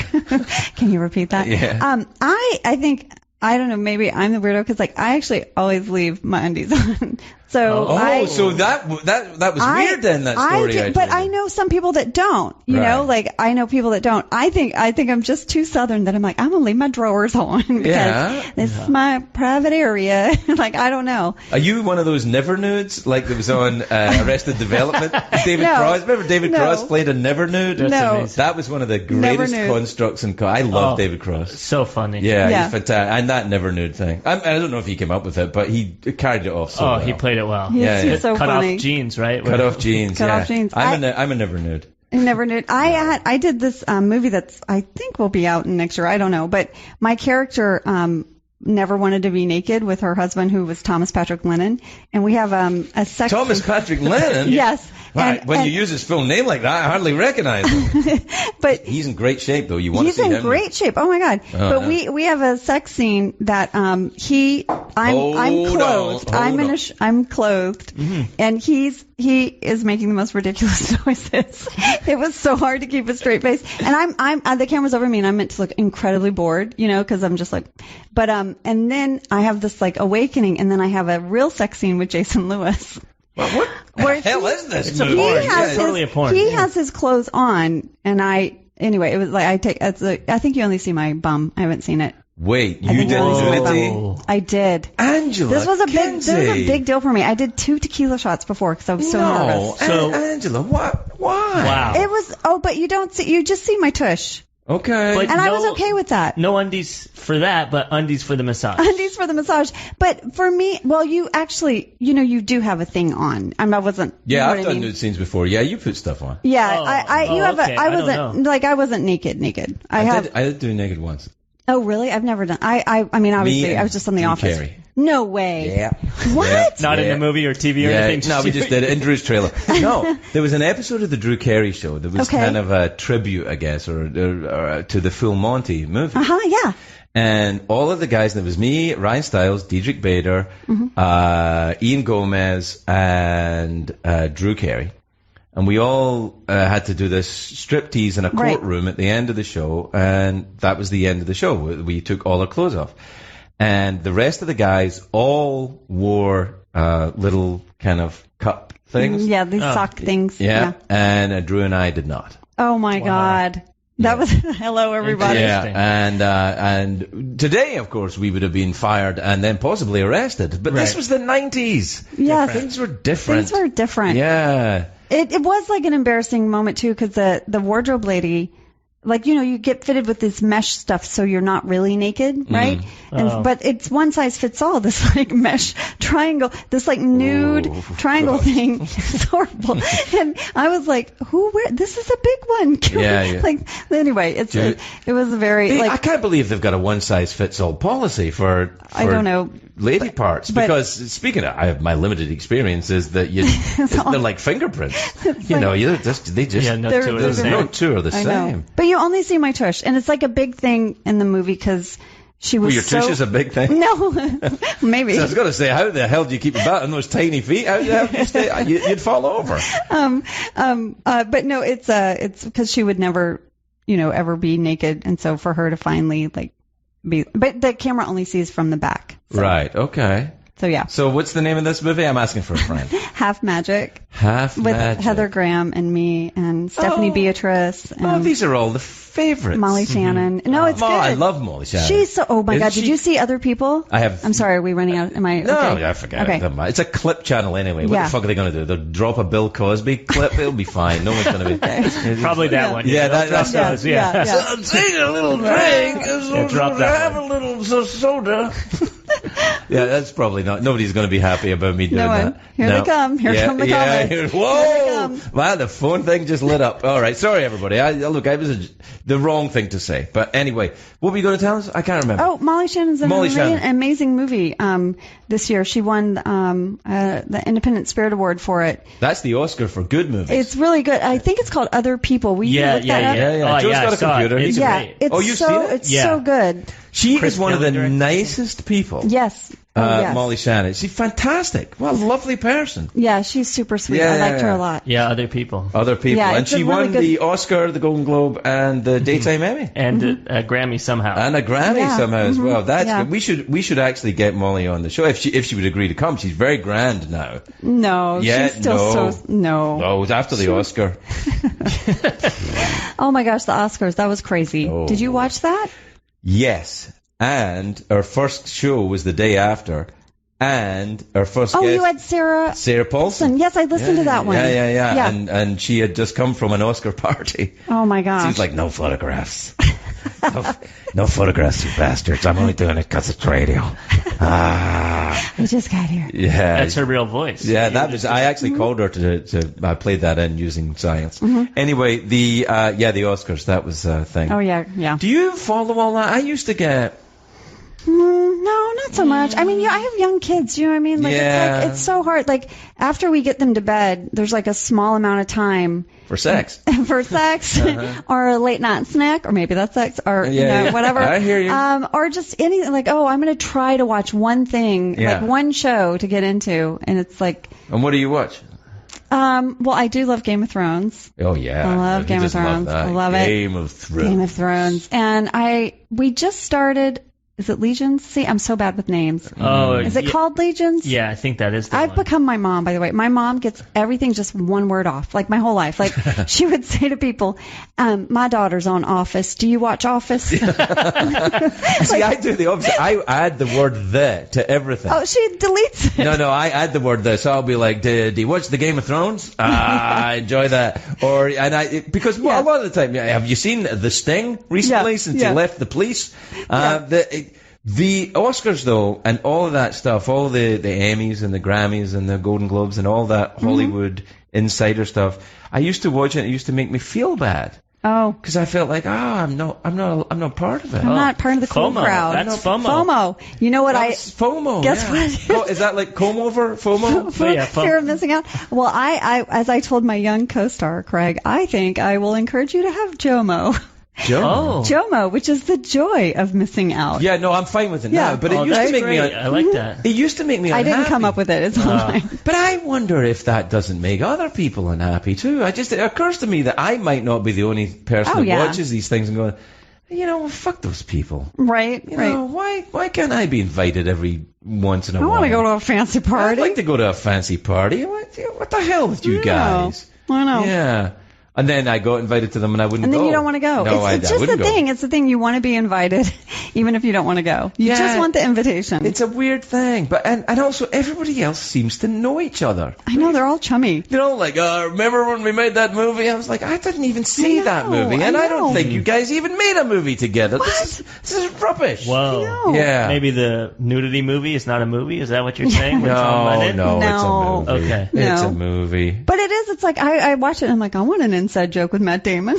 [SPEAKER 4] Can you repeat that?
[SPEAKER 2] Yeah.
[SPEAKER 4] I think, I don't know, maybe I'm the weirdo because I actually always leave my undies on. So
[SPEAKER 2] so that was weird then, that story.
[SPEAKER 4] But I know some people that don't. You know, like I know people that don't. I think I'm just too Southern that I'm like, I'm gonna leave my drawers on because this is my private area. Like I don't know.
[SPEAKER 2] Are you one of those never nudes like that was on Arrested Development? David Cross. Remember David Cross played a never nude?
[SPEAKER 4] No.
[SPEAKER 2] That was one of the greatest constructs in I love David Cross.
[SPEAKER 3] So funny.
[SPEAKER 2] Yeah, he's fantastic. And that never nude thing. I don't know if he came up with it, but he carried it off so well.
[SPEAKER 3] He played it well.
[SPEAKER 4] He's so
[SPEAKER 3] cut
[SPEAKER 4] funny.
[SPEAKER 3] Off jeans, right?
[SPEAKER 2] Cut off jeans. I'm a never nude.
[SPEAKER 4] Never nude. I did this movie that's I think will be out next year. I don't know, but my character never wanted to be naked with her husband, who was Thomas Patrick Lennon, and we have a sex.
[SPEAKER 2] Thomas Patrick Lennon.
[SPEAKER 4] Yes.
[SPEAKER 2] Right. When you use his full name like that, I hardly recognize him.
[SPEAKER 4] But
[SPEAKER 2] he's in great shape, though. You want to see him?
[SPEAKER 4] He's in great shape. Oh my God! But we have a sex scene that I'm clothed. I'm clothed, and he is making the most ridiculous noises. It was so hard to keep a straight face, and I'm the camera's over me, and I'm meant to look incredibly bored, because I'm just like, but and then I have this like awakening, and then I have a real sex scene with Jason Lewis.
[SPEAKER 2] What the hell is this?
[SPEAKER 3] It's a porn. It's totally a porn.
[SPEAKER 4] He has his clothes on, and anyway, it was like I think you only see my bum. I haven't seen it.
[SPEAKER 2] Wait, you did nudity?
[SPEAKER 4] I did.
[SPEAKER 2] Angela,
[SPEAKER 4] this was a big deal for me. I did 2 tequila shots before because I was so nervous.
[SPEAKER 2] So Angela, what? Why?
[SPEAKER 3] Wow.
[SPEAKER 4] It was. Oh, but you don't see. You just see my tush.
[SPEAKER 2] Okay.
[SPEAKER 3] But
[SPEAKER 4] I was okay with that.
[SPEAKER 3] No undies for that, but undies for the massage.
[SPEAKER 4] Undies for the massage. But for me, well, you actually, you do have a thing on. I wasn't.
[SPEAKER 2] Yeah, I've done nude scenes before. Yeah, you put stuff on.
[SPEAKER 4] Yeah, I wasn't naked. I
[SPEAKER 2] did do naked once.
[SPEAKER 4] Oh, really? I've never done. I mean, obviously, I was just on The Office.
[SPEAKER 2] Carey.
[SPEAKER 4] No way.
[SPEAKER 2] Yeah.
[SPEAKER 4] What?
[SPEAKER 2] Yeah.
[SPEAKER 3] Not in a movie or TV or anything.
[SPEAKER 2] No, we just did it in Drew's trailer. No, there was an episode of the Drew Carey Show that was kind of a tribute, I guess, or to the Full Monty movie.
[SPEAKER 4] Yeah.
[SPEAKER 2] And all of the guys, and it was me, Ryan Stiles, Diedrich Bader, Ian Gomez, and Drew Carey. And we all had to do this striptease in a courtroom at the end of the show, and that was the end of the show. We took all our clothes off. And the rest of the guys all wore little kind of cup things.
[SPEAKER 4] Yeah, these sock things.
[SPEAKER 2] Yeah. And Drew and I did not.
[SPEAKER 4] Oh, my God. That was hello, everybody.
[SPEAKER 2] Yeah, and today, of course, we would have been fired and then possibly arrested. But this was the 90s.
[SPEAKER 4] Yeah,
[SPEAKER 2] things were different.
[SPEAKER 4] Things were different.
[SPEAKER 2] Yeah.
[SPEAKER 4] It was like an embarrassing moment, too, because the wardrobe lady, like, you get fitted with this mesh stuff so you're not really naked, right? But it's one size fits all, this like mesh triangle, this like nude triangle thing. It's horrible. And I was like, this is a big one.
[SPEAKER 2] Yeah.
[SPEAKER 4] Like, anyway, it was a very,
[SPEAKER 2] I can't believe they've got a one size fits all policy for
[SPEAKER 4] I don't know.
[SPEAKER 2] Lady parts, because speaking of, I have my limited experience is that they're like fingerprints. No two are the same.
[SPEAKER 4] But you only see my tush, and it's like a big thing in the movie because she was
[SPEAKER 2] your tush is a big thing?
[SPEAKER 4] No, maybe.
[SPEAKER 2] So I was going to say, how the hell do you keep about on those tiny feet? How do you stay? You'd fall over.
[SPEAKER 4] But no, it's because she would never, ever be naked, and so for her to finally but the camera only sees from the back. So.
[SPEAKER 2] Right. Okay.
[SPEAKER 4] So yeah.
[SPEAKER 2] So what's the name of this movie? I'm asking for a friend.
[SPEAKER 4] Half Magic.
[SPEAKER 2] With
[SPEAKER 4] Heather Graham and me and Stephanie Beatrice. And
[SPEAKER 2] these are all the favorites.
[SPEAKER 4] Molly Shannon. No, it's good.
[SPEAKER 2] I love Molly Shannon.
[SPEAKER 4] She's so. Oh my God! Did you see Other People?
[SPEAKER 2] I have.
[SPEAKER 4] I'm sorry. Are we running out? Am I?
[SPEAKER 2] No,
[SPEAKER 4] okay.
[SPEAKER 2] I forget.
[SPEAKER 4] Okay.
[SPEAKER 2] It's a clip channel anyway. What the fuck are they going to do? They'll drop a Bill Cosby clip. It'll be fine. No one's going to be.
[SPEAKER 3] Probably that one.
[SPEAKER 2] Yeah, that's
[SPEAKER 3] those. Yeah.
[SPEAKER 2] So take a little drink.
[SPEAKER 3] Drop
[SPEAKER 2] a little soda. Yeah, that's probably not. Nobody's going to be happy about me doing that.
[SPEAKER 4] Here they come. Here come the comments.
[SPEAKER 2] Whoa! Wow, the phone thing just lit up. All right, sorry everybody. Look, it was the wrong thing to say. But anyway, what were you going to tell us? I can't remember.
[SPEAKER 4] Oh, Molly Shannon's an amazing movie. This year, she won the Independent Spirit Award for it.
[SPEAKER 2] That's the Oscar for good movies.
[SPEAKER 4] It's really good. I think it's called Other People. Will you look that up?
[SPEAKER 2] Yeah. Joe's got a computer.
[SPEAKER 3] It's great.
[SPEAKER 4] It's so good.
[SPEAKER 2] She is one of the nicest people.
[SPEAKER 4] Yes. Yes.
[SPEAKER 2] Molly Shannon. She's fantastic. What a lovely person.
[SPEAKER 4] Yeah, she's super sweet. I liked her a lot.
[SPEAKER 3] Yeah, Other People.
[SPEAKER 2] Yeah, and she won the Oscar, the Golden Globe, and the Daytime Emmy.
[SPEAKER 3] And a Grammy somehow.
[SPEAKER 2] And a Grammy somehow as well. That's good. We should actually get Molly on the show if she would agree to come. She's very grand now.
[SPEAKER 4] No, she's still no.
[SPEAKER 2] No, it was after the Oscar.
[SPEAKER 4] Oh my gosh, the Oscars. That was crazy.
[SPEAKER 2] Oh.
[SPEAKER 4] Did you watch that?
[SPEAKER 2] Yes. And our first show was the day after. And our first guest...
[SPEAKER 4] you had Sarah
[SPEAKER 2] Paulson.
[SPEAKER 4] Yes, I listened to that one.
[SPEAKER 2] Yeah. And she had just come from an Oscar party.
[SPEAKER 4] Oh, my gosh.
[SPEAKER 2] She's like, no photographs. No photographs, you bastards. I'm only doing it because it's radio.
[SPEAKER 4] We just got here.
[SPEAKER 2] Yeah.
[SPEAKER 3] That's her real voice.
[SPEAKER 2] Yeah, that was... I actually called her to I played that in using science. Anyway, the Oscars, that was a thing.
[SPEAKER 4] Oh, yeah.
[SPEAKER 2] Do you follow all that? I used to get...
[SPEAKER 4] No, not so much. I mean, I have young kids. You know what I mean? Like, it's so hard. Like, after we get them to bed, there's like a small amount of time
[SPEAKER 2] for sex,
[SPEAKER 4] or a late night snack, or maybe that's sex, or whatever.
[SPEAKER 2] I hear you.
[SPEAKER 4] Or just anything like, I'm going to try to watch one thing, like one show to get into, and it's like.
[SPEAKER 2] And what do you watch?
[SPEAKER 4] Well, I do love Game of Thrones.
[SPEAKER 2] Oh yeah,
[SPEAKER 4] I love Game of Thrones. I love it.
[SPEAKER 2] Game of Thrones.
[SPEAKER 4] And we just started. Is it Legions? See, I'm so bad with names.
[SPEAKER 3] Oh,
[SPEAKER 4] is it called Legions?
[SPEAKER 3] Yeah, I think that is the
[SPEAKER 4] I've become my mom, by the way. My mom gets everything just one word off, like my whole life. Like, she would say to people, my daughter's on Office. Do you watch Office?
[SPEAKER 2] See, I do the opposite. I add the word "the" to everything.
[SPEAKER 4] Oh, she deletes it.
[SPEAKER 2] No, I add the word "the." So I'll be like, do you watch the Game of Thrones? I enjoy that. Because a lot of the time, have you seen The Sting recently since he left the police? The Oscars, though, and all of that stuff, all the Emmys and the Grammys and the Golden Globes and all that Hollywood insider stuff, I used to watch it and it used to make me feel bad.
[SPEAKER 4] Oh.
[SPEAKER 2] Because I felt like, I'm not part of it.
[SPEAKER 4] I'm not part of the cool
[SPEAKER 3] FOMO.
[SPEAKER 4] crowd.
[SPEAKER 3] That's FOMO.
[SPEAKER 4] FOMO. You know what
[SPEAKER 2] That's FOMO.
[SPEAKER 4] Guess
[SPEAKER 2] yeah.
[SPEAKER 4] what?
[SPEAKER 2] Is that like comb over? FOMO?
[SPEAKER 4] Fear of missing out. Well, I, as I told my young co-star, Craig, I think I will encourage you to have JOMO.
[SPEAKER 2] JOMO.
[SPEAKER 4] JOMO, which is the joy of missing out.
[SPEAKER 2] Yeah, no, I'm fine with it
[SPEAKER 4] Yeah.
[SPEAKER 2] now. But it used to make me.
[SPEAKER 3] I like that.
[SPEAKER 2] It used to make me
[SPEAKER 4] I
[SPEAKER 2] unhappy.
[SPEAKER 4] didn't come up with it. It's online.
[SPEAKER 2] But I wonder if that doesn't make other people unhappy too. It occurs to me that I might not be the only person
[SPEAKER 4] Oh,
[SPEAKER 2] that
[SPEAKER 4] yeah.
[SPEAKER 2] watches these things and going, fuck those people.
[SPEAKER 4] Right,
[SPEAKER 2] You
[SPEAKER 4] right.
[SPEAKER 2] know, why can't I be invited every once in a
[SPEAKER 4] I
[SPEAKER 2] while?
[SPEAKER 4] want to go to a fancy party.
[SPEAKER 2] I'd like to go to a fancy party. What the hell with you
[SPEAKER 4] I know.
[SPEAKER 2] guys?
[SPEAKER 4] I know.
[SPEAKER 2] Yeah. And then I got invited to them and I wouldn't go.
[SPEAKER 4] And then you don't want to go.
[SPEAKER 2] No,
[SPEAKER 4] it's
[SPEAKER 2] I
[SPEAKER 4] just
[SPEAKER 2] wouldn't
[SPEAKER 4] the
[SPEAKER 2] go.
[SPEAKER 4] thing. It's the thing. You want to be invited, even if you don't want to go. You
[SPEAKER 2] Yeah.
[SPEAKER 4] just want the invitation.
[SPEAKER 2] It's a weird thing. But and also everybody else seems to know each other.
[SPEAKER 4] I know, they're all chummy.
[SPEAKER 2] Like, remember when we made that movie? I was like, I didn't even see that movie. And I don't
[SPEAKER 4] know.
[SPEAKER 2] think you guys even made a movie together.
[SPEAKER 4] What?
[SPEAKER 2] This is rubbish.
[SPEAKER 3] Whoa.
[SPEAKER 4] No.
[SPEAKER 2] Yeah.
[SPEAKER 3] Maybe the nudity movie is not a movie? Is that what you're saying? with Tom Lennon?
[SPEAKER 2] No, it's a
[SPEAKER 4] No.
[SPEAKER 2] movie.
[SPEAKER 3] Okay.
[SPEAKER 2] It's
[SPEAKER 4] No.
[SPEAKER 2] a movie.
[SPEAKER 4] But it is. It's like I watch it and I'm like, I want an inside joke with Matt Damon.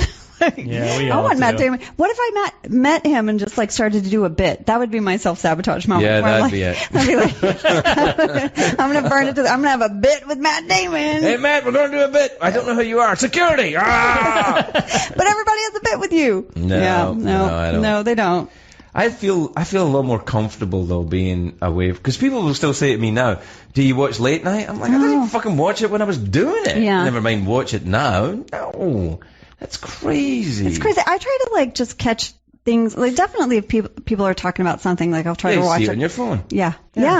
[SPEAKER 3] Yeah, we
[SPEAKER 4] I
[SPEAKER 3] all
[SPEAKER 4] want Matt
[SPEAKER 3] do.
[SPEAKER 4] Damon. What if I met him and just like started to do a bit? That would be my self-sabotage moment.
[SPEAKER 2] Yeah,
[SPEAKER 4] where I'm
[SPEAKER 2] that'd be
[SPEAKER 4] like,
[SPEAKER 2] it.
[SPEAKER 4] I'd be like, I'm gonna burn it to. I'm gonna have a bit with Matt Damon.
[SPEAKER 2] Hey, Matt, we're going to do a bit. I don't know who you are. Security. Ah!
[SPEAKER 4] But everybody has a bit with you.
[SPEAKER 2] No,
[SPEAKER 4] Yeah,
[SPEAKER 2] no, I don't.
[SPEAKER 4] No, they don't.
[SPEAKER 2] I feel a lot more comfortable though being away because people will still say to me now, "Do you watch late night?" I'm like, I didn't even fucking watch it when I was doing it.
[SPEAKER 4] Yeah.
[SPEAKER 2] Never mind watch it now. No, that's crazy.
[SPEAKER 4] It's crazy. I try to like just catch things. Like definitely, if people are talking about something, like I'll try to
[SPEAKER 2] You
[SPEAKER 4] watch
[SPEAKER 2] see it
[SPEAKER 4] it.
[SPEAKER 2] on your phone.
[SPEAKER 4] Yeah,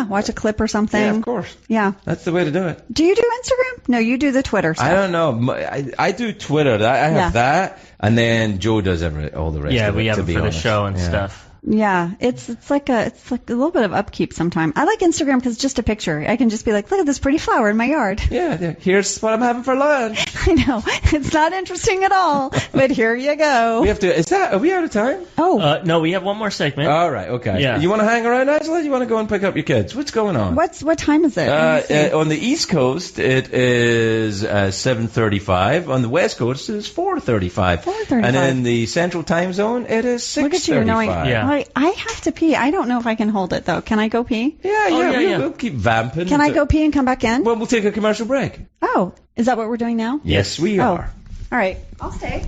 [SPEAKER 4] watch a clip or something.
[SPEAKER 2] Yeah, of course.
[SPEAKER 4] Yeah.
[SPEAKER 2] That's the way to do it.
[SPEAKER 4] Do you do Instagram? No, you do the Twitter stuff.
[SPEAKER 2] I don't know. I do Twitter. I have
[SPEAKER 4] Yeah.
[SPEAKER 2] that, and then Joe does all the rest.
[SPEAKER 3] Yeah,
[SPEAKER 2] of it,
[SPEAKER 3] we have
[SPEAKER 2] to
[SPEAKER 3] it
[SPEAKER 2] be
[SPEAKER 3] for the
[SPEAKER 2] honest.
[SPEAKER 3] show and
[SPEAKER 2] Yeah.
[SPEAKER 3] stuff.
[SPEAKER 4] Yeah, it's like a little bit of upkeep sometimes. I like Instagram because it's just a picture. I can just be like, look at this pretty flower in my yard.
[SPEAKER 2] Yeah, here's what I'm having for lunch.
[SPEAKER 4] I know it's not interesting at all, but here you go.
[SPEAKER 2] We have to. Are we out of time?
[SPEAKER 4] Oh,
[SPEAKER 3] No, we have one more segment.
[SPEAKER 2] All right. Okay.
[SPEAKER 3] Yeah.
[SPEAKER 2] You want to hang around, Angela? You want to go and pick up your kids? What's going on?
[SPEAKER 4] what time is it? Let me see.
[SPEAKER 2] On the East Coast, it is 7:35. On the West Coast, it is 4:35.
[SPEAKER 4] 4:35.
[SPEAKER 2] And in the Central Time Zone, it is 6:35.
[SPEAKER 4] Look at you knowing.
[SPEAKER 3] Yeah.
[SPEAKER 4] I have to pee. I don't know if I can hold it though. Can I go pee?
[SPEAKER 2] Yeah, we'll keep vamping.
[SPEAKER 4] Can I go pee and come back in?
[SPEAKER 2] Well, we'll take a commercial break.
[SPEAKER 4] Oh, is that what we're doing now?
[SPEAKER 2] Yes, we
[SPEAKER 4] Oh,
[SPEAKER 2] are.
[SPEAKER 4] all right. I'll stay.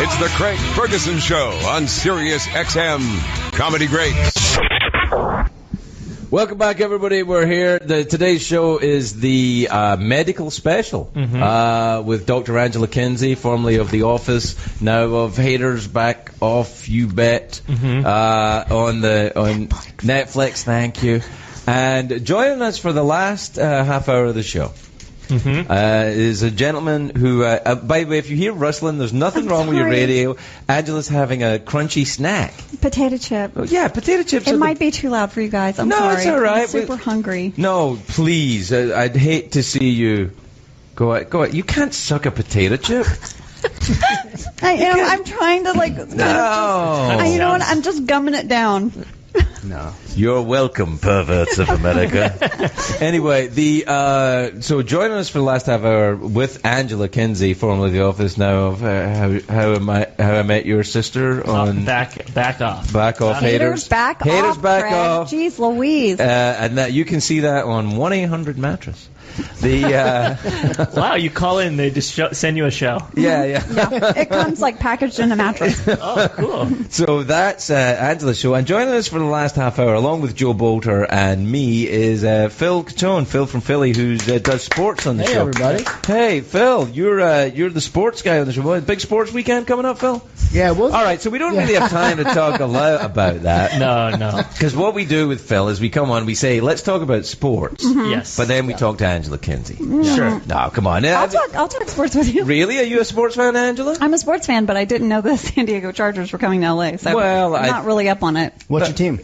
[SPEAKER 1] It's the Craig Ferguson Show on Sirius XM Comedy Greats.
[SPEAKER 2] Welcome back, everybody. We're here. Today's show is the medical special with Dr. Angela Kinsey, formerly of The Office, now of Haters Back Off, You Bet, on Netflix. Thank you. And joining us for the last half hour of the show is a gentleman who, by the way, if you hear rustling, there's nothing wrong with your
[SPEAKER 4] sorry.
[SPEAKER 2] radio. Angela's having a crunchy snack.
[SPEAKER 4] Potato chip.
[SPEAKER 2] Oh, yeah, potato chips.
[SPEAKER 4] It
[SPEAKER 2] are
[SPEAKER 4] might be too loud for you guys. I'm
[SPEAKER 2] No,
[SPEAKER 4] sorry.
[SPEAKER 2] it's all right.
[SPEAKER 4] I'm super hungry.
[SPEAKER 2] No, please. I'd hate to see you go out. You can't suck a potato chip.
[SPEAKER 4] I am. I'm trying to like.
[SPEAKER 2] No.
[SPEAKER 4] You know what? I'm just gumming it down.
[SPEAKER 2] No. You're welcome, perverts of America. Anyway, so joining us for the last half hour with Angela Kinsey, formerly of The Office, now of How I Met Your Sister on
[SPEAKER 3] Back off.
[SPEAKER 2] Back Off
[SPEAKER 4] Haters back
[SPEAKER 2] Haters
[SPEAKER 4] off.
[SPEAKER 2] back
[SPEAKER 4] Fred.
[SPEAKER 2] off.
[SPEAKER 4] Jeez Louise.
[SPEAKER 2] And that you can see that on 1-800-Mattress.
[SPEAKER 3] Wow, you call in, they just send you a show.
[SPEAKER 2] Yeah.
[SPEAKER 4] Yeah, it comes like packaged in a mattress.
[SPEAKER 3] Oh, cool.
[SPEAKER 2] So that's Angela's show. And joining us for the last half hour, along with Joe Bolter and me, is Phil Cachone, Phil from Philly, who does sports on the show.
[SPEAKER 6] Hey, everybody.
[SPEAKER 2] Hey, Phil, you're the sports guy on the show. What, big sports weekend coming up, Phil?
[SPEAKER 6] Yeah, well,
[SPEAKER 2] All right, so we don't really have time to talk a lot about that.
[SPEAKER 3] No.
[SPEAKER 2] Because what we do with Phil is we come on, we say, let's talk about sports.
[SPEAKER 3] Yes.
[SPEAKER 2] But then we talk to Angela Kinsey.
[SPEAKER 3] Sure.
[SPEAKER 2] No, come on.
[SPEAKER 4] I'll talk sports with you.
[SPEAKER 2] Really? Are you a sports fan, Angela?
[SPEAKER 4] I'm a sports fan, but I didn't know the San Diego Chargers were coming to LA, so
[SPEAKER 2] Well,
[SPEAKER 4] I'm not really up on it.
[SPEAKER 6] what's your team?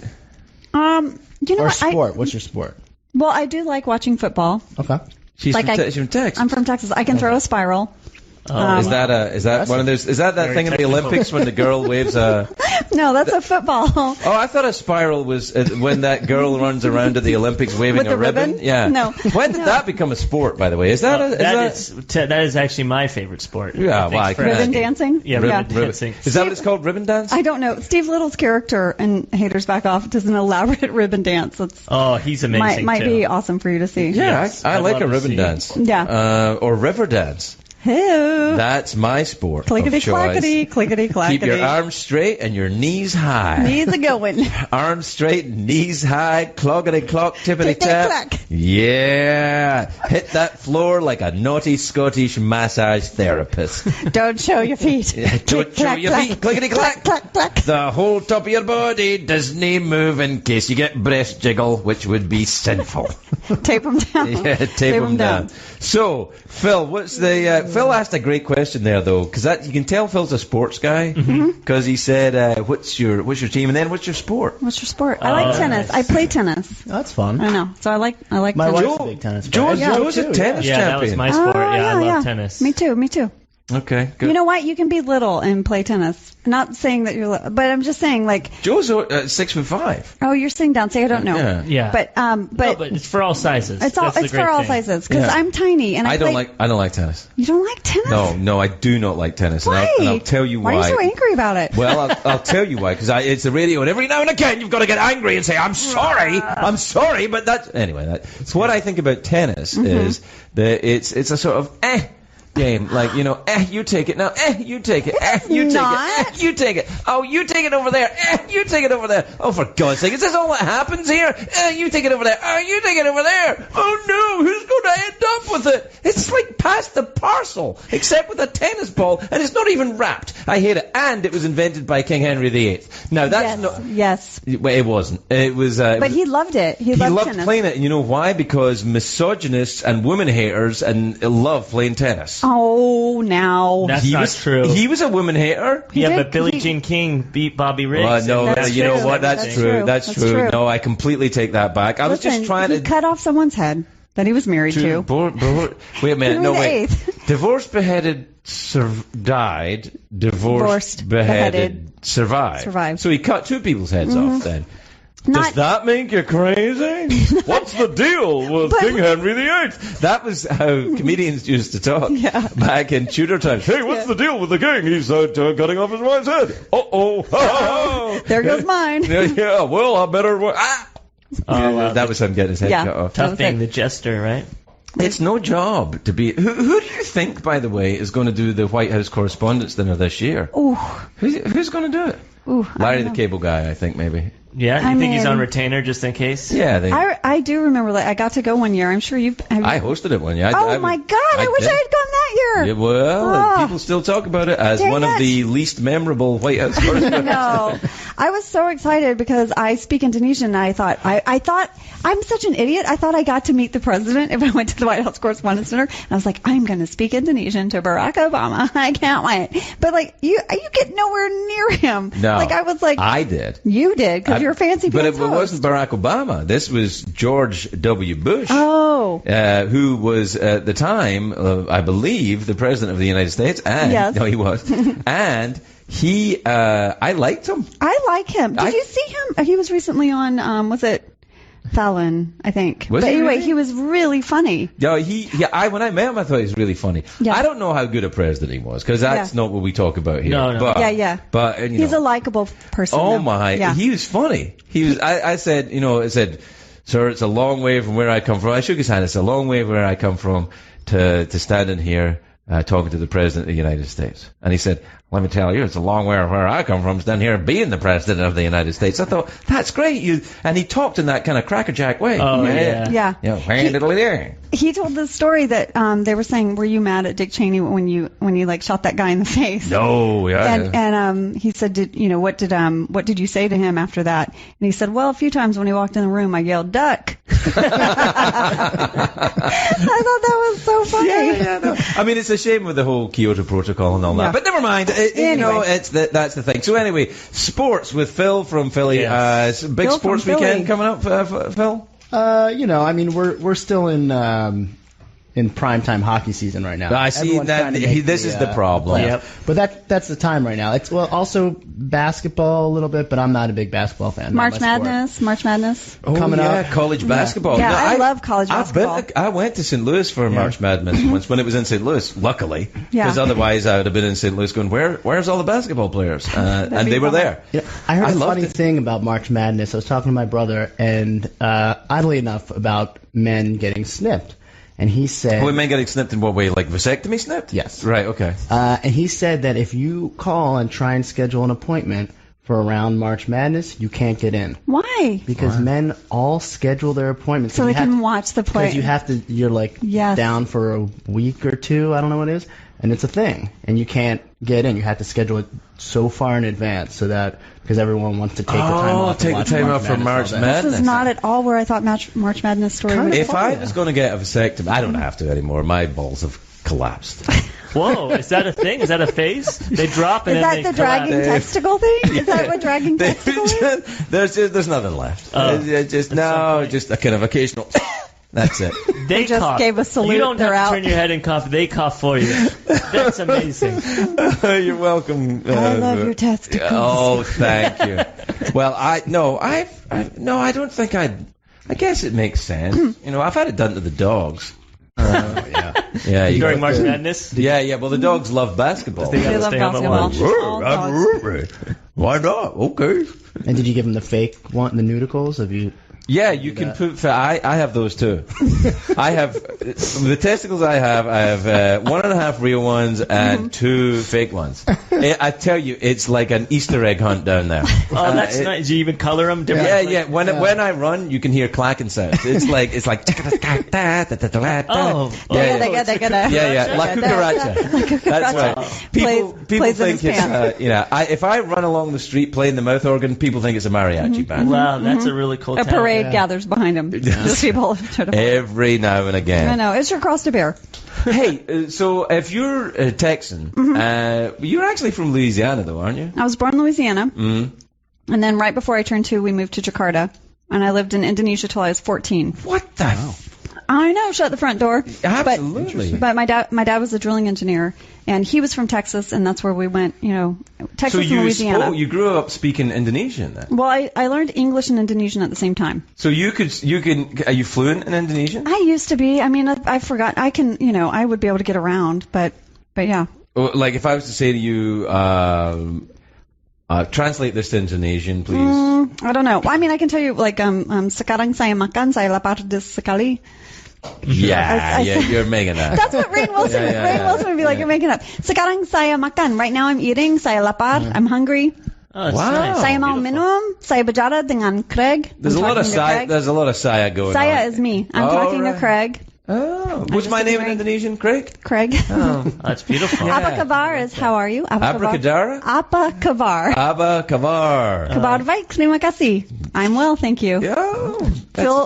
[SPEAKER 4] You know
[SPEAKER 6] Or
[SPEAKER 4] what?
[SPEAKER 6] sport? What's your sport?
[SPEAKER 4] Well, I do like watching football.
[SPEAKER 6] Okay.
[SPEAKER 2] She's
[SPEAKER 4] Like
[SPEAKER 2] from
[SPEAKER 4] I-
[SPEAKER 2] she's from Texas.
[SPEAKER 4] I'm from Texas. I can throw a spiral.
[SPEAKER 2] Is that one of those? Is that
[SPEAKER 3] Very
[SPEAKER 2] thing in the
[SPEAKER 3] technical.
[SPEAKER 2] Olympics when the girl waves a
[SPEAKER 4] No, that's a football.
[SPEAKER 2] Oh, I thought a spiral was when that girl runs around at the Olympics waving
[SPEAKER 4] With
[SPEAKER 2] a
[SPEAKER 4] the ribbon?
[SPEAKER 2] Yeah.
[SPEAKER 4] No.
[SPEAKER 2] When did that become a sport, by the way? Is that
[SPEAKER 3] that is actually my favorite sport.
[SPEAKER 2] Yeah, well, I can
[SPEAKER 4] Ribbon
[SPEAKER 2] imagine.
[SPEAKER 4] dancing?
[SPEAKER 3] Yeah, ribbon dancing.
[SPEAKER 2] Is that what it's called, ribbon dance?
[SPEAKER 4] I don't know. Steve Little's character in Haters Back Off does an elaborate ribbon dance. That's
[SPEAKER 3] He's amazing.
[SPEAKER 4] might
[SPEAKER 3] too.
[SPEAKER 4] be awesome for you to see.
[SPEAKER 2] Yeah,
[SPEAKER 3] Yes,
[SPEAKER 2] I
[SPEAKER 3] I'd
[SPEAKER 2] like
[SPEAKER 3] love
[SPEAKER 2] a
[SPEAKER 3] to
[SPEAKER 2] ribbon
[SPEAKER 3] see.
[SPEAKER 2] dance.
[SPEAKER 4] Yeah.
[SPEAKER 2] Or river dance.
[SPEAKER 4] Hey.
[SPEAKER 2] That's my sport
[SPEAKER 4] Clickety
[SPEAKER 2] of choice.
[SPEAKER 4] clackety, clickety clackety.
[SPEAKER 2] Keep your arms straight and your knees high.
[SPEAKER 4] Knees are going.
[SPEAKER 2] Arms straight, knees high, cloggity clock, tippity tap.
[SPEAKER 4] Tippity-clack.
[SPEAKER 2] Yeah. Hit that floor like a naughty Scottish massage therapist.
[SPEAKER 4] Don't show your feet.
[SPEAKER 2] Don't show
[SPEAKER 4] Clack,
[SPEAKER 2] your
[SPEAKER 4] clack.
[SPEAKER 2] feet. Clickety clack.
[SPEAKER 4] Clack, clack.
[SPEAKER 2] The whole top of your body doesn't move in case you get breast jiggle, which would be sinful.
[SPEAKER 4] Tape them down.
[SPEAKER 2] Yeah, tape them down. So, Phil, what's the? Phil asked a great question there, though, because you can tell Phil's a sports guy. Because he said, "What's your team?" and then, "What's your sport?"
[SPEAKER 4] What's your sport? I like tennis.
[SPEAKER 3] nice.
[SPEAKER 4] I play tennis.
[SPEAKER 6] That's fun.
[SPEAKER 4] I know. So I like
[SPEAKER 6] My
[SPEAKER 4] tennis.
[SPEAKER 6] wife's a big tennis player.
[SPEAKER 2] Joe's a tennis
[SPEAKER 3] Yeah, that
[SPEAKER 2] champion.
[SPEAKER 3] was my sport.
[SPEAKER 4] Oh,
[SPEAKER 3] I love tennis.
[SPEAKER 4] Me too.
[SPEAKER 2] Okay, good.
[SPEAKER 4] You know what? You can be little and play tennis. Not saying that you're little, but I'm just saying, like,
[SPEAKER 2] Joe's 6'5".
[SPEAKER 4] oh, you're sitting down. Say I don't know.
[SPEAKER 2] Yeah.
[SPEAKER 3] Yeah.
[SPEAKER 4] But
[SPEAKER 3] No, but it's for all sizes.
[SPEAKER 4] it's
[SPEAKER 3] That's the
[SPEAKER 4] for
[SPEAKER 3] great
[SPEAKER 4] all
[SPEAKER 3] thing.
[SPEAKER 4] sizes because
[SPEAKER 2] Yeah.
[SPEAKER 4] I'm tiny and
[SPEAKER 2] I don't
[SPEAKER 4] play-
[SPEAKER 2] like tennis.
[SPEAKER 4] You don't like tennis?
[SPEAKER 2] No, I do not like tennis.
[SPEAKER 4] Why?
[SPEAKER 2] And I'll tell you why.
[SPEAKER 4] Why are you so angry about it?
[SPEAKER 2] Well, I'll tell you why, because it's the radio, and every now and again you've got to get angry and say, I'm sorry, but that's... Anyway, so what I think about tennis is that it's a sort of game. Like, you take it now, you take it, you take
[SPEAKER 4] not.
[SPEAKER 2] it, you take it. Oh, you take it over there, you take it over there. Oh, for God's sake, is this all that happens here? You take it over there, you take it over there. Oh no, who's going to end up with it? It's like pass the parcel, except with a tennis ball, and it's not even wrapped. I hate it. And it was invented by King Henry VIII. Now, that's not...
[SPEAKER 4] Yes.
[SPEAKER 2] Well, it wasn't. It was...
[SPEAKER 4] But he loved it. He
[SPEAKER 2] loved
[SPEAKER 4] tennis.
[SPEAKER 2] playing it, and you know why? Because misogynists and woman haters love playing tennis.
[SPEAKER 4] Oh, now.
[SPEAKER 3] That's not true.
[SPEAKER 2] He was a woman hater.
[SPEAKER 3] Yeah,
[SPEAKER 4] did-
[SPEAKER 3] but Billie
[SPEAKER 4] he-
[SPEAKER 3] Jean King beat Bobby Riggs.
[SPEAKER 2] Well, no,
[SPEAKER 4] That's
[SPEAKER 2] you know
[SPEAKER 4] true.
[SPEAKER 2] what? That's
[SPEAKER 4] That's
[SPEAKER 2] true.
[SPEAKER 4] true.
[SPEAKER 2] That's
[SPEAKER 4] That's
[SPEAKER 2] true.
[SPEAKER 4] true.
[SPEAKER 2] No, I completely take that back. I was
[SPEAKER 4] Listen,
[SPEAKER 2] just trying
[SPEAKER 4] he
[SPEAKER 2] to...
[SPEAKER 4] cut off someone's head that he was married to.
[SPEAKER 2] Wait a minute. No,
[SPEAKER 4] Henry
[SPEAKER 2] wait.
[SPEAKER 4] VIII.
[SPEAKER 2] Divorced, beheaded, died. Divorced, beheaded, survived.
[SPEAKER 4] Survived.
[SPEAKER 2] So he cut two people's heads off then. Does
[SPEAKER 4] Not-
[SPEAKER 2] that make you crazy? What's the deal with
[SPEAKER 4] But-
[SPEAKER 2] King Henry VIII? That was how comedians used to talk
[SPEAKER 4] Yeah.
[SPEAKER 2] back in Tudor times. Hey, what's the deal with the king? He's cutting off his wife's head. Uh-oh.
[SPEAKER 4] There goes mine.
[SPEAKER 2] Yeah, well, I better...
[SPEAKER 3] Oh, wow.
[SPEAKER 2] That was him getting his head
[SPEAKER 4] Yeah.
[SPEAKER 2] cut off.
[SPEAKER 4] That
[SPEAKER 3] Tough
[SPEAKER 4] was
[SPEAKER 3] being
[SPEAKER 4] it.
[SPEAKER 3] the jester, right?
[SPEAKER 2] It's no job to be... Who do you think, by the way, is going to do the White House Correspondents' Dinner this year?
[SPEAKER 4] Ooh.
[SPEAKER 2] Who's going to do it?
[SPEAKER 4] Ooh. I
[SPEAKER 2] Larry
[SPEAKER 4] don't
[SPEAKER 2] the
[SPEAKER 4] know.
[SPEAKER 2] Cable Guy, I think, maybe.
[SPEAKER 3] Yeah, you
[SPEAKER 4] I
[SPEAKER 3] think he's
[SPEAKER 4] mean-
[SPEAKER 3] on retainer just in case?
[SPEAKER 2] Yeah,
[SPEAKER 4] I do remember that. I got to go one year. I'm sure you've.
[SPEAKER 2] I hosted it one year.
[SPEAKER 4] Oh my God! I wish
[SPEAKER 2] did.
[SPEAKER 4] I had gone that year.
[SPEAKER 2] Yeah, well,
[SPEAKER 4] Oh.
[SPEAKER 2] people still talk about it as
[SPEAKER 4] Dang
[SPEAKER 2] one of
[SPEAKER 4] it.
[SPEAKER 2] the least memorable White House correspondents.
[SPEAKER 4] No, I was so excited because I speak Indonesian. And I thought I'm such an idiot. I thought I got to meet the president if I went to the White House Correspondents' Dinner. And I was like, I'm going to speak Indonesian to Barack Obama. I can't wait. But like you get nowhere near him.
[SPEAKER 2] No,
[SPEAKER 4] Like I was like,
[SPEAKER 2] I did.
[SPEAKER 4] you did because you're a fancy.
[SPEAKER 2] But it
[SPEAKER 4] pants
[SPEAKER 2] wasn't
[SPEAKER 4] host.
[SPEAKER 2] Barack Obama. This was George W. Bush.
[SPEAKER 4] Oh.
[SPEAKER 2] Who was at the time, I believe, the president of the United States. And,
[SPEAKER 4] Yes.
[SPEAKER 2] No, he was. And he, I liked him.
[SPEAKER 4] I like him. Did
[SPEAKER 2] I-
[SPEAKER 4] you see him? He was recently on, was it Fallon, I think.
[SPEAKER 2] Was
[SPEAKER 4] but
[SPEAKER 2] he
[SPEAKER 4] anyway,
[SPEAKER 2] really?
[SPEAKER 4] he was really funny.
[SPEAKER 2] Yeah, when I met him, I thought he was really funny.
[SPEAKER 4] Yeah.
[SPEAKER 2] I don't know how good a president he was, because that's
[SPEAKER 4] Yeah.
[SPEAKER 2] not what we talk about here.
[SPEAKER 3] No.
[SPEAKER 2] But,
[SPEAKER 4] Yeah.
[SPEAKER 2] But, and, you
[SPEAKER 4] He's
[SPEAKER 2] know,
[SPEAKER 4] a likable person.
[SPEAKER 2] oh
[SPEAKER 4] though.
[SPEAKER 2] my,
[SPEAKER 4] Yeah.
[SPEAKER 2] he was funny. He was, I said, sir, it's a long way from where I come from. I shook his hand. It's a long way where I come from to standing here talking to the President of the United States. And he said, let me tell you, it's a long way from where I come from, standing here being the President of the United States. I thought, that's great. And he talked in that kind of crackerjack way.
[SPEAKER 3] Oh, yeah.
[SPEAKER 4] Yeah.
[SPEAKER 2] Yeah, handily there.
[SPEAKER 4] He told the story that they were saying, were you mad at Dick Cheney when you like shot that guy in the face?
[SPEAKER 2] No, yeah.
[SPEAKER 4] And he said, what did you say to him after that? And he said, well, a few times when he walked in the room, I yelled, duck. I thought that was so funny.
[SPEAKER 2] Yeah, no. I mean, it's a shame with the whole Kyoto Protocol and all that.
[SPEAKER 4] Yeah.
[SPEAKER 2] But never mind.
[SPEAKER 4] Anyway.
[SPEAKER 2] That's the thing. So anyway, sports with Phil from Philly.
[SPEAKER 3] Yes.
[SPEAKER 2] Big
[SPEAKER 4] Phil
[SPEAKER 2] sports
[SPEAKER 4] from
[SPEAKER 2] weekend
[SPEAKER 4] Philly.
[SPEAKER 2] coming up, Phil?
[SPEAKER 6] I mean, we're still in in primetime hockey season right now.
[SPEAKER 2] I see
[SPEAKER 6] Everyone's
[SPEAKER 2] that.
[SPEAKER 6] trying to make
[SPEAKER 2] This is the problem.
[SPEAKER 6] playoffs.
[SPEAKER 3] Yep.
[SPEAKER 6] But that's the time right now. It's also basketball a little bit, but I'm not a big basketball fan. Not
[SPEAKER 4] March
[SPEAKER 6] my sport.
[SPEAKER 4] Madness.
[SPEAKER 6] Coming up.
[SPEAKER 2] college basketball.
[SPEAKER 4] Yeah, I love college basketball.
[SPEAKER 2] I went to St. Louis for March Madness once when it was in St. Louis, luckily.
[SPEAKER 4] Yeah.
[SPEAKER 2] Because otherwise I would have been in St. Louis going, where's all the basketball players? And they were there.
[SPEAKER 6] Yeah, I heard a
[SPEAKER 2] loved
[SPEAKER 6] funny
[SPEAKER 2] it.
[SPEAKER 6] thing about March Madness. I was talking to my brother, and oddly enough, about men getting snipped. And he said...
[SPEAKER 2] Well, men getting snipped in what way? Like vasectomy snipped?
[SPEAKER 6] Yes.
[SPEAKER 2] Right, okay.
[SPEAKER 6] And he said that if you call and try and schedule an appointment for around March Madness, you can't get in.
[SPEAKER 4] Why?
[SPEAKER 6] Because men all schedule their appointments.
[SPEAKER 4] So
[SPEAKER 6] You
[SPEAKER 4] they
[SPEAKER 6] have
[SPEAKER 4] can
[SPEAKER 6] to-
[SPEAKER 4] watch the play.
[SPEAKER 6] Because you have to, you're like
[SPEAKER 4] Yes.
[SPEAKER 6] down for a week or two, I don't know what it is, and it's a thing. And you can't get in. You have to schedule it so far in advance so that, because everyone wants to take the time off.
[SPEAKER 2] take the time off for March Madness.
[SPEAKER 4] This is not at all where I thought March Madness story was.
[SPEAKER 2] If I was going to get a vasectomy, I don't have to anymore. My balls have collapsed.
[SPEAKER 3] Whoa, is that a thing? Is that a phase? They drop and
[SPEAKER 4] Is
[SPEAKER 3] then
[SPEAKER 4] that
[SPEAKER 3] they
[SPEAKER 4] the dragging
[SPEAKER 3] collapse.
[SPEAKER 4] testicle thing? Is that what dragging testicle is?
[SPEAKER 2] There's nothing left.
[SPEAKER 3] Oh.
[SPEAKER 2] Just a kind of occasional. That's it.
[SPEAKER 3] They
[SPEAKER 4] just
[SPEAKER 3] cough.
[SPEAKER 4] gave a salute,
[SPEAKER 3] You don't
[SPEAKER 4] they're
[SPEAKER 3] have
[SPEAKER 4] out.
[SPEAKER 3] to turn your head and cough. They cough for you. That's amazing.
[SPEAKER 2] You're welcome.
[SPEAKER 4] I love your testicles.
[SPEAKER 2] Oh, thank you. Well, I don't think I guess it makes sense. I've had it done to the dogs. Yeah. You
[SPEAKER 3] During
[SPEAKER 2] got-
[SPEAKER 3] March Madness?
[SPEAKER 2] Yeah. Well, the dogs love basketball.
[SPEAKER 3] They
[SPEAKER 4] They
[SPEAKER 3] gotta
[SPEAKER 4] love
[SPEAKER 3] stay home and
[SPEAKER 4] basketball.
[SPEAKER 3] watch.
[SPEAKER 4] All dogs.
[SPEAKER 2] Absolutely. Why not? Okay.
[SPEAKER 6] And did you give them the fake one, the nudicles? Have you?
[SPEAKER 2] Yeah, you can put. I have those too. I have the testicles. I have 1.5 real ones and 2 fake ones. I tell you, it's like an Easter egg hunt down there.
[SPEAKER 3] Oh, that's nice. Do you even color them different?
[SPEAKER 2] Yeah. When I run, you can hear clacking sounds. It's like
[SPEAKER 3] Oh.
[SPEAKER 2] Yeah.
[SPEAKER 4] They gotta.
[SPEAKER 2] Yeah. La cucaracha. That's right. People
[SPEAKER 4] plays in
[SPEAKER 2] think
[SPEAKER 4] his
[SPEAKER 2] it's if I run along the street playing the mouth organ, people think it's a mariachi band.
[SPEAKER 3] Wow, that's a really cool
[SPEAKER 4] A
[SPEAKER 3] talent.
[SPEAKER 4] parade gathers behind him. Just people.
[SPEAKER 2] Every now and again.
[SPEAKER 4] I know. It's your cross to bear.
[SPEAKER 2] Hey, so if you're a Texan, you're actually from Louisiana, though, aren't you?
[SPEAKER 4] I was born in Louisiana, and then right before I turned 2, we moved to Jakarta, and I lived in Indonesia till I was 14.
[SPEAKER 2] What the?
[SPEAKER 4] I know, shut the front door.
[SPEAKER 2] Absolutely.
[SPEAKER 4] But my dad was a drilling engineer, and he was from Texas, and that's where we went. Texas and Louisiana.
[SPEAKER 2] You grew up speaking Indonesian then?
[SPEAKER 4] Well, I learned English and Indonesian at the same time.
[SPEAKER 2] So you can. Are you fluent in Indonesian?
[SPEAKER 4] I used to be. I mean, I forgot. I can. I would be able to get around, but yeah.
[SPEAKER 2] Like if I was to say to you, translate this to Indonesian, please.
[SPEAKER 4] I don't know. I mean, I can tell you like sekarang saya makan, saya lapar sekali.
[SPEAKER 2] Yeah, you're making that.
[SPEAKER 4] That's what Rainn Wilson. Rainn Wilson would be like, "You're making up." Sekarang saya makan. Right now I'm eating. Saya lapar. I'm hungry.
[SPEAKER 3] Oh, that's
[SPEAKER 2] Wow.
[SPEAKER 3] nice.
[SPEAKER 4] Saya mau minum. Saya bicara dengan Craig.
[SPEAKER 2] There's a
[SPEAKER 4] I'm
[SPEAKER 2] lot of
[SPEAKER 4] talking to
[SPEAKER 2] saya.
[SPEAKER 4] Craig.
[SPEAKER 2] There's a lot of saya going on.
[SPEAKER 4] Saya is me. I'm talking to Craig.
[SPEAKER 2] Oh, what's
[SPEAKER 4] just
[SPEAKER 2] my name in
[SPEAKER 4] Craig.
[SPEAKER 2] Indonesian? Craig.
[SPEAKER 4] Craig.
[SPEAKER 2] Oh,
[SPEAKER 3] That's beautiful.
[SPEAKER 2] Yeah.
[SPEAKER 4] Apa kabar is how are you?
[SPEAKER 2] Abracadabra?
[SPEAKER 4] Apa kabar?
[SPEAKER 2] Aba kabar.
[SPEAKER 4] Kabar baik. Terima kasih. I'm well, thank you.
[SPEAKER 2] Yeah.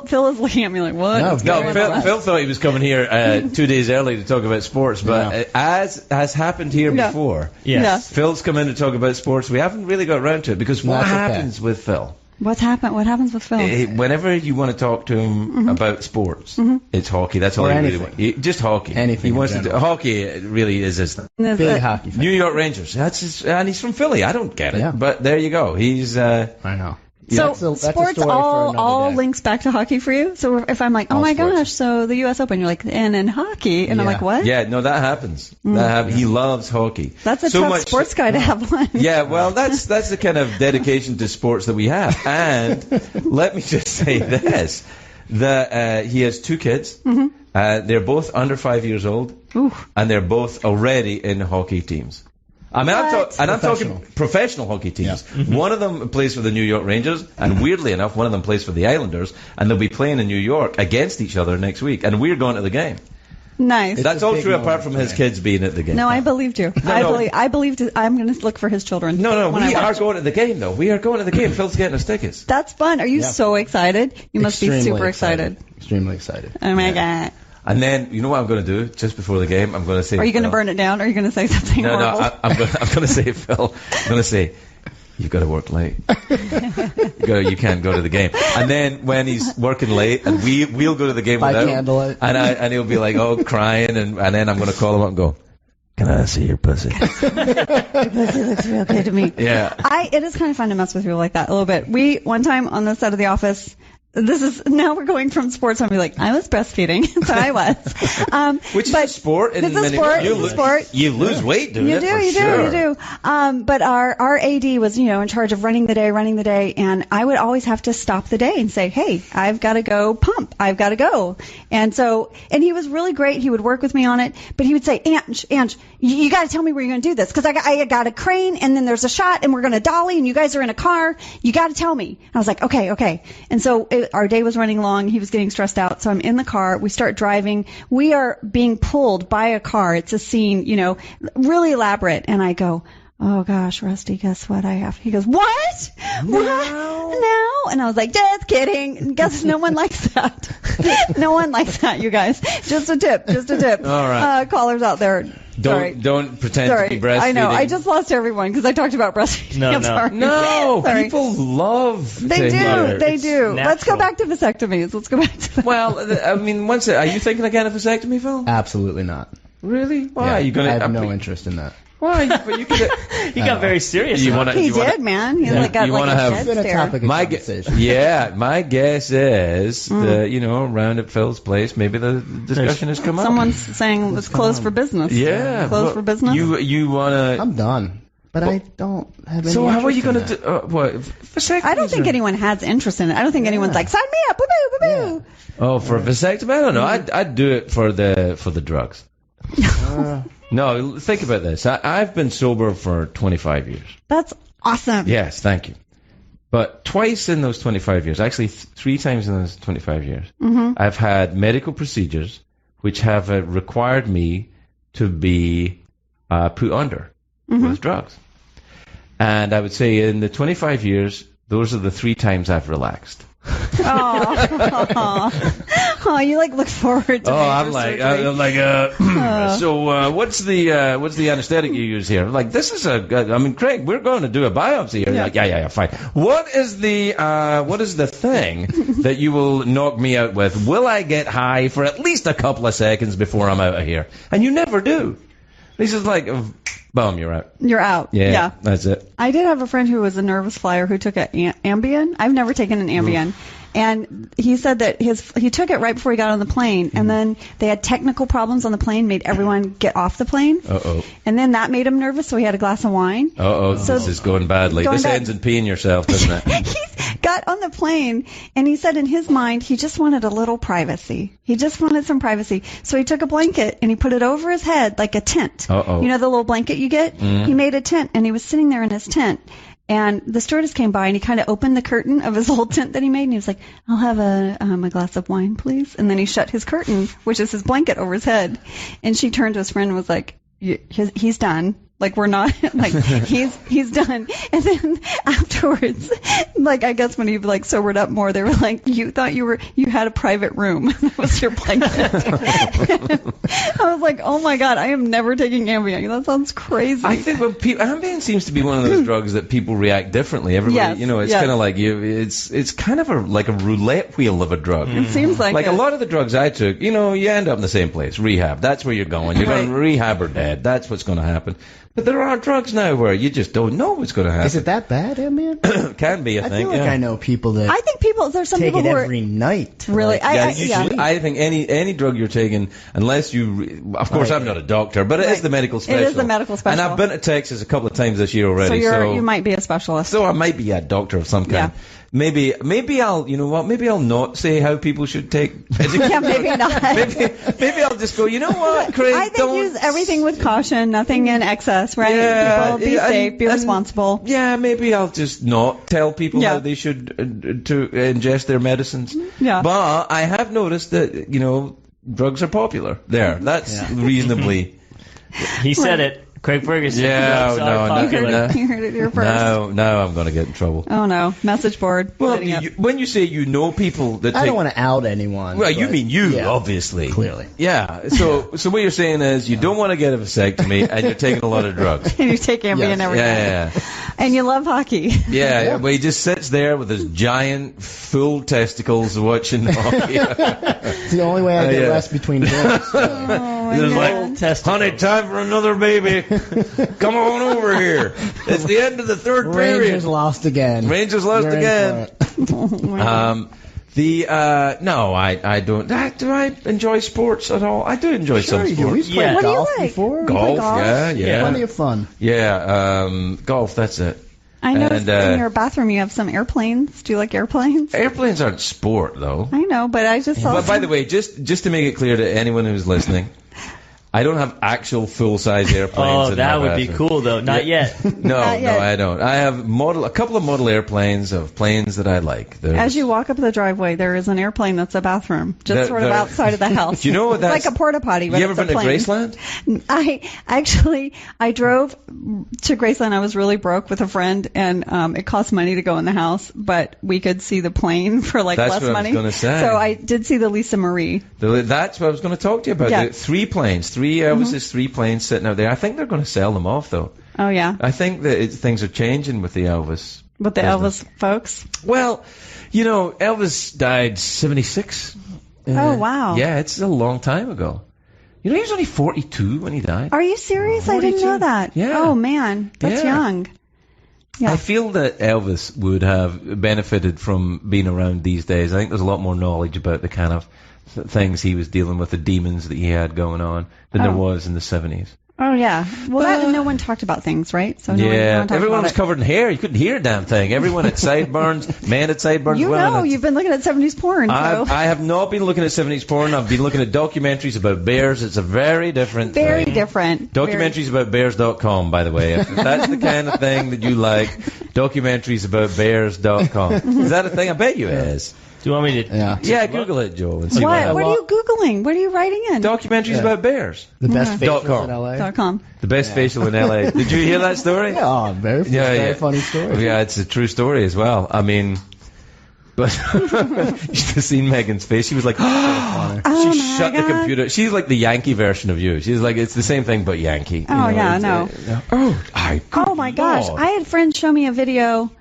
[SPEAKER 4] Phil is looking at me like, what?
[SPEAKER 6] No,
[SPEAKER 2] No, Phil thought he was coming here 2 days early to talk about sports, but as has happened here
[SPEAKER 4] Yeah.
[SPEAKER 2] before,
[SPEAKER 3] Yes.
[SPEAKER 2] Phil's come in to talk about sports. We haven't really got around to it because what
[SPEAKER 6] That's okay.
[SPEAKER 2] happens with Phil?
[SPEAKER 4] What's happened? What happens with Phil?
[SPEAKER 2] Whenever you want to talk to him about sports, it's hockey. That's all
[SPEAKER 6] Or
[SPEAKER 2] he really
[SPEAKER 6] anything.
[SPEAKER 2] wants. Just hockey.
[SPEAKER 6] Anything
[SPEAKER 2] He wants
[SPEAKER 6] in
[SPEAKER 2] to do.
[SPEAKER 6] general.
[SPEAKER 2] Hockey really is his
[SPEAKER 6] Big hockey fan.
[SPEAKER 2] New York Rangers. And he's from Philly. I don't get it,
[SPEAKER 6] Yeah.
[SPEAKER 2] but there you go. He's.
[SPEAKER 6] I know.
[SPEAKER 4] So
[SPEAKER 6] That's a
[SPEAKER 4] sports
[SPEAKER 6] story for
[SPEAKER 4] all
[SPEAKER 6] another day.
[SPEAKER 4] links back to hockey for you. So if I'm like, oh
[SPEAKER 6] All
[SPEAKER 4] my
[SPEAKER 6] sports.
[SPEAKER 4] gosh, so the U.S. Open, you're like, and in hockey, and I'm
[SPEAKER 6] Yeah.
[SPEAKER 4] like, what?
[SPEAKER 2] Yeah, no, that happens. That happens. He loves hockey.
[SPEAKER 4] That's a
[SPEAKER 2] so
[SPEAKER 4] tough
[SPEAKER 2] much,
[SPEAKER 4] sports guy to have one.
[SPEAKER 2] Yeah, well, that's the kind of dedication to sports that we have. And let me just say this: that he has 2 kids. They're both under 5 years old,
[SPEAKER 4] Ooh.
[SPEAKER 2] and they're both already in hockey teams. I mean,
[SPEAKER 4] What?
[SPEAKER 2] I'm talking professional hockey teams. One of them plays for the New York Rangers, and weirdly enough, one of them plays for the Islanders, and they'll be playing in New York against each other next week, and we're going to the game.
[SPEAKER 4] Nice.
[SPEAKER 2] That's
[SPEAKER 6] a
[SPEAKER 2] all
[SPEAKER 6] big
[SPEAKER 2] true, apart
[SPEAKER 6] moment
[SPEAKER 2] from
[SPEAKER 6] for
[SPEAKER 2] his
[SPEAKER 6] me.
[SPEAKER 2] kids being at the game.
[SPEAKER 4] No, I believed you.
[SPEAKER 2] no.
[SPEAKER 4] I believed. I'm going to look for his children.
[SPEAKER 2] No,
[SPEAKER 4] when
[SPEAKER 2] we
[SPEAKER 4] I
[SPEAKER 2] are
[SPEAKER 4] watch.
[SPEAKER 2] going to the game, though. We are going to the game. Phil's getting us tickets.
[SPEAKER 4] That's fun. Are you
[SPEAKER 6] Yeah.
[SPEAKER 4] so excited? You must be
[SPEAKER 6] Extremely
[SPEAKER 4] super excited.
[SPEAKER 6] Extremely excited.
[SPEAKER 4] Oh my god.
[SPEAKER 2] And then, you know what I'm going to do just before the game? I'm going to say,
[SPEAKER 4] Are you going to
[SPEAKER 2] Phil-
[SPEAKER 4] burn it down? Or are you going to say something
[SPEAKER 2] No,
[SPEAKER 4] horrible?
[SPEAKER 2] I'm going to say, Phil, I'm going to say, you've got to work late. You can't go to the game. And then when he's working late, and we'll go to the game
[SPEAKER 6] By
[SPEAKER 2] without him,
[SPEAKER 6] candlelight.
[SPEAKER 2] and he'll be like, oh, crying, and then I'm going to call him up and go, can I see your pussy?
[SPEAKER 4] Pussy looks real good to me.
[SPEAKER 2] Yeah.
[SPEAKER 4] It is kind of fun to mess with people like that a little bit. One time on the set of The Office, now we're going from sports. I'll be like, I was breastfeeding, so I was.
[SPEAKER 2] Which is a sport.
[SPEAKER 4] It's a sport. It's a sport.
[SPEAKER 2] You lose weight doing it.
[SPEAKER 4] You do. But our AD was, in charge of running the day, and I would always have to stop the day and say, hey, I've got to go pump. I've got to go. And he was really great. He would work with me on it, but he would say, Ange, you got to tell me where you're going to do this, because I got a crane, and then there's a shot, and we're going to dolly, and you guys are in a car. You got to tell me. And I was like, okay. And so our day was running long. He was getting stressed out. So I'm in the car. We start driving. We are being pulled by a car. It's a scene, really elaborate. And I go, oh gosh, Rusty, guess what I have? He goes, what? No. And I was like, just kidding. And guess no one likes that. No one likes that, you guys. Just a tip. All right. Callers out there.
[SPEAKER 2] Don't pretend to be breastfeeding.
[SPEAKER 4] I know. I just lost everyone because I talked about breastfeeding. I'm sorry.
[SPEAKER 2] No. People love.
[SPEAKER 4] They do. Let's go back to vasectomies.
[SPEAKER 2] Well, I mean, are you thinking again of vasectomy, Phil?
[SPEAKER 6] Absolutely not.
[SPEAKER 2] Really? Why?
[SPEAKER 6] Yeah,
[SPEAKER 2] Are you gonna?
[SPEAKER 6] I have no interest in that.
[SPEAKER 2] Why? But you could.
[SPEAKER 3] He got very serious.
[SPEAKER 4] He did, man. He got like a head
[SPEAKER 6] been a
[SPEAKER 4] stare.
[SPEAKER 6] topic of conversation.
[SPEAKER 2] My guess is that, around at Phil's place, maybe the discussion has come up.
[SPEAKER 4] Someone's saying it's closed for business.
[SPEAKER 2] Yeah.
[SPEAKER 4] Closed for business?
[SPEAKER 2] You want to...
[SPEAKER 6] I'm done. But I don't have any.
[SPEAKER 2] So how are you going
[SPEAKER 6] to
[SPEAKER 2] do? What? Vasectomy?
[SPEAKER 4] I don't think anyone has interest in it. I don't think anyone's like, sign me up. Boo-boo.
[SPEAKER 2] Oh, for a vasectomy? I don't know. I'd do it for the drugs. No, think about this. I've been sober for 25 years.
[SPEAKER 4] That's awesome.
[SPEAKER 2] Yes, thank you. But twice in those 25 years, actually 3 times in those 25 years, I've had medical procedures which have required me to be put under with drugs. And I would say in the 25 years, those are the 3 times I've relaxed.
[SPEAKER 4] Oh, you look forward to.
[SPEAKER 2] I'm like, so what's the anesthetic you use here? I'm like, this is Craig, we're going to do a biopsy here. Like, yeah, fine. What is the thing that you will knock me out with? Will I get high for at least a couple of seconds before I'm out of here? And you never do. This is like, boom, you're out.
[SPEAKER 4] You're out.
[SPEAKER 2] Yeah, that's it.
[SPEAKER 4] I did have a friend who was a nervous flyer who took an Ambien. I've never taken an Ambien. And he said that he took it right before he got on the plane, and then they had technical problems on the plane, made everyone get off the plane. And then that made him nervous, so he had a glass of wine.
[SPEAKER 2] So this is going badly. This ends in peeing yourself, doesn't it?
[SPEAKER 4] He got on the plane, and he said in his mind he just wanted a little privacy. He just wanted some privacy. So he took a blanket, and he put it over his head like a tent. You know the little blanket you get? He made a tent, and he was sitting there in his tent. And the stewardess came by, and he kind of opened the curtain of his little tent that he made, and he was like, I'll have a glass of wine, please. And then he shut his curtain, which is his blanket, over his head. And she turned to his friend and was like, he's done. Like, we're not, like, he's done. And then afterwards, like, I guess when he, sobered up more, they were like, you thought you had a private room. That was your blanket. I was like, oh my God, I am never taking Ambien. That sounds crazy.
[SPEAKER 2] I think Ambien seems to be one of those drugs that people react differently. Everybody, it's kind of like it's kind of like a roulette wheel of a drug.
[SPEAKER 4] It seems like
[SPEAKER 2] a lot of the drugs I took, you end up in the same place, rehab. That's where you're going. You're going to rehab or dead. That's what's going to happen. But there are drugs now where you just don't know what's going to happen.
[SPEAKER 6] Is it that bad, Ambien?
[SPEAKER 2] Can be, I think.
[SPEAKER 6] I feel like I know people that.
[SPEAKER 4] I think there's some
[SPEAKER 6] take
[SPEAKER 4] people
[SPEAKER 6] it
[SPEAKER 4] who
[SPEAKER 6] every night.
[SPEAKER 4] Really,
[SPEAKER 2] I think any drug you're taking, unless you, of course, I'm not a doctor, but it is the medical special.
[SPEAKER 4] It is the medical special.
[SPEAKER 2] And I've been to Texas a couple of times this year already.
[SPEAKER 4] So you might be a specialist.
[SPEAKER 2] So I might be a doctor of some kind.
[SPEAKER 4] Yeah.
[SPEAKER 2] Maybe I'll, maybe I'll not say how people should take medication.
[SPEAKER 4] Yeah, maybe not.
[SPEAKER 2] maybe I'll just go, you know what, Craig,
[SPEAKER 4] I think use everything with caution, nothing in excess, right?
[SPEAKER 2] Yeah,
[SPEAKER 4] people, be safe, be responsible.
[SPEAKER 2] Yeah, maybe I'll just not tell people how they should to ingest their medicines.
[SPEAKER 4] Yeah.
[SPEAKER 2] But I have noticed that, drugs are popular there. That's reasonably.
[SPEAKER 3] He said it. Craig Ferguson.
[SPEAKER 2] Yeah,
[SPEAKER 4] You heard it here first.
[SPEAKER 2] No, I'm going to get in trouble.
[SPEAKER 4] Oh, no. Message board.
[SPEAKER 2] Well, when you say people that
[SPEAKER 6] I don't want to out anyone.
[SPEAKER 2] Well, you mean obviously.
[SPEAKER 6] Clearly.
[SPEAKER 2] Yeah. So what you're saying is you don't want to get a vasectomy and you're taking a lot of drugs.
[SPEAKER 4] And you take Ambien every day.
[SPEAKER 2] Yeah.
[SPEAKER 4] And you love hockey.
[SPEAKER 2] Yeah, but he just sits there with his giant, full testicles watching hockey.
[SPEAKER 6] It's the only way I get rest between games.
[SPEAKER 4] Oh,
[SPEAKER 2] He's
[SPEAKER 4] my
[SPEAKER 2] like,
[SPEAKER 4] God.
[SPEAKER 2] honey, time for another baby. Come on over here. It's the end of the third period.
[SPEAKER 6] Rangers lost again.
[SPEAKER 2] Rangers lost
[SPEAKER 6] You're in
[SPEAKER 2] again.
[SPEAKER 6] for it.
[SPEAKER 4] Oh, my God.
[SPEAKER 2] No, I don't. Do I enjoy sports at all? I do enjoy
[SPEAKER 6] Sure
[SPEAKER 2] some
[SPEAKER 6] you do.
[SPEAKER 2] sports.
[SPEAKER 6] We've played
[SPEAKER 3] Yeah.
[SPEAKER 4] What do you
[SPEAKER 6] golf
[SPEAKER 4] like?
[SPEAKER 6] before.
[SPEAKER 4] You play
[SPEAKER 2] Golf,
[SPEAKER 4] golf?
[SPEAKER 2] yeah.
[SPEAKER 6] Plenty of fun.
[SPEAKER 2] Yeah, golf, that's it.
[SPEAKER 4] I noticed
[SPEAKER 2] And,
[SPEAKER 4] in your bathroom you have some airplanes. Do you like airplanes?
[SPEAKER 2] Airplanes aren't sport, though.
[SPEAKER 4] I know, but I just saw
[SPEAKER 2] But by
[SPEAKER 4] some-
[SPEAKER 2] the way, just to make it clear to anyone who's listening, I don't have actual full-size airplanes.
[SPEAKER 3] Oh,
[SPEAKER 2] in
[SPEAKER 3] that
[SPEAKER 2] my
[SPEAKER 3] would be
[SPEAKER 2] bathroom.
[SPEAKER 3] cool, though. Not yet.
[SPEAKER 2] No,
[SPEAKER 4] Not yet.
[SPEAKER 2] no, I don't. I have a couple of model airplanes of planes that I like. There's-
[SPEAKER 4] As you walk up the driveway, there is an airplane that's a bathroom, just
[SPEAKER 2] There-
[SPEAKER 4] sort of
[SPEAKER 2] there-
[SPEAKER 4] outside of the house.
[SPEAKER 2] Do you know what that's
[SPEAKER 4] like a porta potty, but
[SPEAKER 2] You ever
[SPEAKER 4] it's a
[SPEAKER 2] been to
[SPEAKER 4] plane.
[SPEAKER 2] Graceland?
[SPEAKER 4] I drove to Graceland. I was really broke with a friend, and it cost money to go in the house, but we could see the plane for like
[SPEAKER 2] That's
[SPEAKER 4] less
[SPEAKER 2] what I was
[SPEAKER 4] money.
[SPEAKER 2] gonna say.
[SPEAKER 4] So I did see the Lisa Marie.
[SPEAKER 2] That's what I was going to talk to you about.
[SPEAKER 4] Yeah.
[SPEAKER 2] The three planes, three planes sitting out there. I think they're going to sell them off, though.
[SPEAKER 4] Oh yeah,
[SPEAKER 2] I think that things are changing with the Elvis.
[SPEAKER 4] with the
[SPEAKER 2] business.
[SPEAKER 4] Elvis folks.
[SPEAKER 2] Well, Elvis died 76.
[SPEAKER 4] Oh, wow.
[SPEAKER 2] Yeah, it's a long time ago. He was only 42 when he died.
[SPEAKER 4] Are you serious? I didn't
[SPEAKER 2] 42.
[SPEAKER 4] know that.
[SPEAKER 2] Yeah.
[SPEAKER 4] Oh man, that's
[SPEAKER 2] Yeah.
[SPEAKER 4] young. Yeah.
[SPEAKER 2] I feel that Elvis would have benefited from being around these days. I think there's a lot more knowledge about the kind of things he was dealing with, the demons that he had going on, than there
[SPEAKER 4] Oh.
[SPEAKER 2] was in the 70s.
[SPEAKER 4] Oh yeah. Well, no one talked about things, right? So no
[SPEAKER 2] Yeah,
[SPEAKER 4] one talked
[SPEAKER 2] everyone
[SPEAKER 4] about
[SPEAKER 2] was
[SPEAKER 4] it.
[SPEAKER 2] covered in hair. You couldn't hear a damn thing. Everyone had sideburns. Man had sideburns.
[SPEAKER 4] You
[SPEAKER 2] well,
[SPEAKER 4] know,
[SPEAKER 2] and
[SPEAKER 4] you've been looking at 70s porn. So.
[SPEAKER 2] I have not been looking at 70s porn. I've been looking at documentaries about bears. It's a very different
[SPEAKER 4] Very
[SPEAKER 2] thing.
[SPEAKER 4] different.
[SPEAKER 2] Documentaries-about-bears.com, by the way. If that's the kind of thing that you like, documentaries-about-bears.com. Is that a thing? I bet you it is.
[SPEAKER 3] Do you want me to?
[SPEAKER 6] Yeah.
[SPEAKER 2] Yeah, Google it, Joe, and see
[SPEAKER 4] What?
[SPEAKER 2] what
[SPEAKER 4] What are you Googling? What are you writing in?
[SPEAKER 2] Documentaries about bears.
[SPEAKER 6] The best facials
[SPEAKER 2] .com.
[SPEAKER 6] in LA.
[SPEAKER 4] .com.
[SPEAKER 2] The best facial in LA. Did you hear that story?
[SPEAKER 6] Yeah, very funny story.
[SPEAKER 2] Yeah, it's a true story as well. I mean, but you should have seen Megan's face. She was like,
[SPEAKER 4] Oh
[SPEAKER 2] she
[SPEAKER 4] my
[SPEAKER 2] shut the
[SPEAKER 4] God.
[SPEAKER 2] computer. She's like the Yankee version of you. She's like, it's the same thing but Yankee.
[SPEAKER 4] Oh, yeah, I know.
[SPEAKER 2] Oh
[SPEAKER 4] my gosh.
[SPEAKER 2] Lord.
[SPEAKER 4] I had friends show me a video.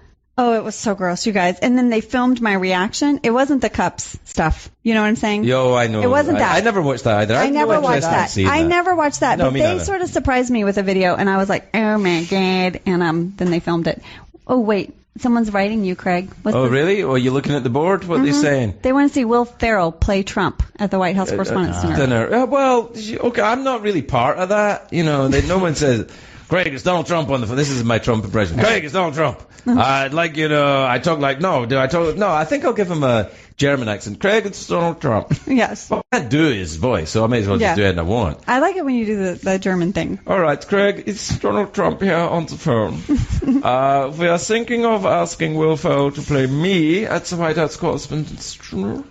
[SPEAKER 4] Oh, it was so gross, you guys. And then they filmed my reaction. It wasn't the cups stuff. You know what I'm saying?
[SPEAKER 2] Yo, I know.
[SPEAKER 4] It wasn't that.
[SPEAKER 2] I never watched that either.
[SPEAKER 4] I
[SPEAKER 2] had no
[SPEAKER 4] never watched
[SPEAKER 2] interest in
[SPEAKER 4] that.
[SPEAKER 2] seeing
[SPEAKER 4] I
[SPEAKER 2] that.
[SPEAKER 4] never watched that.
[SPEAKER 2] No,
[SPEAKER 4] But
[SPEAKER 2] me
[SPEAKER 4] they
[SPEAKER 2] neither.
[SPEAKER 4] sort of surprised me with a video, and I was like, oh my God. And then they filmed it. Oh, wait. Someone's writing you, Craig. What's
[SPEAKER 2] Oh,
[SPEAKER 4] this?
[SPEAKER 2] really? Or are you looking at the board? What are they saying?
[SPEAKER 4] They want to see Will Ferrell play Trump at the White House Correspondents' Dinner.
[SPEAKER 2] Dinner. Well, okay, I'm not really part of that. No one says, Craig, it's Donald Trump on the phone. This is my Trump impression. Craig, it's Donald Trump. I'd like you to, I talk like, no, do I talk, no, I think I'll give him a German accent. Craig, it's Donald Trump.
[SPEAKER 4] Yes.
[SPEAKER 2] Well, I can't do his voice, so I may as well
[SPEAKER 4] Yeah.
[SPEAKER 2] just do it I want.
[SPEAKER 4] I like it when you do the German thing.
[SPEAKER 2] All right, Craig, it's Donald Trump here on the phone. We are thinking of asking Will Ferrell to play me at the White House Correspondents' Dinner.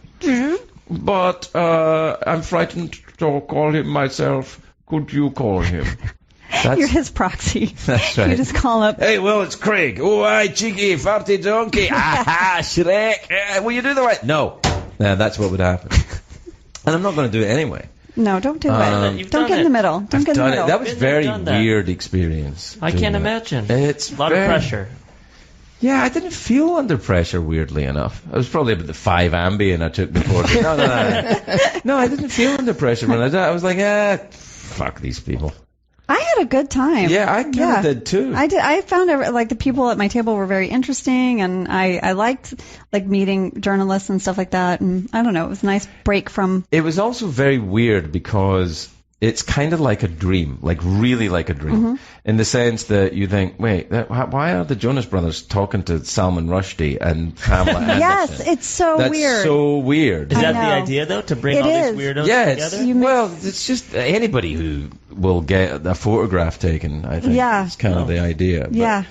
[SPEAKER 2] But I'm frightened to call him myself. Could you call him?
[SPEAKER 4] You're his proxy.
[SPEAKER 2] That's right.
[SPEAKER 4] You just call up.
[SPEAKER 2] Hey, Will, it's Craig. Oh, hi, cheeky, farty donkey. Aha, Shrek. Will you do the right? No. Yeah, that's what would happen. And I'm not going to do it anyway.
[SPEAKER 4] No, don't do it.
[SPEAKER 3] You've
[SPEAKER 4] Don't
[SPEAKER 3] done
[SPEAKER 4] get in
[SPEAKER 3] it.
[SPEAKER 4] the middle. Don't get in the
[SPEAKER 2] Done it.
[SPEAKER 4] middle.
[SPEAKER 2] That was
[SPEAKER 3] Been there,
[SPEAKER 2] very
[SPEAKER 3] done that.
[SPEAKER 2] weird experience.
[SPEAKER 3] I
[SPEAKER 2] doing
[SPEAKER 3] can't
[SPEAKER 2] that.
[SPEAKER 3] imagine.
[SPEAKER 2] It's
[SPEAKER 3] A lot of
[SPEAKER 2] very-
[SPEAKER 3] pressure.
[SPEAKER 2] Yeah, I didn't feel under pressure, weirdly enough. I was probably about the 5 Ambien I took before. No. No, I didn't feel under pressure when I did. I was like, fuck these people.
[SPEAKER 4] I had a good time.
[SPEAKER 2] Yeah, I kind of did too.
[SPEAKER 4] I did. I found like the people at my table were very interesting, and I liked like meeting journalists and stuff like that. And I don't know, it was a nice break from.
[SPEAKER 2] It was also very weird because it's kind of like a dream, like really like a dream, in the sense that you think, wait, why are the Jonas Brothers talking to Salman Rushdie and Pamela Anderson?
[SPEAKER 4] Yes, it's so
[SPEAKER 2] That's
[SPEAKER 4] weird.
[SPEAKER 2] so weird.
[SPEAKER 3] Is
[SPEAKER 4] I
[SPEAKER 3] that the
[SPEAKER 4] know.
[SPEAKER 3] idea, though, to bring
[SPEAKER 4] It
[SPEAKER 3] all
[SPEAKER 4] is.
[SPEAKER 3] these weirdos
[SPEAKER 2] Yeah,
[SPEAKER 3] together?
[SPEAKER 2] it's just anybody who will get a photograph taken, I think.
[SPEAKER 4] Yeah.
[SPEAKER 2] It's kind of the idea. But,
[SPEAKER 4] Yeah.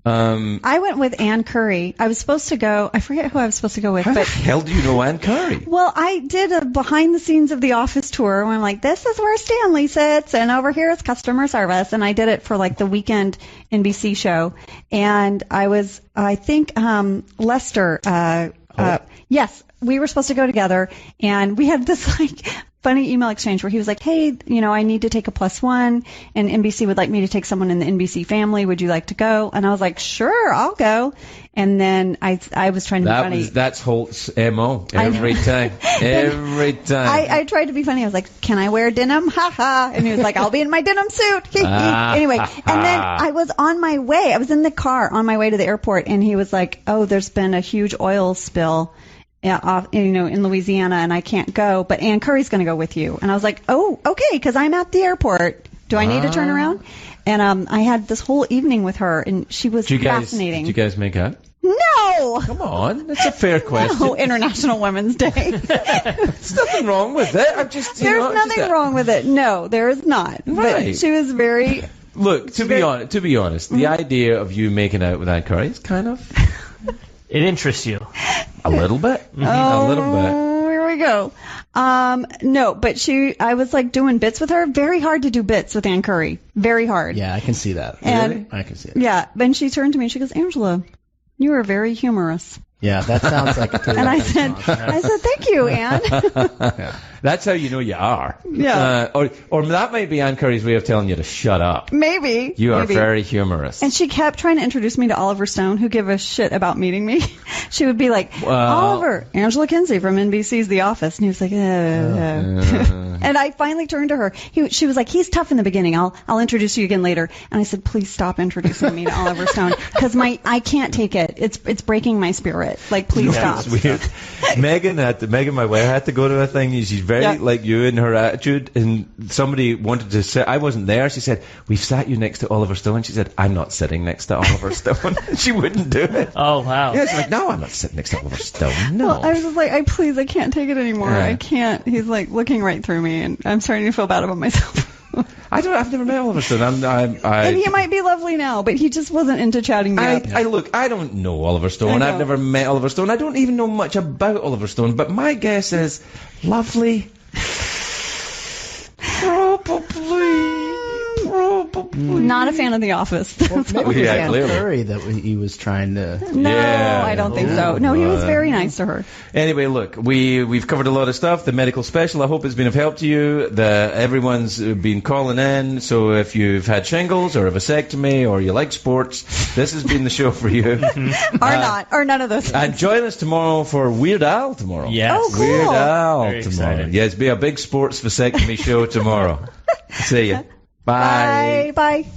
[SPEAKER 4] I went with Ann Curry. I was supposed to go. I forget who I was supposed to go with,
[SPEAKER 2] How the
[SPEAKER 4] but.
[SPEAKER 2] hell do you know Ann Curry?
[SPEAKER 4] Well, I did a behind the scenes of the office tour where I'm like, this is where Stanley sits, and over here is customer service. And I did it for like the weekend NBC show. And I think, Lester, yes, we were supposed to go together, and we had this like funny email exchange where he was like, hey, I need to take a +1 and NBC would like me to take someone in the NBC family. Would you like to go? And I was like, sure, I'll go. And then I was trying to be funny.
[SPEAKER 2] That's Holt's MO every time. Every time.
[SPEAKER 4] I tried to be funny. I was like, can I wear denim? Ha ha. And he was like, I'll be in my denim suit. Anyway, and then I was on my way. I was in the car on my way to the airport, and he was like, oh, there's been a huge oil spill. In Louisiana, and I can't go, but Ann Curry's going to go with you. And I was like, oh, okay, because I'm at the airport. Do I need to turn around? And I had this whole evening with her, and she was fascinating.
[SPEAKER 2] Did you guys make up?
[SPEAKER 4] No!
[SPEAKER 2] Come on, that's a fair question.
[SPEAKER 4] No, International Women's Day.
[SPEAKER 2] There's nothing wrong with it.
[SPEAKER 4] There's nothing wrong with it. No, there is not.
[SPEAKER 2] Right.
[SPEAKER 4] But she was very...
[SPEAKER 2] Look, to be honest, the idea of you making out with Ann Curry is kind of...
[SPEAKER 3] It interests you.
[SPEAKER 2] A little bit. A little bit.
[SPEAKER 4] Here we go. No, but I was like doing bits with her. Very hard to do bits with Ann Curry. Very hard.
[SPEAKER 6] Yeah, I can see that.
[SPEAKER 4] And,
[SPEAKER 6] I can see it.
[SPEAKER 4] Yeah, then she turned to me and she goes, Angela, you are very humorous.
[SPEAKER 6] Yeah, that sounds like a totally
[SPEAKER 4] And I said, thank you, Ann.
[SPEAKER 6] Yeah.
[SPEAKER 2] That's how you know you are.
[SPEAKER 4] Yeah.
[SPEAKER 2] Or that might be Ann Curry's way of telling you to shut up.
[SPEAKER 4] Maybe.
[SPEAKER 2] You are very humorous.
[SPEAKER 4] And she kept trying to introduce me to Oliver Stone, who gave a shit about meeting me. She would be like, Oliver, Angela Kinsey from NBC's The Office. And he was like, And I finally turned to her. She was like, he's tough in the beginning. I'll introduce you again later. And I said, please stop introducing me to Oliver Stone, because I can't take it. It's breaking my spirit. Like, please stop.
[SPEAKER 2] It's weird. Megan, my wife, had to go to a thing. She's very like you in her attitude. And somebody wanted to sit. I wasn't there. She said, we've sat you next to Oliver Stone. She said, I'm not sitting next to Oliver Stone. She wouldn't do it.
[SPEAKER 3] Oh, wow.
[SPEAKER 2] Yeah, she's like, no, I'm not sitting next to Oliver Stone. No.
[SPEAKER 4] Well, I was just like, I can't take it anymore. Yeah. I can't. He's like looking right through me, and I'm starting to feel bad about myself.
[SPEAKER 2] I've never met Oliver Stone.
[SPEAKER 4] And he might be lovely now, but he just wasn't into chatting me up.
[SPEAKER 2] I don't know Oliver Stone. I've never met Oliver Stone. I don't even know much about Oliver Stone, but my guess is lovely. Probably.
[SPEAKER 4] Not a fan of The Office.
[SPEAKER 6] Well, maybe it was Ann Curry that he was trying to...
[SPEAKER 4] No, I don't think so. No, he was very nice to her.
[SPEAKER 2] Anyway, look, we've covered a lot of stuff. The medical special, I hope it's been of help to you. Everyone's been calling in, so if you've had shingles or a vasectomy or you like sports, this has been the show for you.
[SPEAKER 4] or none of those things.
[SPEAKER 2] And join us tomorrow for Weird Al tomorrow.
[SPEAKER 3] Yes.
[SPEAKER 4] Oh, cool.
[SPEAKER 2] Weird Al
[SPEAKER 3] Very
[SPEAKER 2] tomorrow.
[SPEAKER 3] excited.
[SPEAKER 2] Yeah, it's be a big sports vasectomy show tomorrow. See ya.
[SPEAKER 4] Bye. Bye.